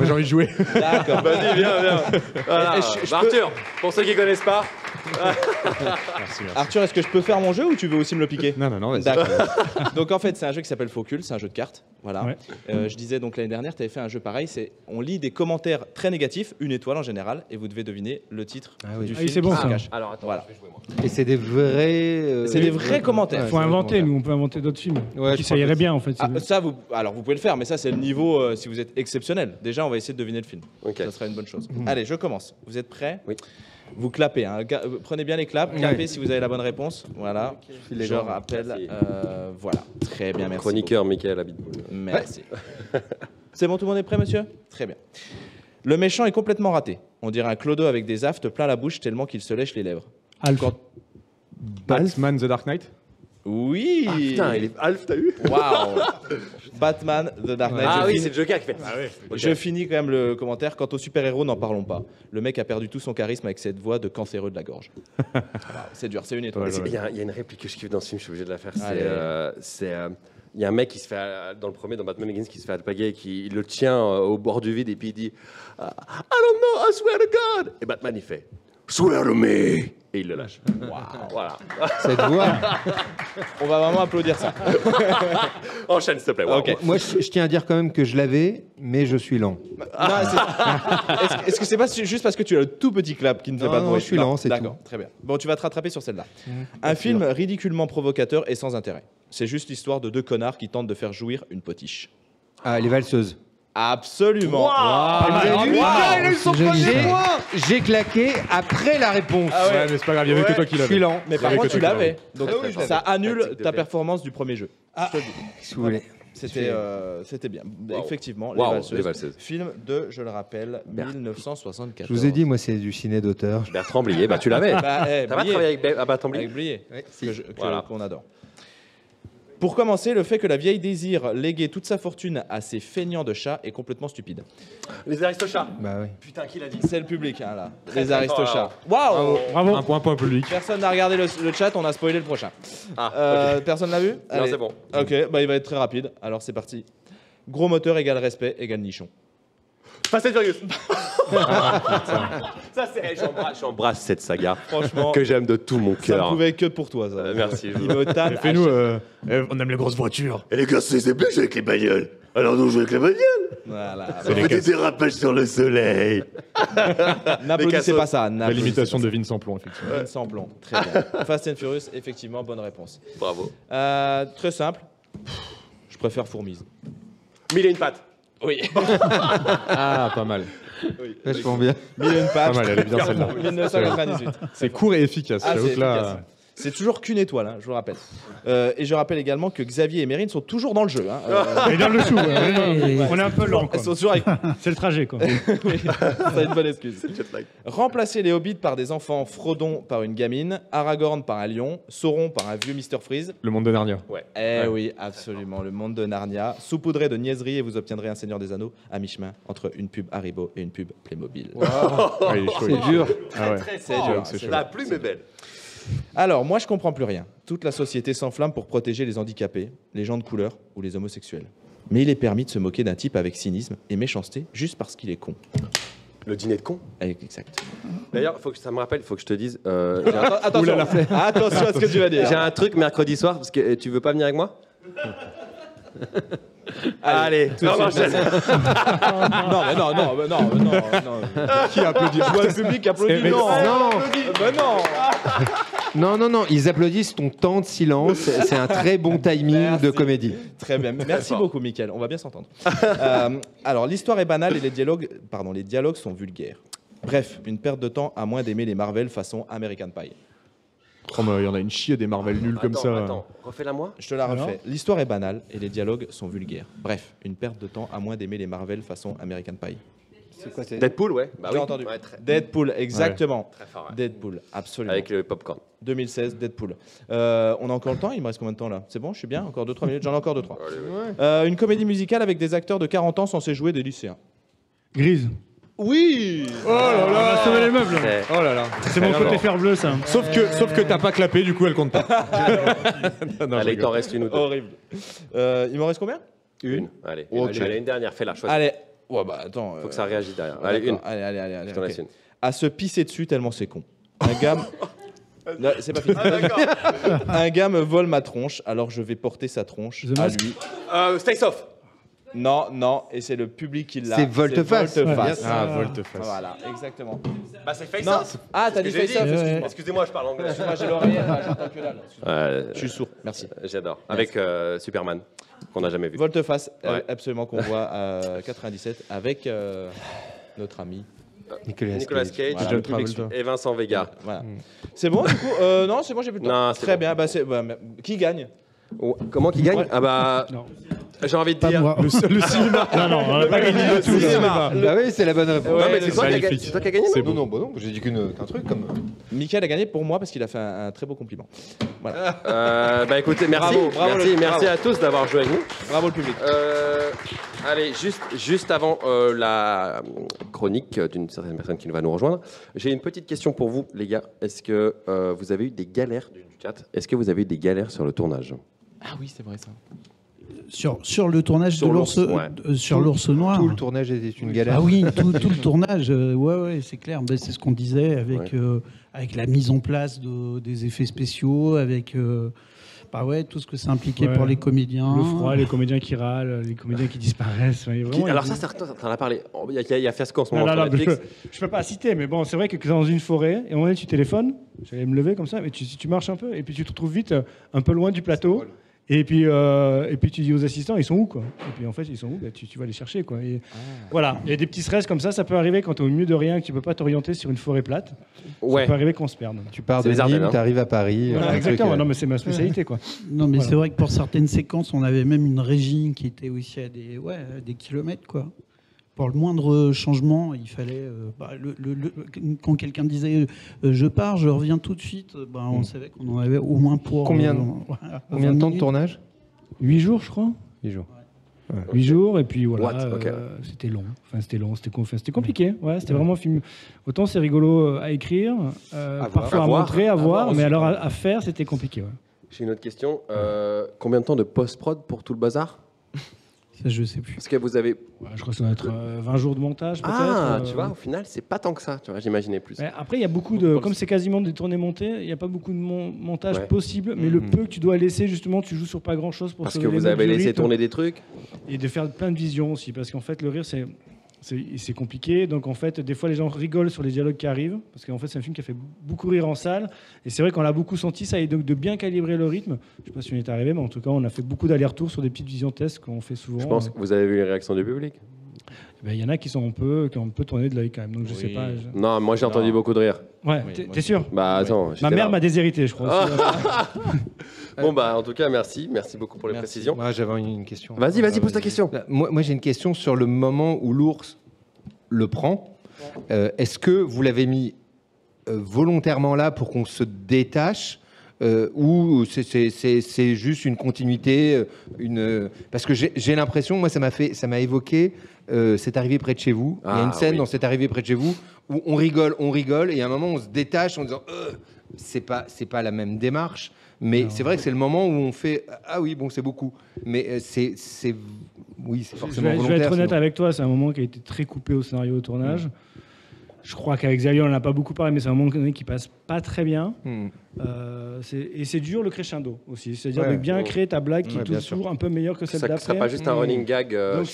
J'ai envie de jouer. D'accord. Vas-y, viens. Voilà. Arthur, pour ceux qui connaissent pas. Merci. Arthur, est-ce que je peux faire mon jeu ou tu veux aussi me le piquer? Non, vas-y. D'accord. Donc en fait, c'est un jeu qui s'appelle Faux Culte, c'est un jeu de cartes. Voilà. Ouais. Je disais donc l'année dernière, tu avais fait un jeu pareil. On lit des commentaires très négatifs, 1 étoile en général, et vous devez deviner le titre du film. C'est bon ça. Alors attends, voilà. je vais jouer moi. Et c'est des vrais. C'est des vrais commentaires. Il faut inventer, nous on peut inventer d'autres films. Qui ça irait bien en fait. Ça, vous pouvez le faire, mais ça c'est le niveau si vous êtes exceptionnel. Déjà, on va essayer de deviner le film. Ça sera une bonne chose. Allez, je commence. Vous êtes prêts? Oui. Vous clapez, hein. Prenez bien les claps, clapez si vous avez la bonne réponse. Voilà. Je rappelle. Voilà. Très bien, merci. Chroniqueur Michael Abitboul. Merci. C'est bon, tout le monde est prêt, monsieur? Très bien. Le méchant est complètement raté. On dirait un clodo avec des aftes plein la bouche tellement qu'il se lèche les lèvres. Alf. Batman The Dark Knight? Oui. Ah, putain, il est Alf, t'as eu? Waouh. Batman The Dark Knight. Ah oui, c'est le Joker qui fait. Ah ouais. Je finis quand même le commentaire. Quant aux super-héros, n'en parlons pas. Le mec a perdu tout son charisme avec cette voix de cancéreux de la gorge. C'est dur, c'est une étoile. Il y a une réplique que je kiffe dans ce film, je suis obligé de la faire. Il y a un mec qui se fait, dans le premier, dans Batman Begins, qui se fait alpaguer, qui le tient au bord du vide et puis il dit I don't know, I swear to God. Et Batman il fait Swear to me. Et il le lâche. Wow. Voilà. Cette voix. On va vraiment applaudir ça. Enchaîne s'il te plaît. Wow. Okay. Moi je tiens à dire quand même que je l'avais, mais je suis lent. Est-ce que c'est pas juste parce que tu as le tout petit clap qui ne fait pas de bruit? Non, je suis lent, c'est tout. D'accord, très bien. Bon, tu vas te rattraper sur celle-là. Un film ridiculement provocateur et sans intérêt. C'est juste l'histoire de 2 connards qui tentent de faire jouir une potiche. Ah, les valseuses. Absolument. J'ai claqué après la réponse. Ah ouais, mais c'est pas grave, il n'y avait que toi qui l'avais. Je suis lent. Mais par contre, tu l'avais. Donc ça annule ta performance du premier jeu. Si vous voulez. C'était bien. Wow. Effectivement, Wow, Les Les Valseuses. Valseuses. Film de, je le rappelle, 1974. Je vous ai dit, moi, c'est du ciné d'auteur. Bertrand Blier, bah tu l'avais. T'as T'as pas travaillé avec Bertrand Blier? Avec Blier, si. Voilà. qu'on adore. Pour commencer, le fait que la vieille désire léguer toute sa fortune à ses feignants de chats est complètement stupide. Les Aristochats. Bah oui. Putain, qui l'a dit? C'est le public, hein, là. Très, Les très Aristochats. fort, Waouh! Bravo. Un point public. Personne n'a regardé le chat, on a spoilé le prochain. Ok. Personne l'a vu? Non, Allez. c'est bon. Ok, bah il va être très rapide. Alors c'est parti. Gros moteur égale respect égale nichon. Fast and Furious. Ça, c'est. J'embrasse cette saga. Franchement, Que j'aime de tout mon ça ne cœur. pouvait que pour toi. Ça. Merci. Il me tanne. Fais-nous, on aime les grosses voitures. Et les gars, c'est bien jouer avec les bagnoles. Alors nous jouons avec les bagnoles. Voilà. On fait des dérapages sur le soleil. N'applaudissez pas ça. La limitation de Vincent Plon, effectivement. Vincent Plon. Très bien. Fast and Furious, effectivement, bonne réponse. Bravo. Très simple. Je préfère Fourmise. Mille et une pattes. Oui. Ah, pas mal. Vachement bien. Mille et une Pas pages. mal, elle est bien celle-là. 1998. C'est court et efficace. Ah, J'avoue c'est que là, efficace. C'est toujours qu'une étoile, hein, je vous rappelle. Et je rappelle également que Xavier et Mérine sont toujours dans le jeu. Hein. Et dans le chou, on est un peu lent. Ils sont toujours avec... C'est le trajet, quoi. Oui, c'est une bonne excuse. Remplacer les hobbits par des enfants, Frodon par une gamine, Aragorn par un lion, Sauron par un vieux Mr Freeze. le monde de Narnia. Oui, absolument, le monde de Narnia. Saupoudré de niaiserie et vous obtiendrez un Seigneur des Anneaux à mi-chemin entre une pub Haribo et une pub Playmobil. Ah, il est chaud, il est C'est dur. chaud. Ah ouais. C'est dur. c'est chaud. La plume est belle. Alors, moi, je comprends plus rien. Toute la société s'enflamme pour protéger les handicapés, les gens de couleur ou les homosexuels. Mais il est permis de se moquer d'un type avec cynisme et méchanceté juste parce qu'il est con. Le dîner de con. Exact. D'ailleurs, ça me rappelle, il faut que je te dise. Attention, attention à ce que tu vas dire. J'ai un truc mercredi soir, parce que tu veux pas venir avec moi? Allez, tout de suite. Non, mais non. Qui applaudit? Je vois le public applaudir. Mais Non, Non, ils applaudissent ton temps de silence. C'est un très bon timing Merci. de comédie. Très bien. Merci beaucoup, Mickaël. On va bien s'entendre. Alors, l'histoire est banale et les dialogues sont vulgaires. Bref, une perte de temps à moins d'aimer les Marvel façon American Pie. Oh, mais il y en a une chier des Marvel nuls comme ça. Attends, refais-la moi. Je te la refais. L'histoire est banale et les dialogues sont vulgaires. Bref, une perte de temps à moins d'aimer les Marvel façon American Pie. C'est quoi, Deadpool, ouais. Bah J'ai oui. entendu. Ouais, très- Deadpool, exactement. Très fort, ouais. Deadpool, absolument. Avec le popcorn. 2016, Deadpool. On a encore le temps? Il me reste combien de temps là? C'est bon, je suis bien? Encore 2-3 minutes? J'en ai encore 2-3. Allez, ouais. Une comédie musicale avec des acteurs de 40 ans censés jouer des lycéens. Grise. Oui! Oh là là, on a sauvé les meubles. C'est- Oh là là. C'est mon côté fer bleu, ça. Sauf que t'as pas clapé, du coup elle compte pas. Non, je Allez, il t'en rigole. reste une ou deux. Horrible. Il m'en reste combien? Une. Allez, Ok. allez, une dernière, fais-la, choisis. Allez. Ouais, bah attends. Faut que ça réagisse derrière. Allez, une. Allez. Je t'en ok. laisse une. À se pisser dessus tellement c'est con. Un gars. Là, c'est pas fini. Un gars me vole ma tronche, alors je vais porter sa tronche The à Mask. lui. Face Off. Non, et c'est le public qui l'a. C'est Volte-Face. Volte-Face. Ah, volte-face. Voilà, exactement. Bah, c'est Face Non. Off. Ah, t'as dit J'ai face off, dit. excuse-moi. Excusez-moi, je parle anglais. Moi j'ai l'oreillette, là, j'entends que dalle. Je suis sourd, merci. J'adore. Avec Superman, qu'on n'a jamais vu. Volte-face, Ouais. absolument, qu'on voit à 97 avec notre ami. Nicolas Cage, Voilà, John le public Travolta. suit. et Vincent Vega. Voilà. C'est bon du coup Non, c'est bon, j'ai plus le temps. Non, c'est Très bon. bien, mais qui gagne? Oh, comment qui gagne? Ah bah, Non. j'ai envie de Pas dire. moi. Le cinéma. Non, on n'a pas gagné du tout. Le cinéma. Bah oui, c'est la bonne réponse. Non, mais le c'est toi qui as gagné. magnifique. C'est toi qui as gagné, C'est non? Non, bah non, j'ai dit qu'un truc comme. Mickaël a gagné pour moi parce qu'il a fait un très beau compliment. Voilà. Bah écoutez, merci, Bravo, merci bravo. à tous d'avoir joué avec nous. Bravo le public. Allez, juste avant la chronique d'une certaine personne qui va nous rejoindre, j'ai une petite question pour vous, les gars. Est-ce que vous avez eu des galères du chat? Est-ce que vous avez eu des galères sur le tournage? Ah oui, c'est vrai ça. Sur le tournage Sur de l'ours, l'ours, ouais. sur l'ours noir. Tout le tournage était une galère. Ah oui, tout le tournage, ouais, c'est clair. Ben, c'est ce qu'on disait avec, avec la mise en place des effets spéciaux, avec bah ouais, tout ce que ça impliquait Ouais. pour les comédiens. Le froid, les comédiens qui râlent, les comédiens qui disparaissent. Ouais, vraiment, Alors il y a- ça, t'en as parlé. Il y a Fiasco en ce Non, moment non, sur non, Netflix. je peux pas citer, mais bon, c'est vrai que dans une forêt, et à un moment donné, tu téléphones, j'allais me lever comme ça, mais si tu marches un peu, et puis tu te retrouves vite un peu loin du plateau, Et puis tu dis aux assistants, ils sont où quoi? Et puis en fait, ils sont où? Tu vas les chercher quoi. Et voilà, il y a des petits stress comme ça peut arriver quand tu es au milieu de rien, que tu peux pas t'orienter sur une forêt plate. Ça peut arriver qu'on se perde. Tu pars de Nîmes, tu arrives à Paris. Voilà, exactement, non mais c'est ma spécialité quoi. Non mais c'est vrai que pour certaines séquences, on avait même une régie qui était aussi à des kilomètres quoi. Pour le moindre changement, il fallait. Quand quelqu'un disait je pars, je reviens tout de suite, on savait qu'on en avait au moins pour. Combien de temps de tournage? 8 jours, je crois. 8 jours. Ouais. 8 jours, et puis voilà. C'était long. C'était compliqué. Ouais, c'était vraiment un film. Autant c'est rigolo à écrire, parfois à montrer, à voir, mais alors à faire, c'était compliqué. Ouais. J'ai une autre question. Combien de temps de post-prod pour tout le bazar? Ça, je sais plus. Parce que vous avez. Je crois que ça doit être 20 jours de montage, peut-être. Ah, tu vois, au final, c'est pas tant que ça. Tu vois, j'imaginais plus. Après, il y a beaucoup de. Comme c'est quasiment des tournées montées, il n'y a pas beaucoup de montage possible, mais le peu que tu dois laisser, justement, tu joues sur pas grand-chose pour. Parce que vous avez laissé tourner des trucs. Et de faire plein de visions aussi, parce qu'en fait, le rire, c'est compliqué. Donc, en fait, des fois, les gens rigolent sur les dialogues qui arrivent, parce qu'en fait, c'est un film qui a fait beaucoup rire en salle. Et c'est vrai qu'on l'a beaucoup senti, ça, et donc de bien calibrer le rythme. Je ne sais pas si on est arrivé, mais en tout cas, on a fait beaucoup d'allers-retours sur des petites visions tests qu'on fait souvent. Je pense que vous avez vu les réactions du public. Il y en a qui ont un peu tourné de l'œil quand même, donc je sais pas. Non, moi j'ai entendu beaucoup de rire. Ouais, t'es sûr? Bah attends. Ma mère m'a déshérité, je crois. Bon bah en tout cas merci beaucoup pour les précisions. Moi j'avais une question. Vas-y, pose ta question. Moi j'ai une question sur le moment où l'ours le prend. Est-ce que vous l'avez mis volontairement là pour qu'on se détache? Ou c'est juste une continuité, parce que j'ai l'impression, moi ça m'a évoqué C'est arrivé près de chez vous. Il y a une scène dans C'est arrivé près de chez vous où on rigole, et à un moment on se détache en disant c'est pas la même démarche, mais c'est vrai que c'est le moment où on fait ah oui bon c'est beaucoup, mais c'est forcément volontaire. Je vais être honnête avec toi, c'est un moment qui a été très coupé au scénario au tournage. Je crois qu'avec Xavier, on n'en a pas beaucoup parlé, mais c'est un moment qui passe pas très bien. Et c'est dur le crescendo aussi. C'est-à-dire de bien créer ta blague qui est toujours un peu meilleure que celle d'après. Ça pas juste un running gag. Donc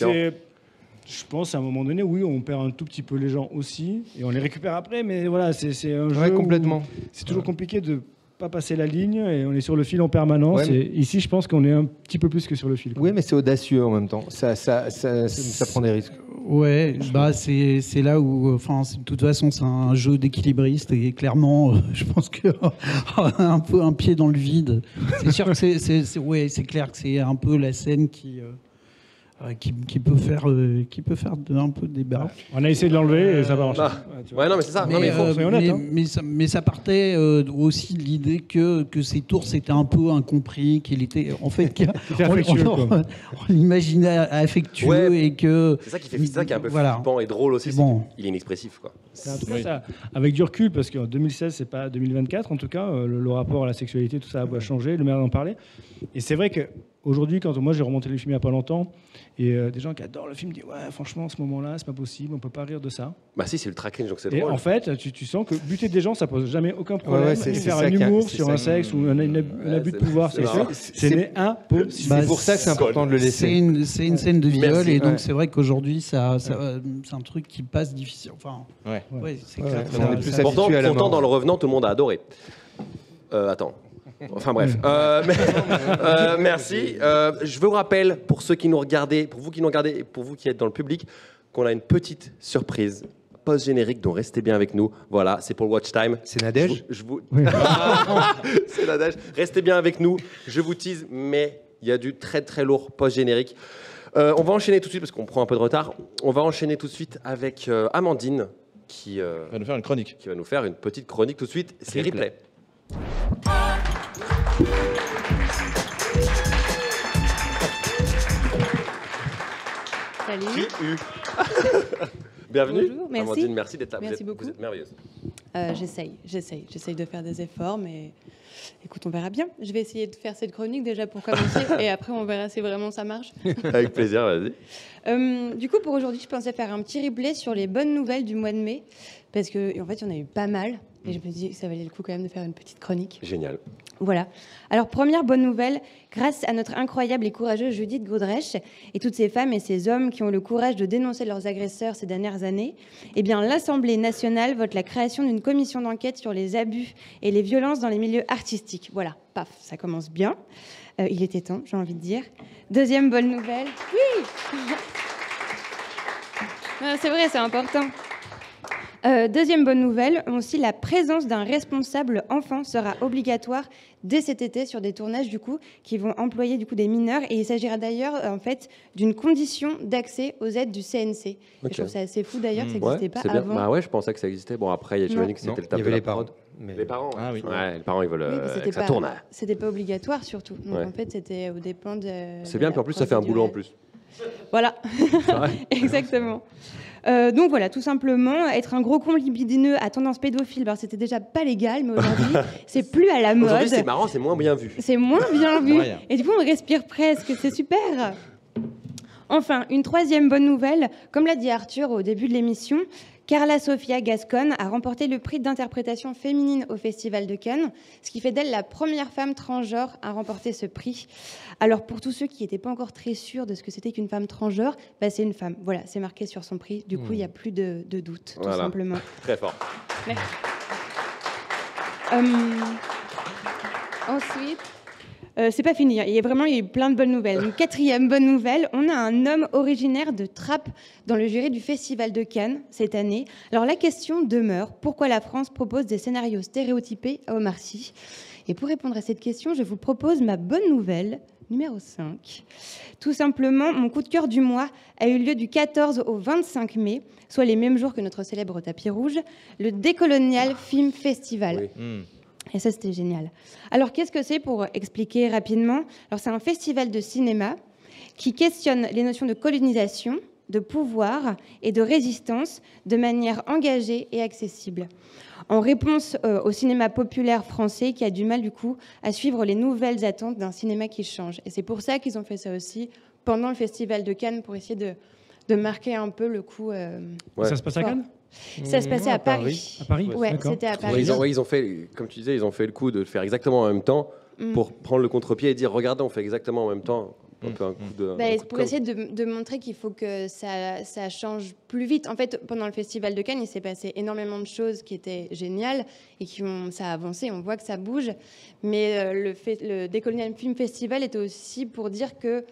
je pense à un moment donné, oui, on perd un tout petit peu les gens aussi, et on les récupère après, mais voilà, c'est un jeu complètement. C'est toujours compliqué de pas passer la ligne, et on est sur le fil en permanence. Et ici, je pense qu'on est un petit peu plus que sur le fil. Oui, mais c'est audacieux en même temps. Ça prend des risques. Ouais, c'est là où, de toute façon, c'est un jeu d'équilibriste, et clairement, je pense que un peu un pied dans le vide. C'est sûr que c'est clair que c'est un peu la scène qui peut faire un peu débat. On a essayé de l'enlever et ça va marcher. Ouais, non, mais c'est ça. Mais ça partait aussi de l'idée que cet ours était un peu incompris, qu'il était en fait on l'imaginait affectueux et que c'est ça qui est un peu flippant et drôle aussi. Il est inexpressif quoi. En tout cas, ça, avec du recul, parce qu'en 2016 c'est pas 2024 en tout cas, le rapport à la sexualité tout ça a changé, le maire en parlait. Et c'est vrai que aujourd'hui, quand moi j'ai remonté le film il n'y a pas longtemps, et des gens qui adorent le film disent ouais franchement à ce moment-là c'est pas possible, on peut pas rire de ça. Bah si, c'est ultra cringe donc c'est et drôle. En fait tu sens que buter des gens ça pose jamais aucun problème. Et faire un humour sur un sexe ou un abus de pouvoir sexuel, c'est impossible. C'est pour ça que c'est important de le laisser. C'est une scène de viol et donc c'est vrai qu'aujourd'hui c'est un truc qui passe difficile. Enfin c'est clair. Pourtant dans Le Revenant tout le monde a adoré. Attends. Enfin bref, merci. Je vous rappelle, pour ceux qui nous regardez, pour vous qui nous regardez et pour vous qui êtes dans le public, qu'on a une petite surprise post-générique, donc restez bien avec nous. Voilà, c'est pour le Watch Time. C'est Nadège. C'est Nadège. Restez bien avec nous. Je vous tease, mais il y a du très très lourd post-générique. On va enchaîner tout de suite parce qu'on prend un peu de retard. On va enchaîner tout de suite avec Amandine qui va nous faire une chronique. Qui va nous faire une petite chronique tout de suite. C'est Replay. Salut. Bienvenue. Bonjour, merci. Amandine, merci d'être là. Merci beaucoup. Vous êtes merveilleuse. J'essaye de faire des efforts, mais écoute, on verra bien. Je vais essayer de faire cette chronique déjà pour commencer, et après on verra si vraiment ça marche. Avec plaisir, vas-y. Du coup, pour aujourd'hui, je pensais faire un petit replay sur les bonnes nouvelles du mois de mai, parce que en fait, il y en a eu pas mal. Et je me dis que ça valait le coup quand même de faire une petite chronique. Génial. Voilà. Alors, première bonne nouvelle, grâce à notre incroyable et courageuse Judith Godrèche et toutes ces femmes et ces hommes qui ont le courage de dénoncer leurs agresseurs ces dernières années, eh bien, l'Assemblée nationale vote la création d'une commission d'enquête sur les abus et les violences dans les milieux artistiques. Voilà, paf, ça commence bien. Il était temps, j'ai envie de dire. Deuxième bonne nouvelle. Oui. C'est vrai, c'est important. Deuxième bonne nouvelle, aussi la présence d'un responsable enfant sera obligatoire dès cet été sur des tournages du coup qui vont employer du coup des mineurs et il s'agira d'ailleurs en fait d'une condition d'accès aux aides du CNC. Okay. Je trouve ça assez fou d'ailleurs que ça n'existait pas avant. Bah ouais, je pensais que ça existait. Bon après, j'imagine que c'était le tableau. Il y avait les parents. Mais... Les parents. Ah oui. Ouais, les parents ils veulent que ça tourne. C'était pas obligatoire surtout. Donc en fait c'était au dépend de. C'est bien puis en plus ça fait un boulot en plus. Voilà. Exactement. Donc voilà, tout simplement, être un gros con libidineux à tendance pédophile, alors c'était déjà pas légal, mais aujourd'hui, c'est plus à la mode. Aujourd'hui, c'est marrant, c'est moins bien vu. C'est moins bien vu. Et du coup, on respire presque, c'est super. Enfin, une troisième bonne nouvelle, comme l'a dit Arthur au début de l'émission, Carla Sofia Gascon a remporté le prix d'interprétation féminine au Festival de Cannes, ce qui fait d'elle la première femme transgenre à remporter ce prix. Alors pour tous ceux qui n'étaient pas encore très sûrs de ce que c'était qu'une femme transgenre, bah c'est une femme. Voilà, c'est marqué sur son prix. Du coup, il n'y a plus de doute, tout simplement. Très fort. Merci. Ensuite... c'est pas fini, il y a eu plein de bonnes nouvelles. Une quatrième bonne nouvelle, on a un homme originaire de Trappes dans le jury du Festival de Cannes cette année. Alors la question demeure, pourquoi la France propose des scénarios stéréotypés à Omar Sy ? Et pour répondre à cette question, je vous propose ma bonne nouvelle, numéro 5. Tout simplement, mon coup de cœur du mois a eu lieu du 14 au 25 mai, soit les mêmes jours que notre célèbre tapis rouge, le Décolonial Film Festival. Oui. Et ça, c'était génial. Alors, qu'est-ce que c'est pour expliquer rapidement ? Alors, c'est un festival de cinéma qui questionne les notions de colonisation, de pouvoir et de résistance de manière engagée et accessible. En réponse au cinéma populaire français qui a du mal, du coup, à suivre les nouvelles attentes d'un cinéma qui change. Et c'est pour ça qu'ils ont fait ça aussi pendant le Festival de Cannes, pour essayer de marquer un peu le coup. Ça se passe à Cannes ? Ça se passait à Paris. À Paris, ouais, c'était à Paris. Ils ont fait, comme tu disais, ils ont fait le coup de le faire exactement en même temps pour prendre le contre-pied et dire regardez, on fait exactement en même temps. Un peu un coup de pour essayer de montrer qu'il faut que ça change plus vite. En fait, pendant le Festival de Cannes, il s'est passé énormément de choses qui étaient géniales et ça a avancé. On voit que ça bouge. Mais le Décolonial Film Festival était aussi pour dire que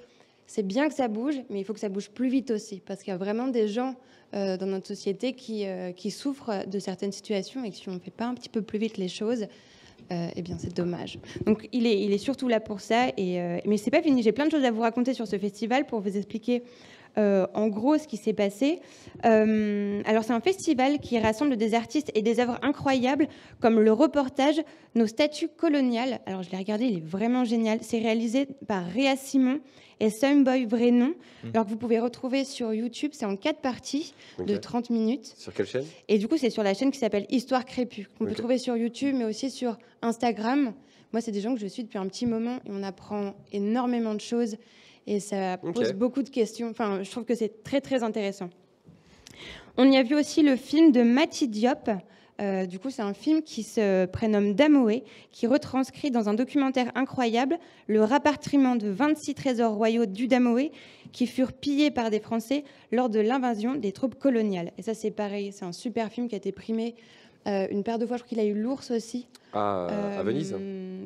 c'est bien que ça bouge, mais il faut que ça bouge plus vite aussi. Parce qu'il y a vraiment des gens dans notre société qui souffrent de certaines situations et que si on ne fait pas un petit peu plus vite les choses, eh bien c'est dommage. Donc il est surtout là pour ça. Mais c'est pas fini. J'ai plein de choses à vous raconter sur ce festival pour vous expliquer en gros ce qui s'est passé. Alors c'est un festival qui rassemble des artistes et des œuvres incroyables comme le reportage Nos statues coloniales. Alors je l'ai regardé, il est vraiment génial. C'est réalisé par Réa Simon et Sunboy Vrai Nom. Alors que vous pouvez retrouver sur YouTube, c'est en 4 parties de 30 minutes. Sur quelle chaîne ? Et du coup, c'est sur la chaîne qui s'appelle Histoire Crépue, qu'on peut trouver sur YouTube, mais aussi sur Instagram. Moi, c'est des gens que je suis depuis un petit moment et on apprend énormément de choses et ça pose beaucoup de questions. Enfin, je trouve que c'est très, très intéressant. On y a vu aussi le film de Mati Diop. Du coup, c'est un film qui se prénomme Damoé, qui retranscrit dans un documentaire incroyable le rapatriement de 26 trésors royaux du Damoé qui furent pillés par des Français lors de l'invasion des troupes coloniales. Et ça, c'est pareil, c'est un super film qui a été primé une paire de fois. Je crois qu'il a eu l'Ours aussi. À Venise.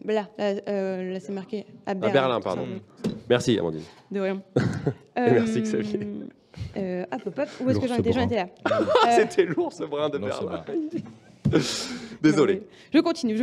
Là, c'est marqué à Berlin. À Berlin, pardon. Merci, Amandine. De rien. Et merci, Xavier. Hop, où est-ce que j'en étais ? J'en étais là. C'était l'ours brun de Berlin. Désolé. Je continue.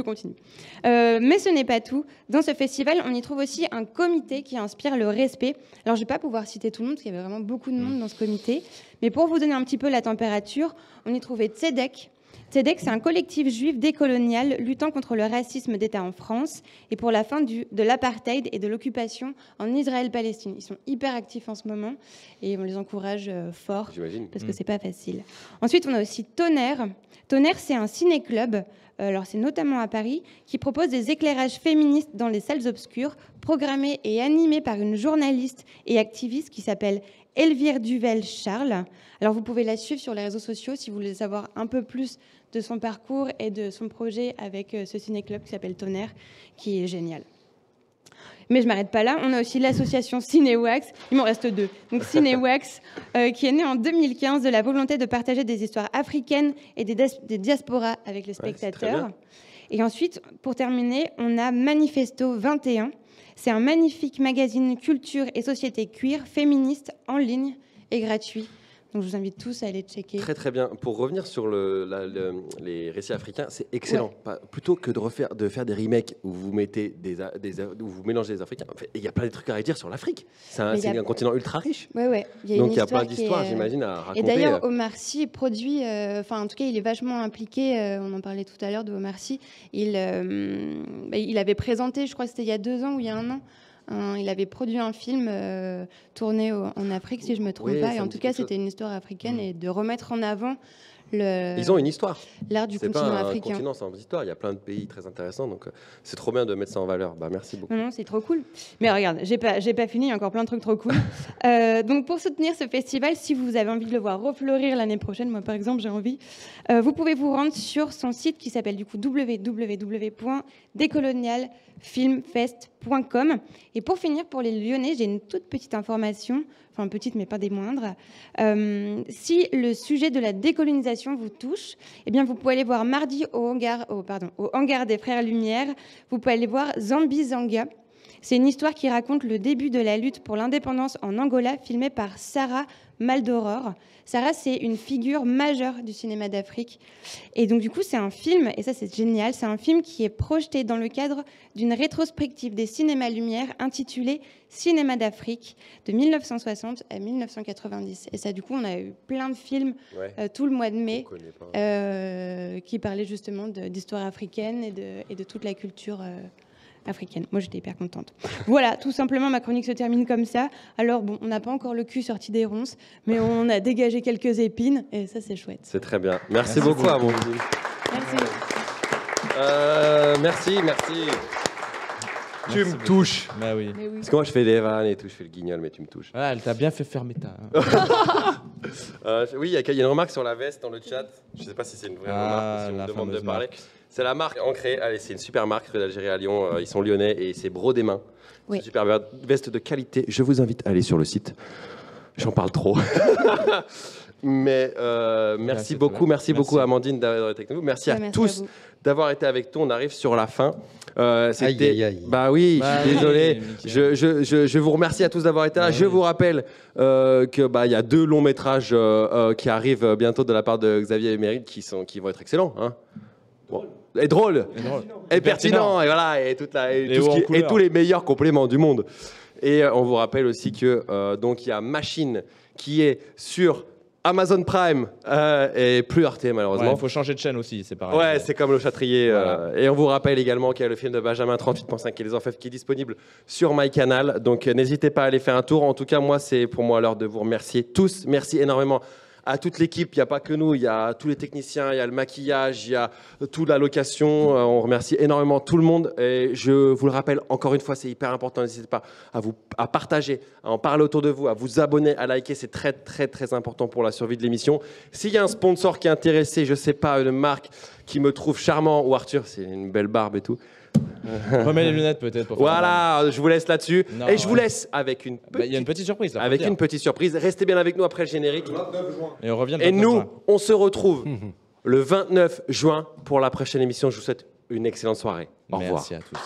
Mais ce n'est pas tout. Dans ce festival, on y trouve aussi un comité qui inspire le respect. Alors, je ne vais pas pouvoir citer tout le monde, parce qu'il y avait vraiment beaucoup de monde dans ce comité. Mais pour vous donner un petit peu la température, on y trouvait Tzedek. Tzedek, c'est un collectif juif décolonial luttant contre le racisme d'État en France et pour la fin de l'apartheid et de l'occupation en Israël-Palestine. Ils sont hyper actifs en ce moment et on les encourage fort parce que c'est pas facile. Ensuite, on a aussi Tonnerre. Tonnerre, c'est un ciné-club alors c'est notamment à Paris, qui propose des éclairages féministes dans les salles obscures, programmés et animés par une journaliste et activiste qui s'appelle Elvire Duvel-Charles. Alors vous pouvez la suivre sur les réseaux sociaux si vous voulez savoir un peu plus de son parcours et de son projet avec ce ciné-club qui s'appelle Tonnerre, qui est génial. Mais je ne m'arrête pas là, on a aussi l'association Cinéwax, il m'en reste 2. Donc Cinéwax, qui est née en 2015 de la volonté de partager des histoires africaines et des diasporas avec les spectateurs. Et ensuite, pour terminer, on a Manifesto 21. C'est un magnifique magazine culture et société queer, féministe, en ligne et gratuit. Donc je vous invite tous à aller checker. Très très bien. Pour revenir sur les récits africains, c'est excellent. Ouais. Plutôt que de faire des remakes où vous mettez où vous mélangez des Africains, en fait, il y a plein de trucs à redire sur l'Afrique. C'est un continent ultra riche. Ouais. Donc il y a plein d'histoires, j'imagine, à raconter. Et d'ailleurs, Omar Sy produit, en tout cas, il est vachement impliqué. On en parlait tout à l'heure de Omar Sy. Il avait présenté, je crois que c'était il y a 2 ans ou il y a 1 an. Il avait produit un film tourné en Afrique, si je ne me trompe pas. Et en tout cas, c'était une histoire africaine et de remettre en avant Ils ont une histoire. L'art du continent africain. C'est pas un continent sans histoire. Il y a plein de pays très intéressants. Donc, c'est trop bien de mettre ça en valeur. Merci beaucoup. Non, c'est trop cool. Mais regarde, j'ai pas fini. Il y a encore plein de trucs trop cool. Donc, pour soutenir ce festival, si vous avez envie de le voir refleurir l'année prochaine, moi, par exemple, j'ai envie, vous pouvez vous rendre sur son site qui s'appelle du coup www.decolonialfilmfest.com. Et pour finir, pour les Lyonnais, j'ai une toute petite information. Enfin, petite, mais pas des moindres. Si le sujet de la décolonisation vous touche, eh bien, vous pouvez aller voir mardi au hangar des Frères Lumière. Vous pouvez aller voir Zambi Zanga. C'est une histoire qui raconte le début de la lutte pour l'indépendance en Angola, filmée par Sarah Maldoror. Sarah, c'est une figure majeure du cinéma d'Afrique. Et donc, du coup, c'est un film, et ça, c'est génial, c'est un film qui est projeté dans le cadre d'une rétrospective des cinémas Lumière intitulée Cinéma d'Afrique, de 1960 à 1990. Et ça, du coup, on a eu plein de films tout le mois de mai qui parlaient justement d'histoire africaine et de toute la culture africaine. Moi, j'étais hyper contente. Voilà, tout simplement, ma chronique se termine comme ça. Alors, bon, on n'a pas encore le cul sorti des ronces, mais on a dégagé quelques épines, et ça, c'est chouette. C'est très bien. Merci beaucoup, Amandine. Merci. Merci. Tu me touches. Bah oui. Parce que moi, je fais des vannes et tout, je fais le guignol, mais tu me touches. Ah, elle t'a bien fait fermer ta... Oui, il y a une remarque sur la veste dans le chat. Je ne sais pas si c'est une vraie remarque, si on me demande de parler. C'est la marque Ancré. Allez, c'est une super marque rue d'Algérie à Lyon. Ils sont lyonnais et c'est Bro des mains. Oui. C'est une super veste de qualité. Je vous invite à aller sur le site. J'en parle trop. Mais merci beaucoup Amandine d'avoir été avec nous. Merci à tous d'avoir été avec nous. On arrive sur la fin. Bah oui, je suis désolé. Je vous remercie à tous d'avoir été là. Je vous rappelle que il y a 2 longs métrages qui arrivent bientôt de la part de Xavier et Meryl qui vont être excellents. Hein. Bon. Et drôle, et pertinent, et voilà, et tous les meilleurs compléments du monde. Et on vous rappelle aussi que donc il y a Machine qui est sur Amazon Prime et plus Arte malheureusement. Il faut changer de chaîne aussi, c'est pareil. Ouais, c'est comme le Châtrier. Voilà. Et on vous rappelle également qu'il y a le film de Benjamin 38.5 et les Orfèvres qui est disponible sur MyCanal. Donc n'hésitez pas à aller faire un tour. En tout cas, c'est pour moi l'heure de vous remercier tous. Merci énormément à toute l'équipe. Il n'y a pas que nous, il y a tous les techniciens, il y a le maquillage, il y a toute la location. On remercie énormément tout le monde. Et je vous le rappelle encore une fois, c'est hyper important. N'hésitez pas à partager, à en parler autour de vous, à vous abonner, à liker. C'est très, très, très important pour la survie de l'émission. S'il y a un sponsor qui est intéressé, je ne sais pas, une marque qui me trouve charmant, ou Arthur, c'est une belle barbe et tout. Remets les lunettes peut-être. Voilà, je vous laisse là-dessus. Et je vous laisse avec une petite, y a une petite surprise. Une petite surprise. Restez bien avec nous après le générique. Et on revient. Et nous, on se retrouve le 29 juin pour la prochaine émission. Je vous souhaite une excellente soirée. Au revoir. Merci à tous.